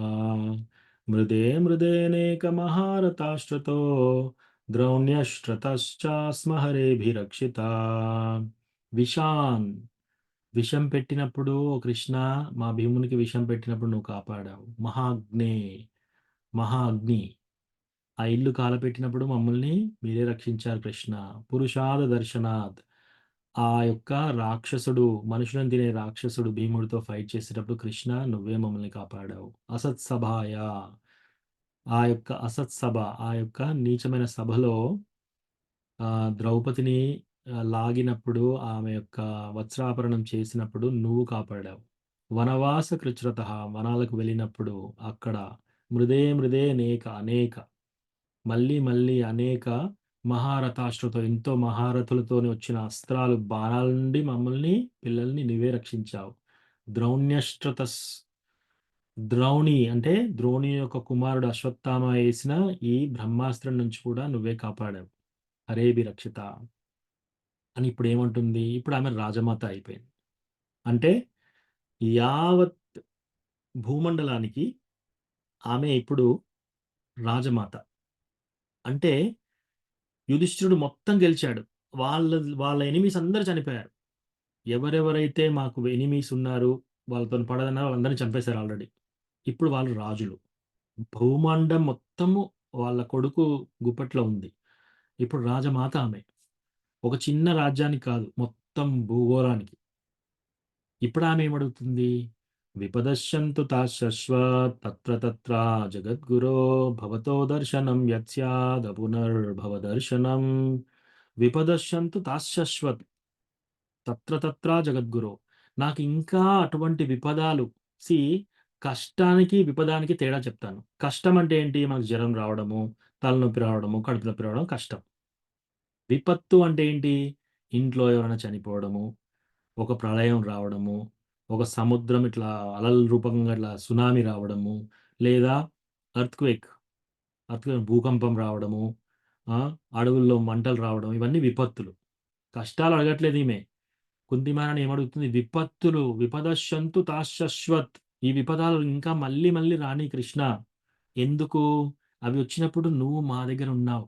[SPEAKER 1] మృదే మృదేనేకమహారతాశ్రుతో ద్రౌణ్యశ్రుతశ్చాస్మ హరేభిరక్షితా. విషాన్ విషం పెట్టినప్పుడు "ఓ కృష్ణ మా భీమునికి విషం పెట్టినప్పుడు నువ్వు కాపాడావు. మహాగ్నే మహా అగ్ని ఆ ఇల్లు కాలపెట్టినప్పుడు మమ్మల్ని మీరే రక్షించారు కృష్ణ. పురుషాద దర్శనాద్ ఆ యొక్క రాక్షసుడు మనుషులను తినే రాక్షసుడు భీముడితో ఫైట్ చేసేటప్పుడు కృష్ణ నువ్వే మమ్మల్ని కాపాడావు. అసత్సభాయ ఆ యొక్క అసత్సభ ఆ యొక్క నీచమైన సభలో ద్రౌపదిని లాగినప్పుడు, ఆమె యొక్క వస్త్రాపరణం చేసినప్పుడు నువ్వు కాపాడావు. వనవాస కృచ్రతః, వనాలకు వెళ్ళినప్పుడు అక్కడ మృదే మృదే అనేక మళ్ళీ మళ్ళీ అనేక మహారథాశ్రుతో, ఎంతో మహారథులతోని వచ్చిన అస్త్రాలు, బాణాల నుండి మమ్మల్ని, పిల్లల్ని నువ్వే రక్షించావు. ద్రౌణ్యష్ట్రతస్, ద్రౌణి అంటే ద్రోణి యొక్క కుమారుడు అశ్వత్థామ వేసిన ఈ బ్రహ్మాస్త్రం నుంచి కూడా నువ్వే కాపాడావు. హరేబి రక్షిత అని ఇప్పుడు ఏమంటుంది? ఇప్పుడు ఆమె రాజమాత అయిపోయింది. అంటే యావత్ భూమండలానికి ఆమె ఇప్పుడు రాజమాత. అంటే యుధిష్ఠిరుడు మొత్తం గెలిచాడు. వాళ్ళ ఎనిమీస్ అందరూ చనిపోయారు. ఎవరెవరైతే మాకు ఎనిమీస్ ఉన్నారు, వాళ్ళతో పడదన్నారు, వాళ్ళందరినీ చంపేశారు ఆల్రెడీ. ఇప్పుడు వాళ్ళు రాజులు. భూమండం మొత్తము వాళ్ళ కొడుకు గుప్పట్లో ఉంది. ఇప్పుడు రాజమాత ఆమె. ఒక చిన్న రాజ్యానికి కాదు, మొత్తం భూగోళానికి. ఇప్పుడు ఆమె ఏమడుగుతుంది? విపదశ్యంతు తాశశ్వత్ తత్ర తత్ర జగద్గురో భవతో దర్శనం యత్స్యాద్ పునర్భవ దర్శనం. విపదశ్యంతు తాశశ్వత్ తత్ర తత్ర జగద్గురో. నాకు ఇంకా అటువంటి విపదాలు, కష్టానికి విపదానికి తేడా చెప్తాను. కష్టం అంటే ఏంటి? మనకు జ్వరం రావడము, తలనొప్పి రావడము, కడుపు నొప్పి రావడం కష్టం. విపత్తు అంటే ఏంటి? ఇంట్లో ఎవరైనా చనిపోవడము, ఒక ప్రళయం రావడము, ఒక సముద్రం ఇట్లా అలల రూపంగా ఇట్లా సునామీ రావడము, లేదా ఎర్త్‌క్వేక్ భూకంపం రావడము, అడవుల్లో మంటలు రావడం, ఇవన్నీ విపత్తులు. కష్టాలు అడగట్లేదు ఈమె. కుంతిమారని ఏమడుగుతుంది? విపత్తులు, విపదశ్యంతు తాశశ్వత్, ఈ విపదాలు ఇంకా మళ్ళీ మళ్ళీ రాని కృష్ణ. ఎందుకు? అవి వచ్చినప్పుడు నువ్వు మా దగ్గర ఉన్నావు.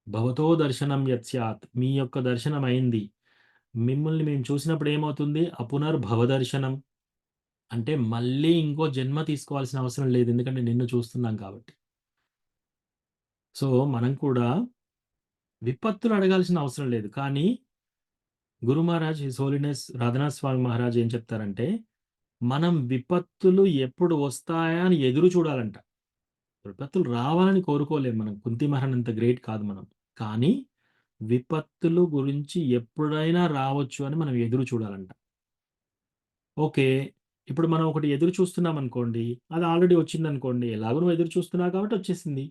[SPEAKER 1] భవతో దర్శనం యత్స్యాత్, మీ యొక్క దర్శనం అయింది. మిమ్మల్ని మేము చూసినప్పుడు ఏమవుతుంది? అపునర్భవ దర్శనం అంటే మళ్ళీ ఇంకో జన్మ తీసుకోవాల్సిన అవసరం లేదు, ఎందుకంటే నిన్ను చూస్తున్నాం కాబట్టి. సో మనం కూడా విపత్తులు అడగాల్సిన అవసరం లేదు. కానీ గురు మహారాజ్, హిస్ హోలీనెస్ రాధనాథ్ స్వామి మహారాజ్ ఏం చెప్తారంటే, మనం విపత్తులు ఎప్పుడు వస్తాయా అని ఎదురు చూడాలంట. విపత్తులు రావాలని కోరుకోలేము మనం. కుంతి మహారాజ్ అంత గ్రేట్ కాదు మనం. కానీ విపత్తులు గురించి ఎప్పుడైనా రావచ్చు అని మనం ఎదురు చూడాలంట. ఓకే, ఇప్పుడు మనం ఒకటి ఎదురు చూస్తున్నాం అనుకోండి, అది ఆల్రెడీ వచ్చిందనుకోండి, ఎలాగో నువ్వు ఎదురు చూస్తున్నావు కాబట్టి వచ్చేసింది,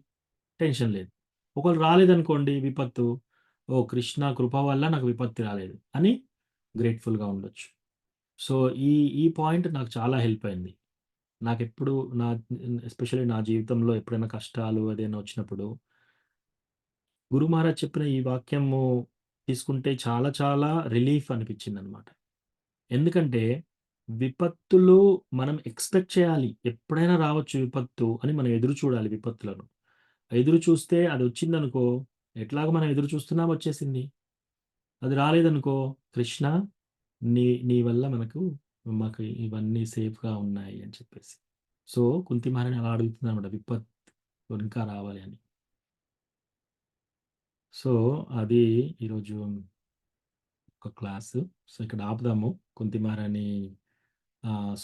[SPEAKER 1] టెన్షన్ లేదు. ఒకవేళ రాలేదనుకోండి విపత్తు, ఓ కృష్ణ కృప వల్ల నాకు విపత్తి రాలేదు అని గ్రేట్ఫుల్గా ఉండొచ్చు. సో ఈ పాయింట్ నాకు చాలా హెల్ప్ అయింది. నాకెప్పుడు ఎస్పెషల్లీ నా జీవితంలో ఎప్పుడైనా కష్టాలు ఏదైనా వచ్చినప్పుడు గురు మహారాజ్ చెప్పిన ఈ వాక్యము తీసుకుంటే చాలా చాలా రిలీఫ్ అనిపించింది అనమాట. ఎందుకంటే విపత్తులు మనం ఎక్స్పెక్ట్ చేయాలి, ఎప్పుడైనా రావచ్చు విపత్తు అని మనం ఎదురు చూడాలి. విపత్తులను ఎదురు చూస్తే అది వచ్చిందనుకో, ఎట్లాగో మనం ఎదురు చూస్తున్నాం, వచ్చేసింది. అది రాలేదనుకో, కృష్ణ నీ వల్ల మాకు ఇవన్నీ సేఫ్గా ఉన్నాయి అని చెప్పేసి. సో కుంతి మహారాణి అలా అడుగుతుంది అనమాట, విపత్తు ఇంకా రావాలి అని. సో అది ఈరోజు ఒక క్లాసు. సో ఇక్కడ ఆపుదాము. కుంతి మహారాణి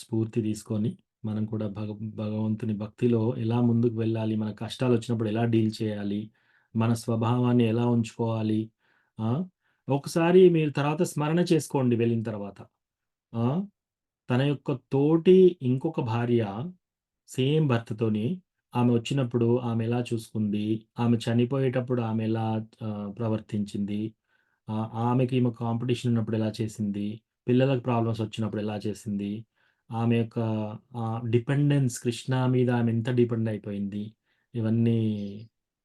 [SPEAKER 1] స్ఫూర్తి తీసుకొని మనం కూడా భగవంతుని భక్తిలో ఎలా ముందుకు వెళ్ళాలి, మన కష్టాలు వచ్చినప్పుడు ఎలా డీల్ చేయాలి, మన స్వభావాన్ని ఎలా ఉంచుకోవాలి. ఒకసారి మీరు తర్వాత స్మరణ చేసుకోండి వెళ్ళిన తర్వాత. తన యొక్క తోటి ఇంకొక భార్య సేమ్ భర్తతోని ఆమె వచ్చినప్పుడు ఆమె ఎలా చూసుకుంది, ఆమె చనిపోయేటప్పుడు ఆమె ఎలా ప్రవర్తించింది, ఆమెకి ఈమె కాంపిటీషన్ ఉన్నప్పుడు ఎలా చేసింది, పిల్లలకు ప్రాబ్లమ్స్ వచ్చినప్పుడు ఎలా చేసింది, ఆమె యొక్క డిపెండెన్స్ కృష్ణ మీద ఆమె ఎంత డిపెండ్ అయిపోయింది, ఇవన్నీ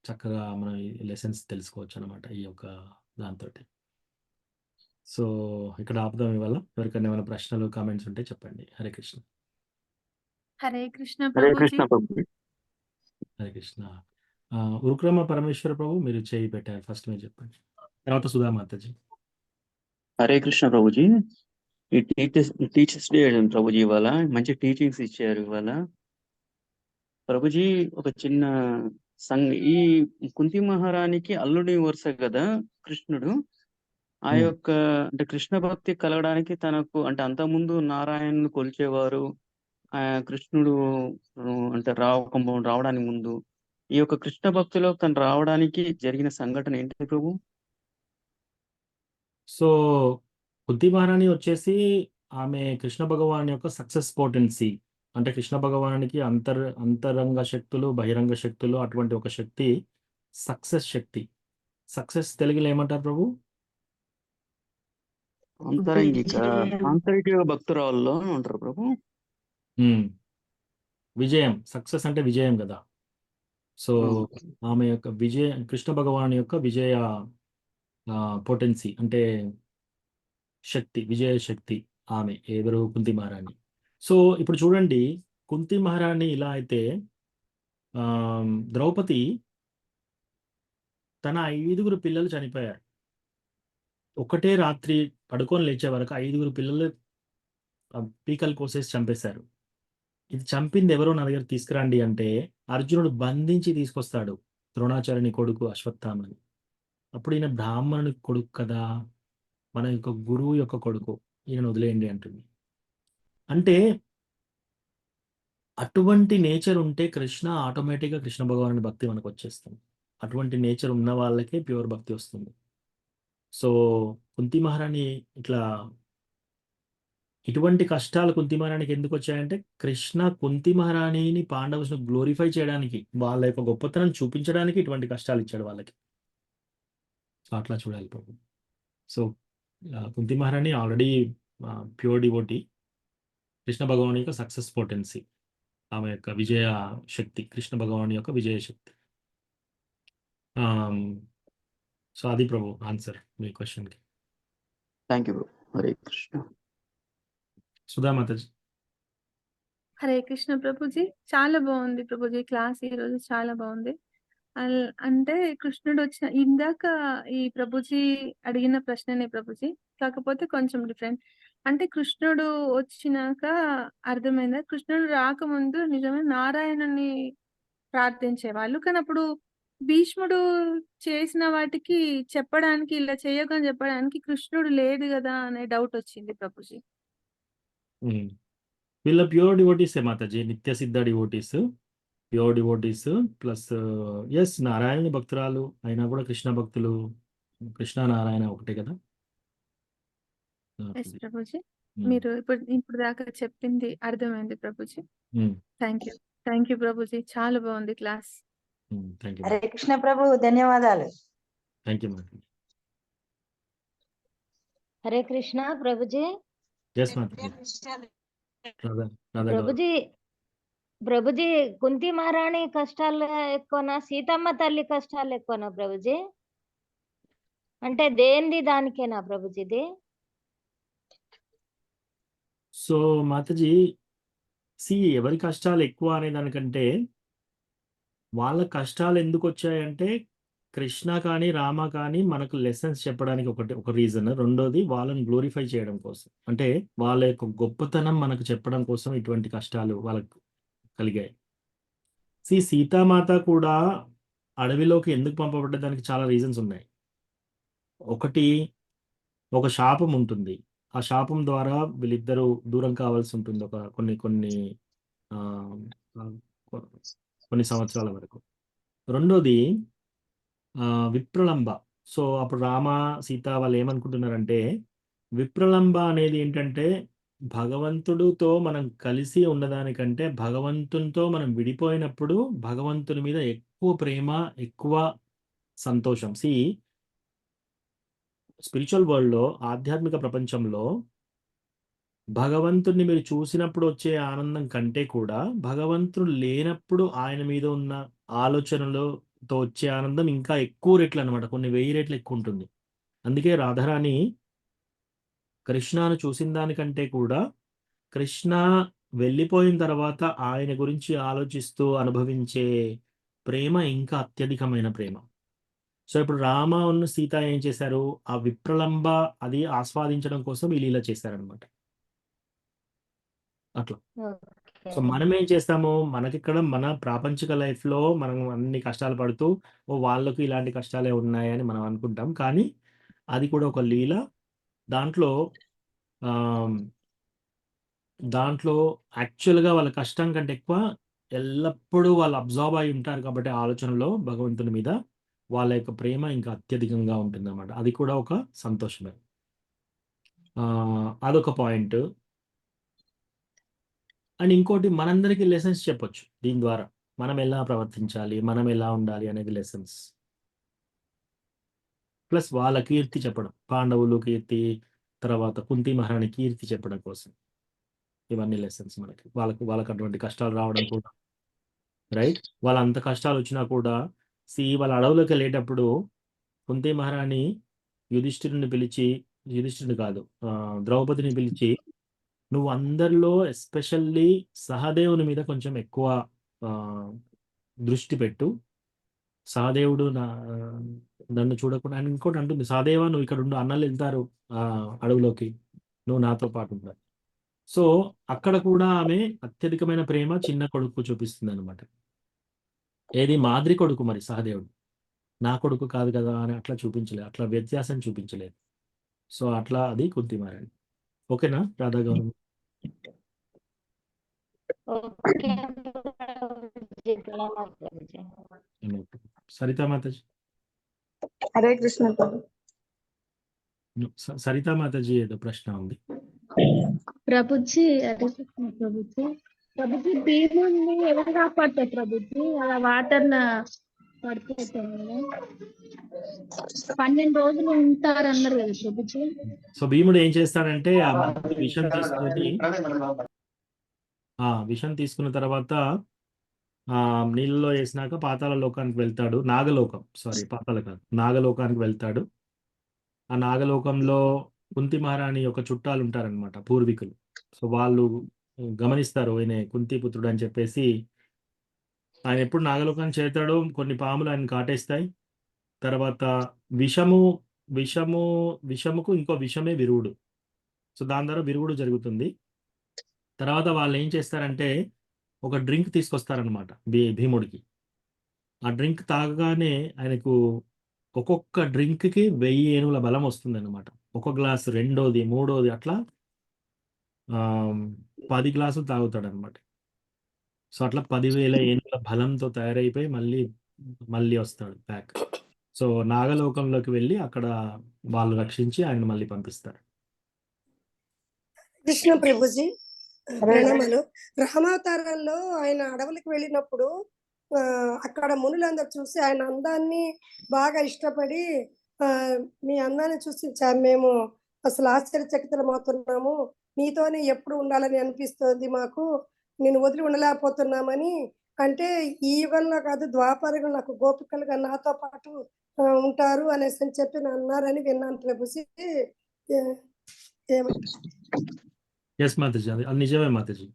[SPEAKER 1] చక్కగా మనం లెసన్స్ తెలుసుకోవచ్చు అనమాట ఈ యొక్క దాంతో. సో ఇక్కడ ఆపుదాం ఇవాళ. ఎవరికైనా ఏమైనా ప్రశ్నలు కామెంట్స్ ఉంటే చెప్పండి. హరే కృష్ణ.
[SPEAKER 3] హరే కృష్ణ
[SPEAKER 6] హరే
[SPEAKER 3] ప్రభుజీ.
[SPEAKER 6] కృష్ణ ప్రభుజీ.
[SPEAKER 1] హరే కృష్ణ. ఉరుక్రమ పరమేశ్వర ప్రభు మీరు చేయి పెట్టారు, ఫస్ట్ మీరు చెప్పండి, తర్వాత సుధా మాతాజీ.
[SPEAKER 12] హరే కృష్ణ ప్రభుజీ. ఈ టీచర్స్ డే ప్రభుజీ, ఇవాళ మంచి టీచింగ్స్ ఇచ్చారు ఇవాళ ప్రభుజీ. ఒక చిన్న ఈ కుంతి మహారాణికి అల్లుడి వరుస కదా కృష్ణుడు. ఆ యొక్క అంటే కృష్ణ భక్తి కలగడానికి తనకు అంటే అంతకుముందు నారాయణను కొలిచేవారు. కృష్ణుడు అంటే రావడానికి ముందు ఈ యొక్క కృష్ణ భక్తిలో తను రావడానికి జరిగిన సంఘటన ఏంటి ప్రభు?
[SPEAKER 1] సో కుంతి మహారాణి వచ్చేసి ఆమె కృష్ణ భగవాన్ యొక్క సక్సెస్ పోటెన్సీ. అంటే కృష్ణ భగవానునికి అంతరంగ శక్తులు, బహిరంగ శక్తులు, అటువంటి ఒక శక్తి సక్సెస్ శక్తి. సక్సెస్ తెలుగులో ఏమంటారు ప్రభు?
[SPEAKER 12] ఆంతరిక భక్తురాల్లో ఉంటారు ప్రభు.
[SPEAKER 1] విజయం. సక్సెస్ అంటే విజయం కదా. సో ఆమె యొక్క కృష్ణ భగవాన్ యొక్క విజయ పొటెన్సీ అంటే శక్తి, విజయ శక్తి ఆమె ఎవరు? కుంతి మహారాణి. సో ఇప్పుడు చూడండి, కుంతి మహారాణి ఇలా అయితే ద్రౌపది తన 5 పిల్లలు చనిపోయారు. ఒకటే రాత్రి పడుకొని లేచే వరకు 5 పిల్లలు పీకలు కోసేసి చంపేశారు. ఇది చంపింది ఎవరో నా దగ్గర తీసుకురండి అంటే అర్జునుడు బంధించి తీసుకొస్తాడు ద్రోణాచార్యుని కొడుకు అశ్వత్థామని. అప్పుడు ఈయన బ్రాహ్మణుని కొడుకు కదా, మన యొక్క గురువు యొక్క కొడుకు, ఈయన వదిలేయండి అంటుంది. అంటే అటువంటి నేచర్ ఉంటే కృష్ణ ఆటోమేటిక్గా కృష్ణ భగవానుని భక్తి మనకు వచ్చేస్తుంది. అటువంటి నేచర్ ఉన్న వాళ్ళకే ప్యూర్ భక్తి వస్తుంది. సో కుంతి మహారాణి ఇటువంటి కష్టాలు కుంతి మహారాణికి ఎందుకు వచ్చాయంటే కృష్ణ కుంతి మహారాణిని పాండవులను గ్లోరిఫై చేయడానికి, వాళ్ళ యొక్క గొప్పతనం చూపించడానికి ఇటువంటి కష్టాలు ఇచ్చాడు వాళ్ళకి. సో అట్లా చూడాలి ప్రభు. సో కుంతి మహారాణి ఆల్రెడీ ప్యూర్ డివోటీ, కృష్ణ భగవాన్ యొక్క సక్సెస్ పొటెన్సీ, ఆమె యొక్క విజయ శక్తి, కృష్ణ భగవాన్ యొక్క విజయ శక్తి. సో అది ప్రభు ఆన్సర్ మీ క్వశ్చన్కి.
[SPEAKER 12] థ్యాంక్ యూ ప్రభు. హరే కృష్ణ.
[SPEAKER 1] సుధా మాతాజీ.
[SPEAKER 3] హరే కృష్ణ ప్రభుజీ. చాలా బాగుంది ప్రభుజీ క్లాస్ ఈరోజు, చాలా బాగుంది. అంటే కృష్ణుడు వచ్చిన ఇందాక ఈ ప్రభుజీ అడిగిన ప్రశ్ననే ప్రభుజీ, కాకపోతే కొంచెం డిఫరెంట్. అంటే కృష్ణుడు వచ్చినాక అర్థమైందా? కృష్ణుడు రాకముందు నిజమే నారాయణుని ప్రార్థించేవాళ్ళు, కానీ అప్పుడు భీష్ముడు చేసిన వాటికి చెప్పడానికి, ఇలా చేయకని చెప్పడానికి కృష్ణుడు లేదు కదా అనే డౌట్ వచ్చింది ప్రభుజీ.
[SPEAKER 1] వీళ్ళ ప్యూర్ డివోటీసే మాతాజీ, నిత్య సిద్ధ devotees, pure devotees plus S Narayana భక్తురాలు అయినా కూడా కృష్ణ భక్తులు. కృష్ణ నారాయణ ఒకటే కదా.
[SPEAKER 3] ఎస్ ప్రభుజీ, మీరు ఇప్పుడు దాకా చెప్పింది అర్థమైంది ప్రభుజీ. థ్యాంక్ యూ ప్రభుజీ, చాలా బాగుంది క్లాస్.
[SPEAKER 5] హరే కృష్ణ ప్రభు, ధన్యవాదాలు.
[SPEAKER 1] థ్యాంక్ యూ మాతాజీ.
[SPEAKER 11] హరే కృష్ణ ప్రభుజీ.
[SPEAKER 1] ఎస్ మాతాజీ.
[SPEAKER 11] ప్రభుజీ కుంతి మహారాణి కష్టాలు ఎక్కువనా, సీతమ్మ తల్లి కష్టాలు ఎక్కువనా ప్రభుజీ? అంటే దేనిది దానికేనా ప్రభుజీది?
[SPEAKER 1] సో మాతాజీ ఎవరి కష్టాలు ఎక్కువ అనే దానికంటే వాళ్ళ కష్టాలు ఎందుకు వచ్చాయంటే కృష్ణ కానీ రామ కానీ మనకు లెసన్స్ చెప్పడానికి ఒక రీజన్. రెండోది వాళ్ళని గ్లోరిఫై చేయడం కోసం, అంటే వాళ్ళ యొక్క గొప్పతనం మనకు చెప్పడం కోసం ఇటువంటి కష్టాలు వాళ్ళకు కలిగాయి. సీతామాత కూడా అడవిలోకి ఎందుకు పంపబడ్డదానికి చాలా రీజన్స్ ఉన్నాయి. ఒకటి, ఒక శాపం ఉంటుంది. ఆ శాపం ద్వారా వీళ్ళిద్దరూ దూరం కావాల్సి ఉంటుంది కొన్ని సంవత్సరాల వరకు. రెండోది విప్రలంబ. సో అప్పుడు రామ సీత వాళ్ళు ఏమనుకుంటున్నారంటే విప్రలంబ అనేది ఏంటంటే భగవంతుడితో మనం కలిసి ఉన్నదానికంటే భగవంతునితో మనం విడిపోయినప్పుడు భగవంతుని మీద ఎక్కువ ప్రేమ, ఎక్కువ సంతోషం. స్పిరిచువల్ వరల్డ్లో, ఆధ్యాత్మిక ప్రపంచంలో భగవంతుడిని మీరు చూసినప్పుడు వచ్చే ఆనందం కంటే కూడా భగవంతుడు లేనప్పుడు ఆయన మీద ఉన్న ఆలోచనలతో వచ్చే ఆనందం ఇంకా ఎక్కువ రెట్లు అనమాట, కొన్ని 1000 రెట్లు ఎక్కువ ఉంటుంది. అందుకే రాధారాణి కృష్ణను చూసిన దానికంటే కూడా కృష్ణ వెళ్ళిపోయిన తర్వాత ఆయన గురించి ఆలోచిస్తూ అనుభవించే ప్రేమ ఇంకా అత్యధికమైన ప్రేమ. సో ఇప్పుడు రామ ఉన్న సీత ఏం చేశారు, ఆ విప్రలంబ అది ఆస్వాదించడం కోసం ఈ లీల చేశారనమాట. అట్లా. సో మనం ఏం చేస్తాము, మనకిక్కడ మన ప్రాపంచిక లైఫ్లో మనం అన్ని కష్టాలు పడుతూ వాళ్ళకు ఇలాంటి కష్టాలే ఉన్నాయని మనం అనుకుంటాం. కానీ అది కూడా ఒక లీల. దాంట్లో యాక్చువల్గా వాళ్ళ కష్టం కంటే ఎక్కువ ఎల్లప్పుడూ వాళ్ళు అబ్జర్వ్ అయి ఉంటారు కాబట్టి ఆలోచనలో భగవంతుని మీద వాళ్ళ యొక్క ప్రేమ ఇంకా అత్యధికంగా ఉంటుంది అన్నమాట. అది కూడా ఒక సంతోషమే. అదొక పాయింట్. అండ్ ఇంకోటి మనందరికీ లెసన్స్ చెప్పొచ్చు దీని ద్వారా. మనం ఎలా ప్రవర్తించాలి, మనం ఎలా ఉండాలి అనేది లెసన్స్. ప్లస్ వాళ్ళ కీర్తి చెప్పడం, పాండవులు కీర్తి, తర్వాత కుంతి మహారాణి కీర్తి చెప్పడం కోసం. ఇవన్నీ లెసన్స్ మనకి. వాళ్ళకి అటువంటి కష్టాలు రావడం కూడా, రైట్? వాళ్ళ అంత కష్టాలు వచ్చినా కూడా వాళ్ళ అడవులోకి వెళ్ళేటప్పుడు కుంతి మహారాణి యుధిష్ఠిరుని కాదు, ద్రౌపదిని పిలిచి, నువ్వు అందరిలో ఎస్పెషల్లీ సహదేవుని మీద కొంచెం ఎక్కువ దృష్టి పెట్టు, సహదేవుడు నన్ను చూడకుండా. ఆయన ఇంకోటి అంటుంది, సహదేవ నువ్వు ఇక్కడ ఉండు, అన్నలు వెళ్తారు అడవులోకి, నువ్వు నాతో పాటు ఉండాలి. సో అక్కడ కూడా ఆమె అత్యధికమైన ప్రేమ చిన్న కొడుకు చూపిస్తుంది అనమాట. ఏది మాద్రి కొడుకు, మరి సహదేవుడు నా కొడుకు కాదు కదా అని అట్లా చూపించలేదు, అట్లా వ్యత్యాసం చూపించలేదు. సో అట్లా అది కుంతి మహారాణి. ఓకేనా రాధా గౌరవం? సరితా మాతాజీ.
[SPEAKER 9] హరే కృష్ణ ప్రభు.
[SPEAKER 1] సరితా మాతాజీ ఏదో ప్రశ్న ఉంది.
[SPEAKER 13] ప్రభుజీ ప్రభుజీ భీముని ఎవరు కాపాడతారు ప్రభుజీ? అలా వాటర్ పడిపోతాం కదా, 12 రోజులు ఉంటారు అన్నారు కదా ప్రభుజీ.
[SPEAKER 1] సో భీముడు ఏం చేస్తాడంటే విషం తీసుకున్న తర్వాత నీళ్ళలో వేసినాక పాతాళ లోకానికి వెళ్తాడు. నాగలోకానికి వెళ్తాడు. ఆ నాగలోకంలో కుంతి మహారాణి యొక్క చుట్టాలు ఉంటారనమాట, పూర్వీకులు. సో వాళ్ళు గమనిస్తారు ఈయన కుంతిపుత్రుడు అని చెప్పేసి. ఆయన ఎప్పుడు నాగలోకానికి చేరుతాడో కొన్ని పాములు ఆయన కాటేస్తాయి. తర్వాత విషముకు ఇంకో విషమే విరుగుడు. సో దాని ద్వారా విరుగుడు జరుగుతుంది. తర్వాత వాళ్ళు ఏం చేస్తారంటే ఒక డ్రింక్ తీసుకొస్తారనమాట భీముడికి. ఆ డ్రింక్ తాగగానే ఆయనకు ఒక్కొక్క డ్రింక్కి 1000 ఏనుగుల బలం వస్తుంది అనమాట. ఒక గ్లాసు, రెండోది, మూడోది, అట్లా 10 గ్లాసులు తాగుతాడు అనమాట. సో అట్లా 10,000 ఏనుగుల బలంతో తయారైపోయి మళ్ళీ వస్తాడు బ్యాక్. సో నాగలోకంలోకి వెళ్ళి అక్కడ వాళ్ళు రక్షించి ఆయన మళ్ళీ పంపిస్తారు.
[SPEAKER 8] కృష్ణ ప్రభుజీ ప్రణామాలు. రామావతారంలో ఆయన అడవులకు వెళ్ళినప్పుడు అక్కడ మునులందరూ చూసి ఆయన అందాన్ని బాగా ఇష్టపడి, మీ అందాన్ని చూసి మేము అసలు ఆశ్చర్యచకితులమవుతున్నాము, నీతోనే ఎప్పుడు ఉండాలని అనిపిస్తుంది మాకు, నేను వదిలి ఉండలేకపోతున్నామని. అంటే ఈ యుగంలో కాదు, ద్వాపరగా నాకు గోపికలుగా నాతో పాటు ఉంటారు అనేసి అని చెప్పి అన్నారని విన్నాను ప్రభుజీ.
[SPEAKER 1] ఎస్ మాతాజీ, అది నిజమే మాతాజీ.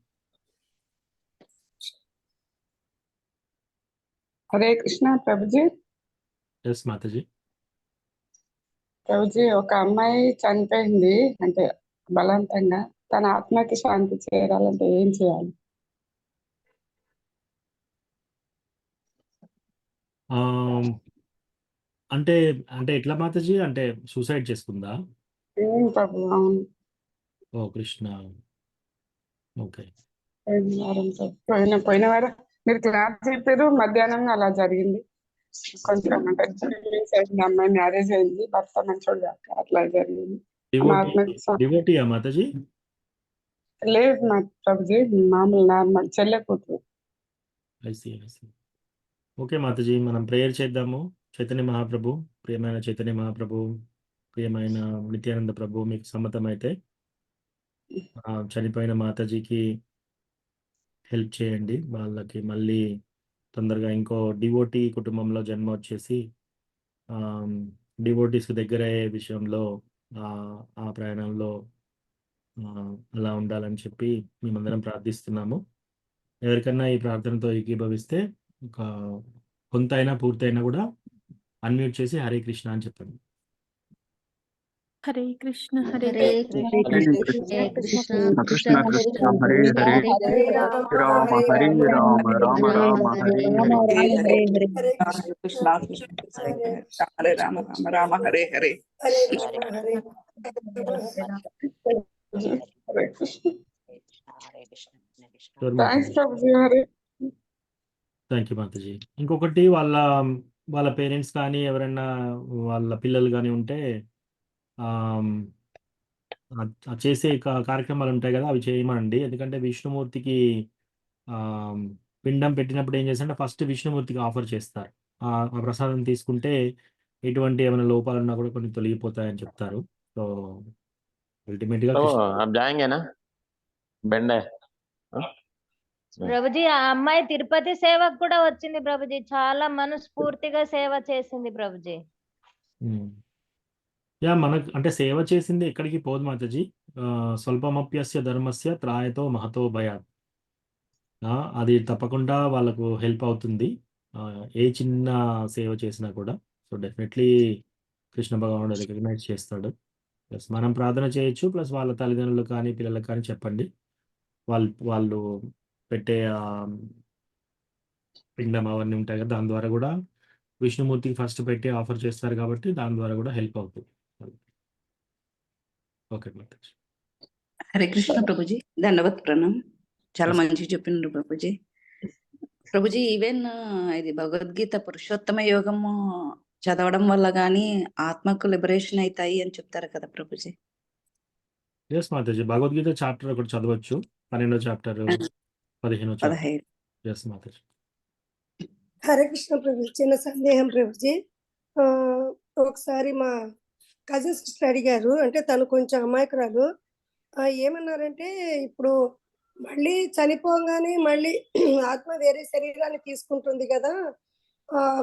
[SPEAKER 14] హరే కృష్ణ ప్రభుజీ.
[SPEAKER 1] ఎస్ మాతాజీ.
[SPEAKER 14] ప్రభుజీ, ఒక అమ్మాయి చనిపోయింది అంటే బలవంతంగా, తన ఆత్మకి శాంతి చేరాలంటే ఏం చేయాలి?
[SPEAKER 1] అంటే ఎట్లా మాతాజీ? అంటే సూసైడ్ చేసుకుందా?
[SPEAKER 14] ప్రభు అవును.
[SPEAKER 1] ఓ కృష్ణ. ఓకే.
[SPEAKER 14] పోయిన వారం మీరు క్లాస్ చెప్పారు, మధ్యాహ్నం అలా జరిగింది. కొంచెం అంటే అమ్మాయి మ్యారేజ్ అయింది, భర్త మంచోడు అట్లా జరిగింది.
[SPEAKER 1] డివోటీయా మాతాజీ?
[SPEAKER 14] లేదు మా ప్రభుజీ, మామూలు నార్మల్ చెల్లె కూతురు.
[SPEAKER 1] ఓకే మాతాజీ, మనం ప్రేయర్ చేద్దాము. చైతన్య మహాప్రభు, ప్రియమైన చైతన్య మహాప్రభు, ప్రియమైన నిత్యానంద ప్రభు, మీకు సమ్మతమైతే చనిపోయిన మాతాజీకి హెల్ప్ చేయండి. వాళ్ళకి మళ్ళీ తొందరగా ఇంకో డివోటీ కుటుంబంలో జన్మ వచ్చేసి డివోటీస్కి దగ్గరయ్యే విషయంలో ఆ ప్రయాణంలో అలా ఉండాలని చెప్పి మేమందరం ప్రార్థిస్తున్నాము. ఎవరికన్నా ఈ ప్రార్థనతో ఏకీభవిస్తే కొంత అయినా పూర్తయినా కూడా అన్మ్యూట్ చేసి హరే కృష్ణ అని చెప్పండి.
[SPEAKER 3] హరే కృష్ణ హరే
[SPEAKER 12] కృష్ణ కృష్ణ కృష్ణ హరే హరే, రామ హరే రామ రామ రామ హరే హరే.
[SPEAKER 9] కృష్ణ హరే రామ రామ రామ హరే హరే.
[SPEAKER 1] థ్యాంక్ యూ మాతాజీ. ఇంకొకటి వాళ్ళ పేరెంట్స్ కానీ ఎవరైనా వాళ్ళ పిల్లలు కానీ ఉంటే చేసే కార్యక్రమాలు ఉంటాయి కదా, అవి చేయమనండి. ఎందుకంటే విష్ణుమూర్తికి పిండం పెట్టినప్పుడు ఏం చేస్తారంటే ఫస్ట్ విష్ణుమూర్తికి ఆఫర్ చేస్తారు. ఆ ప్రసాదం తీసుకుంటే ఎటువంటి ఏమైనా లోపాలు ఉన్నా కూడా కొన్ని తొలగిపోతాయని చెప్తారు. సో అల్టిమేట్గా
[SPEAKER 2] आप जाएंगे ना बेंडे
[SPEAKER 11] ప్రభుజీ ఆ అమ్మాయి తిరుపతి సేవకు కూడా వచ్చింది ప్రభుజీ, చాలా మనస్ఫూర్తిగా సేవ చేసింది ప్రభుజీ.
[SPEAKER 1] మనకు అంటే సేవ చేసింది ఎక్కడికి పోదు మాతాజీ. స్వల్పమప్యస్య ధర్మస్య త్రాయతో మహతో భయాత్. అది తప్పకుండా వాళ్ళకు హెల్ప్ అవుతుంది, ఏ చిన్న సేవ చేసినా కూడా. సో డెఫినెట్లీ కృష్ణ భగవానుడు రికగ్నైజ్ చేస్తాడు. ప్లస్ మనం ప్రార్థన చేయొచ్చు, ప్లస్ వాళ్ళ తల్లిదండ్రులు కానీ పిల్లలకు కానీ చెప్పండి. వాళ్ళు పెట్టే పిండం అవన్నీ ఉంటాయి కదా, దాని ద్వారా కూడా విష్ణుమూర్తికి ఫస్ట్ పెట్టి ఆఫర్ చేస్తారు కాబట్టి దాని ద్వారా కూడా హెల్ప్ అవుతుంది. ఓకే మాతాజీ.
[SPEAKER 9] హరే కృష్ణ ప్రభుజీ, దండవత్ ప్రణామ్. చాలా మంచిగా చెప్పిండ్రు ప్రభుజీ. ప్రభుజీ ఈవెన్ ఇది భగవద్గీత పురుషోత్తమ యోగము చదవడం వల్ల గానీ ఆత్మకు లిబరేషన్ అవుతాయి అని చెప్తారు కదా ప్రభుజీ.
[SPEAKER 1] ఎస్ మాతాజీ, భగవద్గీత చాప్టర్ ఒకటి చదవచ్చు, 12వ చాప్టర్ 15వ చాప్టర్.
[SPEAKER 9] 15.
[SPEAKER 1] ఎస్ మాతాజీ.
[SPEAKER 8] హరే కృష్ణ ప్రభుజీ, చిన్న సందేహం ప్రభుజీ. ఒకసారి మా కజిన్ సిస్టర్ అడిగారు, అంటే తను కొంచెం అమాయకురాలు. ఏమన్నారంటే ఇప్పుడు మళ్ళీ చనిపోగానే మళ్ళీ ఆత్మ వేరే శరీరాన్ని తీసుకుంటుంది కదా,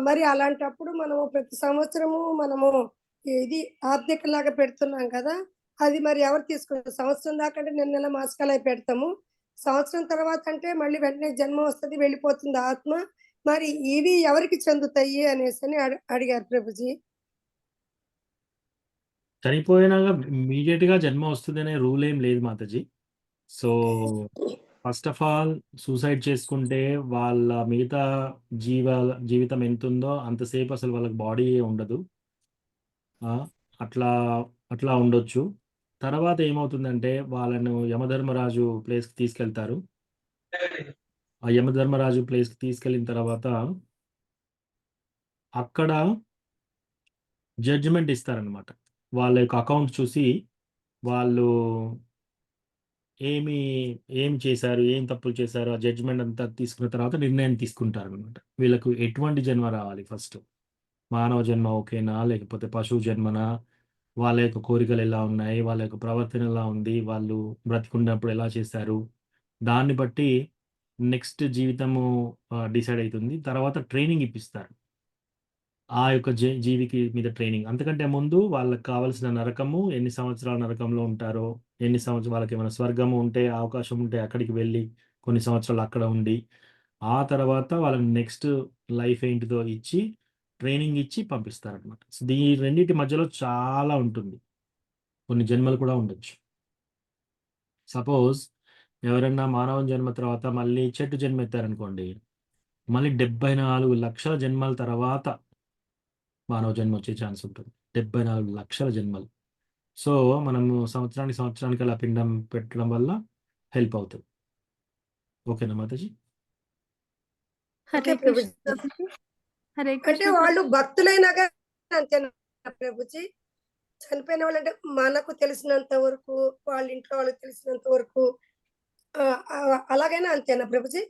[SPEAKER 8] మరి అలాంటప్పుడు మనము ప్రతి సంవత్సరము మనము ఇది ఆర్థికలాగా పెడుతున్నాం కదా, అది మరి ఎవరు తీసుకుంటారు? సంవత్సరం దాకా అంటే నెల మాసకాలు అయి పెడతాము, సంవత్సరం తర్వాత అంటే మళ్ళీ వెంటనే జన్మ వస్తుంది, వెళ్ళిపోతుంది ఆత్మ, మరి ఇవి ఎవరికి చెందుతాయి అనేసి అని అడిగారు ప్రభుజీ.
[SPEAKER 1] చనిపోయినాక ఇమీడియట్ గా జన్మ వస్తుంది అనే రూల్ ఏం లేదు Mataji. So first of all suicide చేసుకుంటే వాళ్ళ మిగతా జీవితం ఎంత ఉందో అంతసేపు అసలు వాళ్ళకి బాడీ ఉండదు, అట్లా ఉండొచ్చు. తర్వాత ఏమవుతుందంటే వాళ్ళను యమధర్మరాజు ప్లేస్కి తీసుకెళ్తారు. ఆ యమధర్మరాజు ప్లేస్కి తీసుకెళ్ళిన తర్వాత అక్కడ జడ్జిమెంట్ ఇస్తారనమాట. వాళ్ళ యొక్క అకౌంట్ చూసి వాళ్ళు ఏం చేశారు, ఏం తప్పులు చేశారు, ఆ జడ్జిమెంట్ అంతా తీసుకున్న తర్వాత నిర్ణయం తీసుకుంటారు అనమాట. వీళ్ళకు ఎటువంటి జన్మ రావాలి, ఫస్ట్ మానవ జన్మ ఓకేనా, లేకపోతే పశువు జన్మనా, వాళ్ళ యొక్క కోరికలు ఎలా ఉన్నాయి, వాళ్ళ యొక్క ప్రవర్తన ఎలా ఉంది, వాళ్ళు బ్రతికున్నప్పుడు ఎలా చేశారు, దాన్ని బట్టి నెక్స్ట్ జీవితము డిసైడ్ అవుతుంది. తర్వాత ట్రైనింగ్ ఇప్పిస్తారు ఆ యొక్క జీవికి మీద ట్రైనింగ్. అంతకంటే ముందు వాళ్ళకి కావాల్సిన నరకము, ఎన్ని సంవత్సరాల నరకంలో ఉంటారో, ఎన్ని సంవత్సరాలు వాళ్ళకి ఏమైనా స్వర్గము ఉంటే అవకాశం ఉంటే అక్కడికి వెళ్ళి కొన్ని సంవత్సరాలు అక్కడ ఉండి, ఆ తర్వాత వాళ్ళకి నెక్స్ట్ లైఫ్ ఏంటిదో ఇచ్చి ట్రైనింగ్ ఇచ్చి పంపిస్తారనమాట. సో ఈ రెండింటి మధ్యలో చాలా ఉంటుంది, కొన్ని జన్మలు కూడా ఉండొచ్చు. సపోజ్ ఎవరైనా మానవ జన్మ తర్వాత మళ్ళీ చెట్టు జన్మ ఎత్తారనుకోండి, మళ్ళీ 74 లక్షల జన్మల తర్వాత మానవ జన్మ వచ్చే ఛాన్స్ ఉంటుంది. 74 లక్షల జన్మలు. సో మనము సంవత్సరానికి అలా పిండం పెట్టడం వల్ల హెల్ప్ అవుతుంది. ఓకేనా మాతాజీ?
[SPEAKER 3] హరే కృష్ణ హరే
[SPEAKER 8] అంటే
[SPEAKER 3] కృష్ణ
[SPEAKER 8] వాళ్ళు భక్తులైనా కానీ అంతేనా ప్రభుజీ? చనిపోయిన వాళ్ళు అంటే మనకు తెలిసినంత వరకు, వాళ్ళ ఇంట్లో వాళ్ళకి తెలిసినంత వరకు అలాగైనా అంతేనా ప్రభుజీ?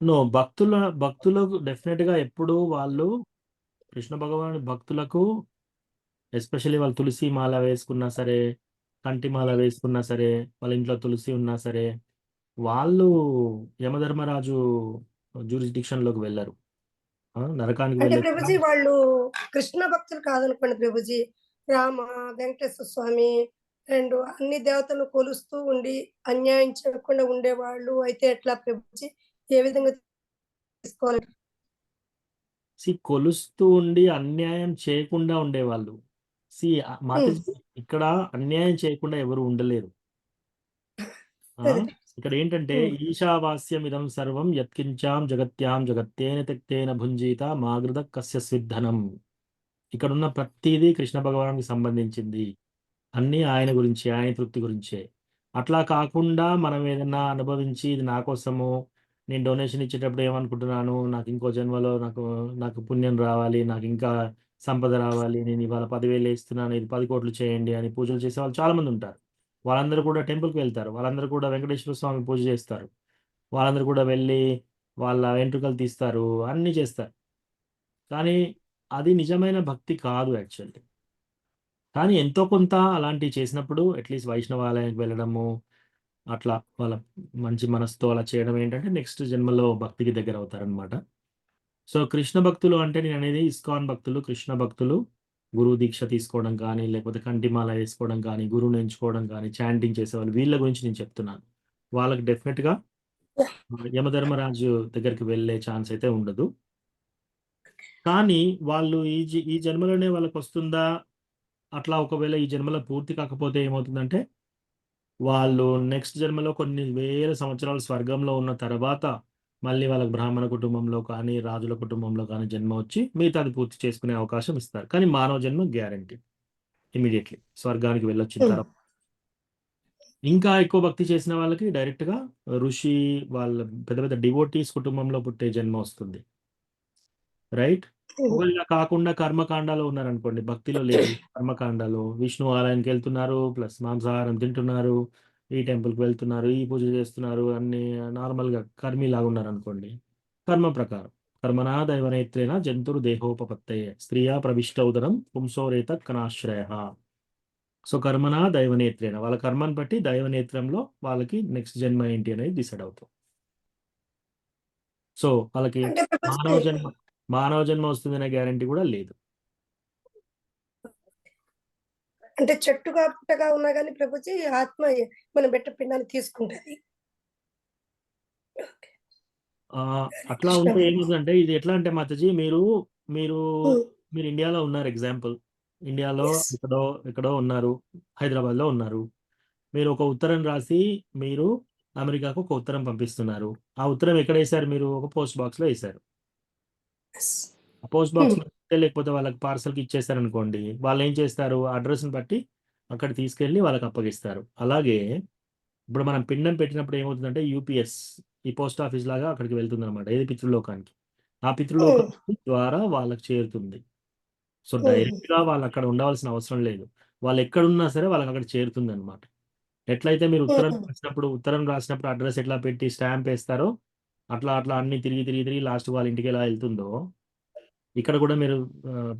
[SPEAKER 1] నో, భక్తులకు డెఫినెట్గా ఎప్పుడు వాళ్ళు కృష్ణ భగవాను భక్తులకు, ఎస్పెషల్లీ వాళ్ళు తులసి మాల వేసుకున్నా సరే, కంటి మాల వేసుకున్నా సరే, వాళ్ళ ఇంట్లో తులసి ఉన్నా సరే, వాళ్ళు యమధర్మరాజు జ్యూరిస్డిక్షన్ లోకి వెళ్ళరు, నరకానికి
[SPEAKER 8] అంటే
[SPEAKER 1] వెళ్ళరు.
[SPEAKER 8] ప్రభుజీ వాళ్ళు కృష్ణ భక్తులు కాదనుకోండి ప్రభుజీ, రామ, వెంకటేశ్వర స్వామి అండ్ అన్ని దేవతలు కొలుస్తూ ఉండి అన్యాయం చేయకుండా ఉండేవాళ్ళు అయితే ఎట్లా ప్రభుజీ? ఏ విధంగా తీసుకోవాలి?
[SPEAKER 1] కొలుస్తూ ఉండి అన్యాయం చేయకుండా ఉండేవాళ్ళు. మాతాజీ, ఇక్కడ అన్యాయం చేయకుండా ఎవరు ఉండలేరు. ఇక్కడ ఏంటంటే ఈశావాస్యం ఇదం సర్వం యత్కించాం జగత్యాం జగత్తేన తెక్తేన భుంజీత మాగృత కస్య స్విద్ధనం. ఇక్కడ ఉన్న ప్రతిదీ కృష్ణ భగవానికి సంబంధించింది, అన్నీ ఆయన గురించి, ఆయన తృప్తి గురించే. అట్లా కాకుండా మనం ఏదన్నా అనుభవించి ఇది నా కోసము, నేను డొనేషన్ ఇచ్చేటప్పుడు ఏమనుకుంటున్నాను, నాకు ఇంకో జన్మలో నాకు పుణ్యం రావాలి, నాకు ఇంకా సంపద రావాలి, నేను ఇవాళ 10,000 ఇస్తున్నాను, ఇది 10 కోట్లు చేయండి అని పూజలు చేసే వాళ్ళు చాలా మంది ఉంటారు. వాళ్ళందరూ కూడా టెంపుల్కి వెళ్తారు, వాళ్ళందరూ కూడా వెంకటేశ్వర స్వామి పూజ చేస్తారు, వాళ్ళందరూ కూడా వెళ్ళి వాళ్ళ వెంట్రుకలు తీస్తారు, అన్నీ చేస్తారు. కానీ అది నిజమైన భక్తి కాదు యాక్చువల్లీ. కానీ ఎంతో కొంత అలాంటివి చేసినప్పుడు అట్లీస్ట్ వైష్ణవాలయానికి వెళ్ళడము, అట్లా వాళ్ళ మంచి మనసుతో అలా చేయడం ఏంటంటే నెక్స్ట్ జన్మలో భక్తికి దగ్గర అవుతారనమాట. సో కృష్ణ భక్తులు అంటే నేను అనేది ఇస్కాన్ భక్తులు, కృష్ణ భక్తులు గురువు దీక్ష తీసుకోవడం కానీ, లేకపోతే కంటిమాల వేసుకోవడం కానీ, గురువుని ఎంచుకోవడం కానీ, చాంటింగ్ చేసేవాళ్ళు, వీళ్ళ గురించి నేను చెప్తున్నాను. వాళ్ళకి డెఫినెట్గా యమధర్మరాజు దగ్గరికి వెళ్ళే ఛాన్స్ అయితే ఉండదు. కానీ వాళ్ళు ఈ జన్మలోనే వాళ్ళకి వస్తుందా, అట్లా ఒకవేళ ఈ జన్మలో పూర్తి కాకపోతే ఏమవుతుందంటే వాళ్ళు నెక్స్ట్ జన్మలో కొన్ని వేల సంవత్సరాలు స్వర్గంలో ఉన్న తర్వాత మళ్ళీ వాళ్ళకి బ్రాహ్మణ కుటుంబంలో కానీ, రాజుల కుటుంబంలో కానీ జన్మ వచ్చి మిగతాది పూర్తి చేసుకునే అవకాశం ఇస్తారు. కానీ మానవ జన్మ గ్యారంటీ ఇమీడియట్లీ స్వర్గానికి వెళ్ళొచ్చిన తర్వాత. ఇంకా ఎక్కువ భక్తి చేసిన వాళ్ళకి డైరెక్ట్గా ఋషి వాళ్ళ పెద్ద పెద్ద డివోటీస్ కుటుంబంలో పుట్టే జన్మ వస్తుంది, రైట్. ఒకవేళ కాకుండా కర్మకాండాలో ఉన్నారనుకోండి, భక్తిలో లేదు, కర్మకాండాలో విష్ణు ఆలయానికి వెళ్తున్నారు, ప్లస్ మాంసాహారం తింటున్నారు, ఈ టెంపుల్కి వెళ్తున్నారు, ఈ పూజ చేస్తున్నారు, అన్ని నార్మల్గా కర్మిలాగా ఉన్నారనుకోండి, కర్మ ప్రకారం కర్మనా దైవనేత్రేణ జంతురు దేహోపపత్తయే స్త్రీయా ప్రవిష్ట ఉదరం పుంసోరేత కనాశ్రయ. సో కర్మనా దైవనేత్రేణ, వాళ్ళ కర్మను బట్టి దైవనేత్రంలో వాళ్ళకి నెక్స్ట్ జన్మ ఏంటి అనేది డిసైడ్ అవుతాం. సో వాళ్ళకి మానవ జన్మ వస్తుందనే గ్యారంటీ కూడా లేదు.
[SPEAKER 8] అంటే చెట్టుగా పుట్టగా ఉన్నా కానీ ప్రభుజీ ఆత్మ మనం పెట్ట పిండాన్ని తీసుకుంటది.
[SPEAKER 1] అట్లా ఉంటే ఏమవుతుందంటే, ఇది ఎట్లా అంటే మాతాజీ, మీరు మీరు మీరు ఇండియాలో ఉన్నారు, ఎగ్జాంపుల్ ఇండియాలో ఎక్కడో ఉన్నారు, హైదరాబాద్లో ఉన్నారు. మీరు ఒక ఉత్తరం రాసి మీరు అమెరికాకు ఒక ఉత్తరం పంపిస్తున్నారు. ఆ ఉత్తరం ఎక్కడ వేశారు? మీరు ఒక పోస్ట్ బాక్స్లో వేశారు. ఆ పోస్ట్ బాక్స్ లేకపోతే వాళ్ళకి పార్సల్కి ఇచ్చేసారనుకోండి, వాళ్ళు ఏం చేస్తారు, అడ్రస్ని బట్టి అక్కడ తీసుకెళ్ళి వాళ్ళకి అప్పగిస్తారు. అలాగే ఇప్పుడు మనం పిండం పెట్టినప్పుడు ఏమవుతుందంటే యూపీఎస్, ఈ పోస్ట్ ఆఫీస్ లాగా అక్కడికి వెళ్తుంది అనమాట, ఏది పితృలోకానికి. ఆ పితృలోకానికి ద్వారా వాళ్ళకి చేరుతుంది. సో డైరెక్ట్గా వాళ్ళు అక్కడ ఉండవలసిన అవసరం లేదు, వాళ్ళు ఎక్కడున్నా సరే వాళ్ళకి అక్కడ చేరుతుంది అనమాట. ఎట్లయితే మీరు ఉత్తరం రాసినప్పుడు అడ్రస్ ఎట్లా పెట్టి స్టాంప్ వేస్తారో అట్లా అన్ని తిరిగి లాస్ట్ వాళ్ళ ఇంటికి ఎలా వెళ్తుందో, ఇక్కడ కూడా మీరు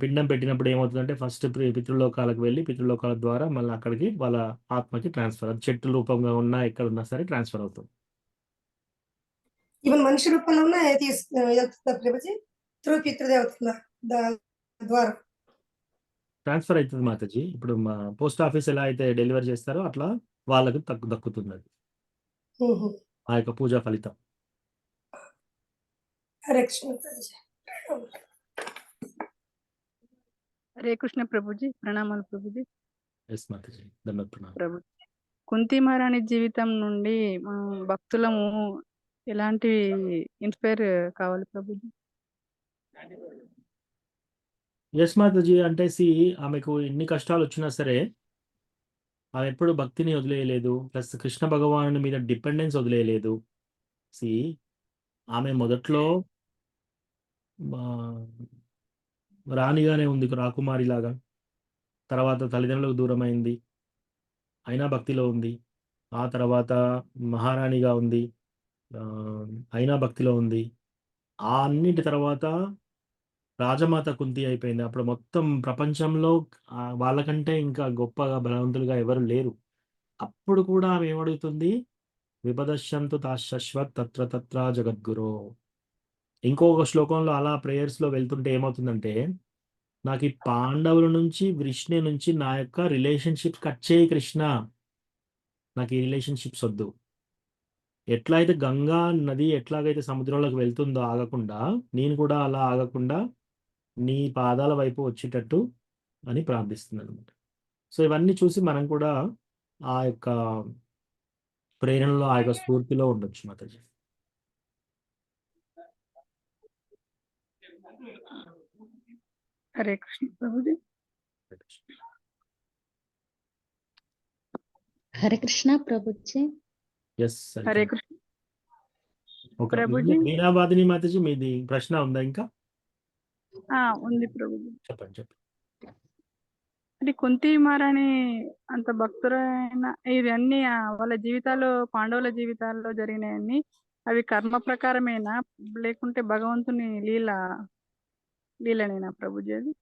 [SPEAKER 1] పిండం పెట్టినప్పుడు ఏమవుతుందంటే ఫస్ట్ పితృలోకాలకు వెళ్ళి పితృలోకాల ద్వారా మళ్ళీ అక్కడికి వాళ్ళ ఆత్మకి ట్రాన్స్ఫర్, అది చెట్టు రూపంగా ఉన్నా ఎక్కడ ఉన్నా సరే ట్రాన్స్ఫర్ అవుతుంది.
[SPEAKER 8] ఈవెన్ మనిషి రూపంలో ఉన్న ప్రభుజీ త్రూ పితృదేవతల ద్వారా
[SPEAKER 1] ట్రాన్స్ఫర్ అవుతుంది మాతాజీ. ఇప్పుడు మా పోస్ట్ ఆఫీస్ ఎలా అయితే డెలివరీ చేస్తారో అట్లా వాళ్ళకి దక్కుతుంది అది, ఆ యొక్క పూజా ఫలితం.
[SPEAKER 8] హరే కృష్ణ
[SPEAKER 15] హరే కృష్ణ ప్రభుజీ, ప్రణామాలు ప్రభుజీ.
[SPEAKER 1] ఎస్ మాతాజీ, ధన్యవాదాలు ప్రణామం.
[SPEAKER 15] ప్రభు, కుంతి మహారాణి జీవితం నుండి భక్తులము ఎలాంటి ఇన్స్పైర్ కావాలి ప్రభుజీ?
[SPEAKER 1] ఎస్ మాతాజీ, అంటే ఆమెకు ఎన్ని కష్టాలు వచ్చినా సరే ఆమె ఎప్పుడు భక్తిని వదిలేయలేదు, ప్లస్ కృష్ణ భగవాను మీద డిపెండెన్స్ వదిలేయలేదు. ఆమె మొదట్లో రాణిగానే ఉంది, రాకుమారిలాగా, తర్వాత తల్లిదండ్రులకు దూరం అయింది, అయినా భక్తిలో ఉంది. ఆ తర్వాత మహారాణిగా ఉంది, అయినా భక్తిలో ఉంది. ఆ అన్నింటి తర్వాత రాజమాత కుంతి అయిపోయింది. అప్పుడు మొత్తం ప్రపంచంలో వాళ్ళకంటే ఇంకా గొప్పగా బలవంతులుగా ఎవరు లేరు. అప్పుడు కూడా ఆమె ఏమడుగుతుంది, విపదశ్యంతు తాశశ్వత్ తత్ర తత్ర జగద్గురో. ఇంకొక శ్లోకంలో అలా ప్రేయర్స్లో వెళ్తుంటే ఏమవుతుందంటే, నాకు ఈ పాండవుల నుంచి వృష్ణి నుంచి నా యొక్క రిలేషన్షిప్ కట్ చేయి కృష్ణ, నాకు ఈ రిలేషన్షిప్స్ వద్దు. ఎట్లయితే గంగా నది ఎట్లాగైతే సముద్రంలోకి వెళ్తుందో ఆగకుండా, నేను కూడా అలా ఆగకుండా నీ పాదాల వైపు వచ్చేటట్టు అని ప్రార్థిస్తున్నాను అనమాట. సో ఇవన్నీ చూసి మనం కూడా ఆ యొక్క ప్రేరణలో, ఆ యొక్క స్ఫూర్తిలో ఉండొచ్చు మాతాజీ.
[SPEAKER 15] హరే కృష్ణ ప్రభుజీ.
[SPEAKER 16] హరే కృష్ణ ప్రభుజీ.
[SPEAKER 1] ఎస్
[SPEAKER 15] హరే కృష్ణ ప్రభుజీ.
[SPEAKER 1] మీనాబాదిని మాతాజీ, మీది ప్రశ్న ఉందా ఇంకా?
[SPEAKER 15] ఉంది ప్రభుజీ.
[SPEAKER 1] చెప్పండి.
[SPEAKER 15] అంటే కుంతి మహారాణి అంత భక్తులైన ఇవన్నీ వాళ్ళ జీవితాల్లో, పాండవుల జీవితాల్లో జరిగినాయన్ని అవి కర్మ ప్రకారమేనా, లేకుంటే భగవంతుని లీలనేనా ప్రభుజీ అది?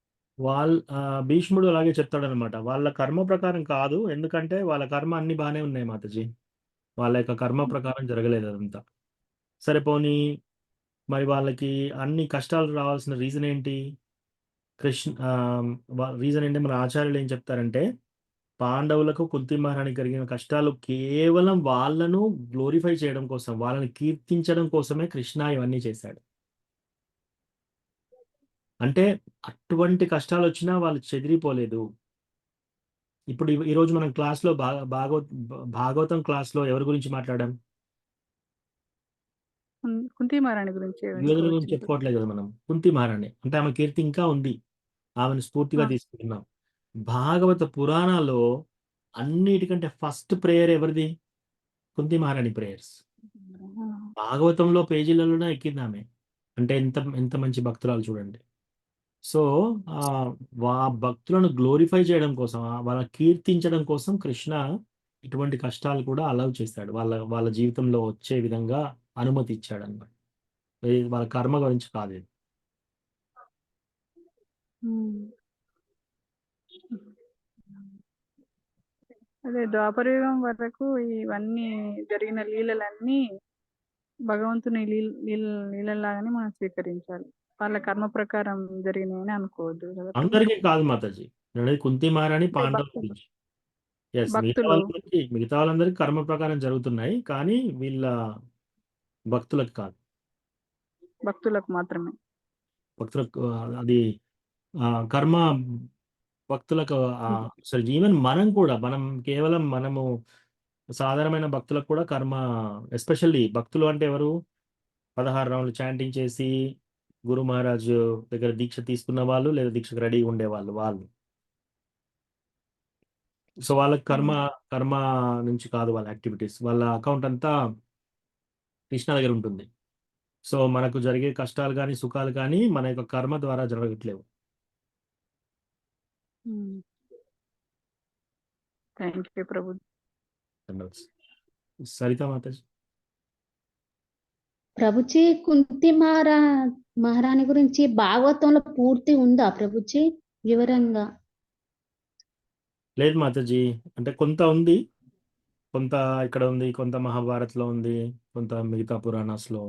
[SPEAKER 1] భీష్ముడు అలాగే చెప్తాడనమాట. వాళ్ళ కర్మ ప్రకారం కాదు, ఎందుకంటే వాళ్ళ కర్మ అన్ని బాగానే ఉన్నాయి మాతాజీ. వాళ్ళ యొక్క కర్మ ప్రకారం జరగలేదు అదంతా. సరే పోనీ, మరి వాళ్ళకి అన్ని కష్టాలు రావాల్సిన రీజన్ ఏంటి? రీజన్ ఏంటి? మన ఆచార్యులు ఏం చెప్తారంటే, పాండవులకు కుంతి మహారాణికి కలిగిన కష్టాలు కేవలం వాళ్ళను గ్లోరిఫై చేయడం కోసం, వాళ్ళని కీర్తించడం కోసమే కృష్ణ ఇవన్నీ చేశాడు. అంటే అటువంటి కష్టాలు వచ్చినా వాళ్ళు చెదిరిపోలేదు. ఇప్పుడు ఈరోజు మనం క్లాస్లో భాగవతం క్లాస్లో ఎవరి గురించి మాట్లాడాం?
[SPEAKER 15] కుంతి మహారాణి గురించి
[SPEAKER 1] యోధుల గురించి చెప్పుకోవట్లేదు కదా మనం. కుంతి మహారాణి అంటే ఆమె కీర్తి ఇంకా ఉంది, ఆమెను స్ఫూర్తిగా తీసుకుంటున్నాం. భాగవత పురాణాల్లో అన్నిటికంటే ఫస్ట్ ప్రేయర్ ఎవరిది? కుంతి మహారాణి ప్రేయర్స్. భాగవతంలో పేజీలలోనే ఎక్కింది ఆమె. అంటే ఎంత ఎంత మంచి భక్తురాలు చూడండి. సో భక్తులను గ్లోరిఫై చేయడం కోసం, వాళ్ళ కీర్తించడం కోసం కృష్ణ ఇటువంటి కష్టాలు కూడా అలౌ చేశాడు. వాళ్ళ జీవితంలో వచ్చే విధంగా అనుమతి ఇచ్చాడు అన్నమాట. వాళ్ళ కర్మ గురించి కాదు ఇది.
[SPEAKER 15] అదే ద్వాపరయుగం వరకు ఇవన్నీ జరిగిన లీలలన్నీ భగవంతుని లీలలాగానే మనం స్వీకరించాలి. వాళ్ళ కర్మ ప్రకారం జరిగినాయని అనుకోవద్దు కదా.
[SPEAKER 1] అందరికీ కాదు మాతాజీ, కుంతి మహారాణి పాండవుల గురించి. మిగతా వాళ్ళందరికీ కర్మ ప్రకారం జరుగుతున్నాయి, కానీ వీళ్ళ భక్తులకు కాదు.
[SPEAKER 15] భక్తులకు మాత్రమే.
[SPEAKER 1] భక్తులకు అది కర్మ భక్తులకు. సరే, ఈవెన్ మనం కేవలం మనము సాధారణమైన భక్తులకు కూడా కర్మ, ఎస్పెషల్లీ భక్తులు అంటే ఎవరు? 16 రౌండ్లు చాంటింగ్ చేసి గురు మహారాజు దగ్గర దీక్ష తీసుకున్న వాళ్ళు, లేదా దీక్షకు రెడీగా ఉండేవాళ్ళు వాళ్ళు. సో వాళ్ళకి కర్మ నుంచి కాదు వాళ్ళ యాక్టివిటీస్, వాళ్ళ అకౌంట్ అంతా కృష్ణ దగ్గర ఉంటుంది. సో మనకు జరిగే కష్టాలు కానీ సుఖాలు కానీ మన యొక్క కర్మ ద్వారా జరగట్లేవు.
[SPEAKER 15] థ్యాంక్ యూ ప్రభు.
[SPEAKER 1] సరిత మాతాజీ.
[SPEAKER 16] ప్రభుజీ, కుంతి మహారాణి గురించి భాగవతంలో పూర్తి ఉందా ప్రభుజీ వివరంగా?
[SPEAKER 1] లేదు మాతాజీ, అంటే కొంత ఉంది, కొంత ఇక్కడ ఉంది, కొంత మహాభారత్లో ఉంది, కొంత మిగతా పురాణాస్లో.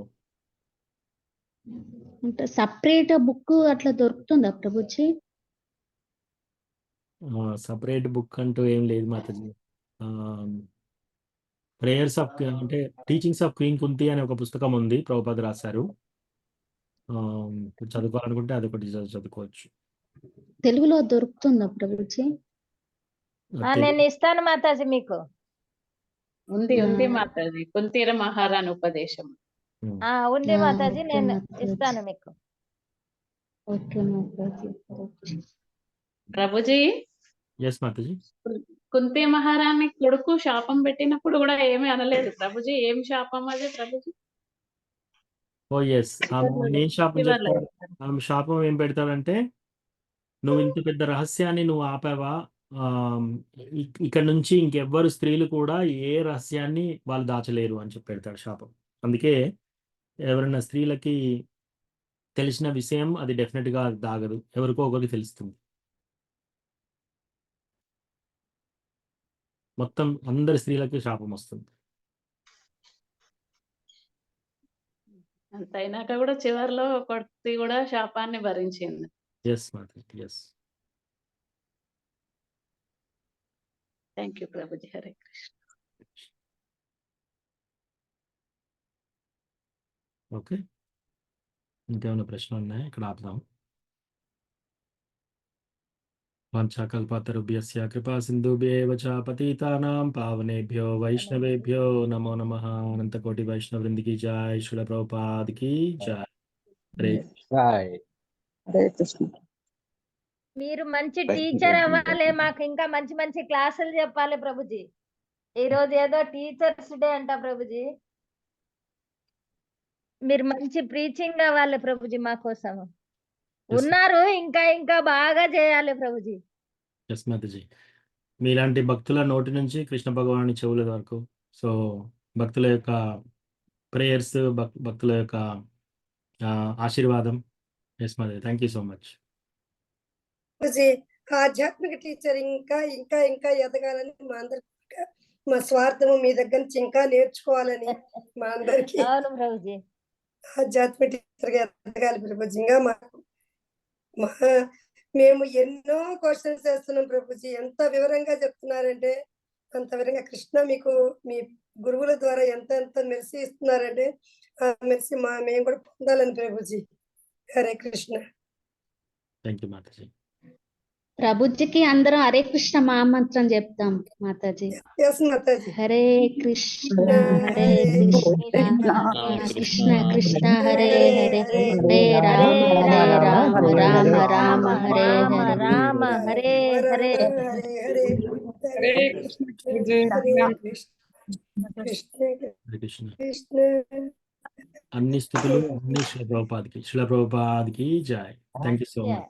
[SPEAKER 16] అంటే సపరేట్ బుక్ అట్లా దొరుకుతుందా ప్రభుజీ?
[SPEAKER 1] సపరేట్ బుక్ అంటూ ఏం లేదు మాతాజీ. ప్రేయర్స్ ఆఫ్ అంటే టీచింగ్స్ ఆఫ్ క్వీన్ కుంతి అనే ఒక పుస్తకం ఉంది, ప్రభుపాద రాశారు. చదువుకోవాలనుకుంటే అదొకటి చదువుకోవచ్చు.
[SPEAKER 16] తెలుగులో దొరుకుతుందా ప్రభుజీ?
[SPEAKER 11] నేను ఇస్తాను మాతాజీ మీకు.
[SPEAKER 17] ఉంది మాతాజీ, కుంతీర మహారాణి ఉపదేశం
[SPEAKER 11] ఉంది మాతాజీ, నేను ఇస్తాను మీకు.
[SPEAKER 16] ఓకే మాతాజీ.
[SPEAKER 17] ప్రభుజీ,
[SPEAKER 1] ఎస్ మాతాజీ.
[SPEAKER 17] కుంతి మహారాణి కొడుకు శాపం పెట్టినప్పుడు కూడా ఏమీ అనలేదు ప్రభుజీ. ఏం శాపం అది ప్రభుజీ?
[SPEAKER 1] ఓ ఎస్, నేను శాపం చెప్తాను. ఆమె శాపం ఏం పెడతాడంటే, నువ్వు ఇంత పెద్ద రహస్యాన్ని నువ్వు ఆపావా, ఇక్కడ నుంచి ఇంకెవ్వరు స్త్రీలు కూడా ఏ రహస్యాన్ని వాళ్ళు దాచలేరు అని చెప్పి పెడతాడు శాపం. అందుకే ఎవరైనా స్త్రీలకి తెలిసిన విషయం అది డెఫినెట్గా దాగదు, ఎవరికో ఒకరికి తెలుస్తుంది. మొత్తం అందరి స్త్రీలకి శాపం వస్తుంది.
[SPEAKER 17] అంత అయినాక కూడా చివరిలో కొడుకు కూడా శాపాన్ని భరించింది.
[SPEAKER 1] ఎస్ మాతాజీ, ఎస్.
[SPEAKER 17] థ్యాంక్ యూ ప్రభుజీ. హరే కృష్ణ.
[SPEAKER 1] ఓకే, ఇంకేమైనా ప్రశ్నలు ఉన్నాయా? ఇక్కడ ఆపుదాం. వాంఛాకల్పతరుభ్యస్య కృపా సింధుభ్యేవ చ పతితానాం పావనేభ్యో వైష్ణవేభ్యో నమో నమః. అనంతకోటి వైష్ణవృందికి జై, శ్రీల ప్రభుపాదికి జై. హరే
[SPEAKER 14] కృష్ణ.
[SPEAKER 11] మీరు మంచి టీచర్ అవ్వాలి, మాకు ఇంకా మంచి మంచి క్లాసులు చెప్పాలి ప్రభుజీ. ఈ రోజు ఏదో టీచర్స్ డే అంట ప్రభుజీ, మీరు మంచి ప్రీచింగ్ అవ్వాలి ప్రభుజీ మా కోసం. ఉన్నారు, ఇంకా ఇంకా బాగా చేయాలి ప్రభుజీ.
[SPEAKER 1] ఎస్ మాతాజీ. మీలాంటి భక్తుల నోటి నుంచి కృష్ణ భగవాని చెవుల వరకు, సో భక్తుల యొక్క ప్రేయర్స్, భక్తుల యొక్క ఆశీర్వాదం. Yes Mataji, thank you so much.
[SPEAKER 8] Prabhuji, ఆధ్యాత్మిక టీచర్ ఇంకా ఇంకా ఇంకా ఎదగాలని మా అందరికి, మా స్వార్థము మీ దగ్గర నుంచి ఇంకా నేర్చుకోవాలని మా అందరికి
[SPEAKER 11] అవును ప్రభుజీ.
[SPEAKER 8] ఆధ్యాత్మిక టీచర్ గా ఎదగాలి ప్రభుజీ. ఇంకా మేము ఎన్నో క్వశ్చన్స్ చేస్తున్నాం ప్రభుజీ. ఎంత వివరంగా చెప్తున్నారంటే అంత వివరంగా కృష్ణ మీకు మీ గురువుల ద్వారా ఎంత ఎంత మెరిసి ఇస్తున్నారంటే ఆ మెరిసి మేము కూడా పొందాలని ప్రభుజీ. హరే కృష్ణ.
[SPEAKER 1] థ్యాంక్ యూ మాతాజీ.
[SPEAKER 16] ప్రభుజీకి అందరం హరే కృష్ణ మహామంత్రం చెప్తాం మాతాజీ.
[SPEAKER 8] ఎస్ మాతాజీ.
[SPEAKER 16] హరే కృష్ణ హరే కృష్ణ కృష్ణ కృష్ణ హరే హరే హరే రామ రామ రామ హరే
[SPEAKER 11] రామ హరే హరే.
[SPEAKER 14] హరే కృష్ణ ప్రభుజీ.
[SPEAKER 8] కృష్ణ
[SPEAKER 1] అన్ని స్థుతులు అన్ని శిల ప్రభుపాదికి జై. Thank you so much.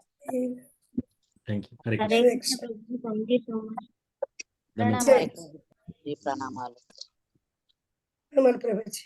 [SPEAKER 1] Thank you. Hare
[SPEAKER 11] Hare
[SPEAKER 1] Krishna.
[SPEAKER 11] Krishna ప్రభుజీ. Thank you so much.
[SPEAKER 1] ధన్యవాదాలు.
[SPEAKER 11] ప్రణామాలు ప్రభుజీ.
[SPEAKER 5] ప్రణామాలు.
[SPEAKER 8] ప్రభుజీ.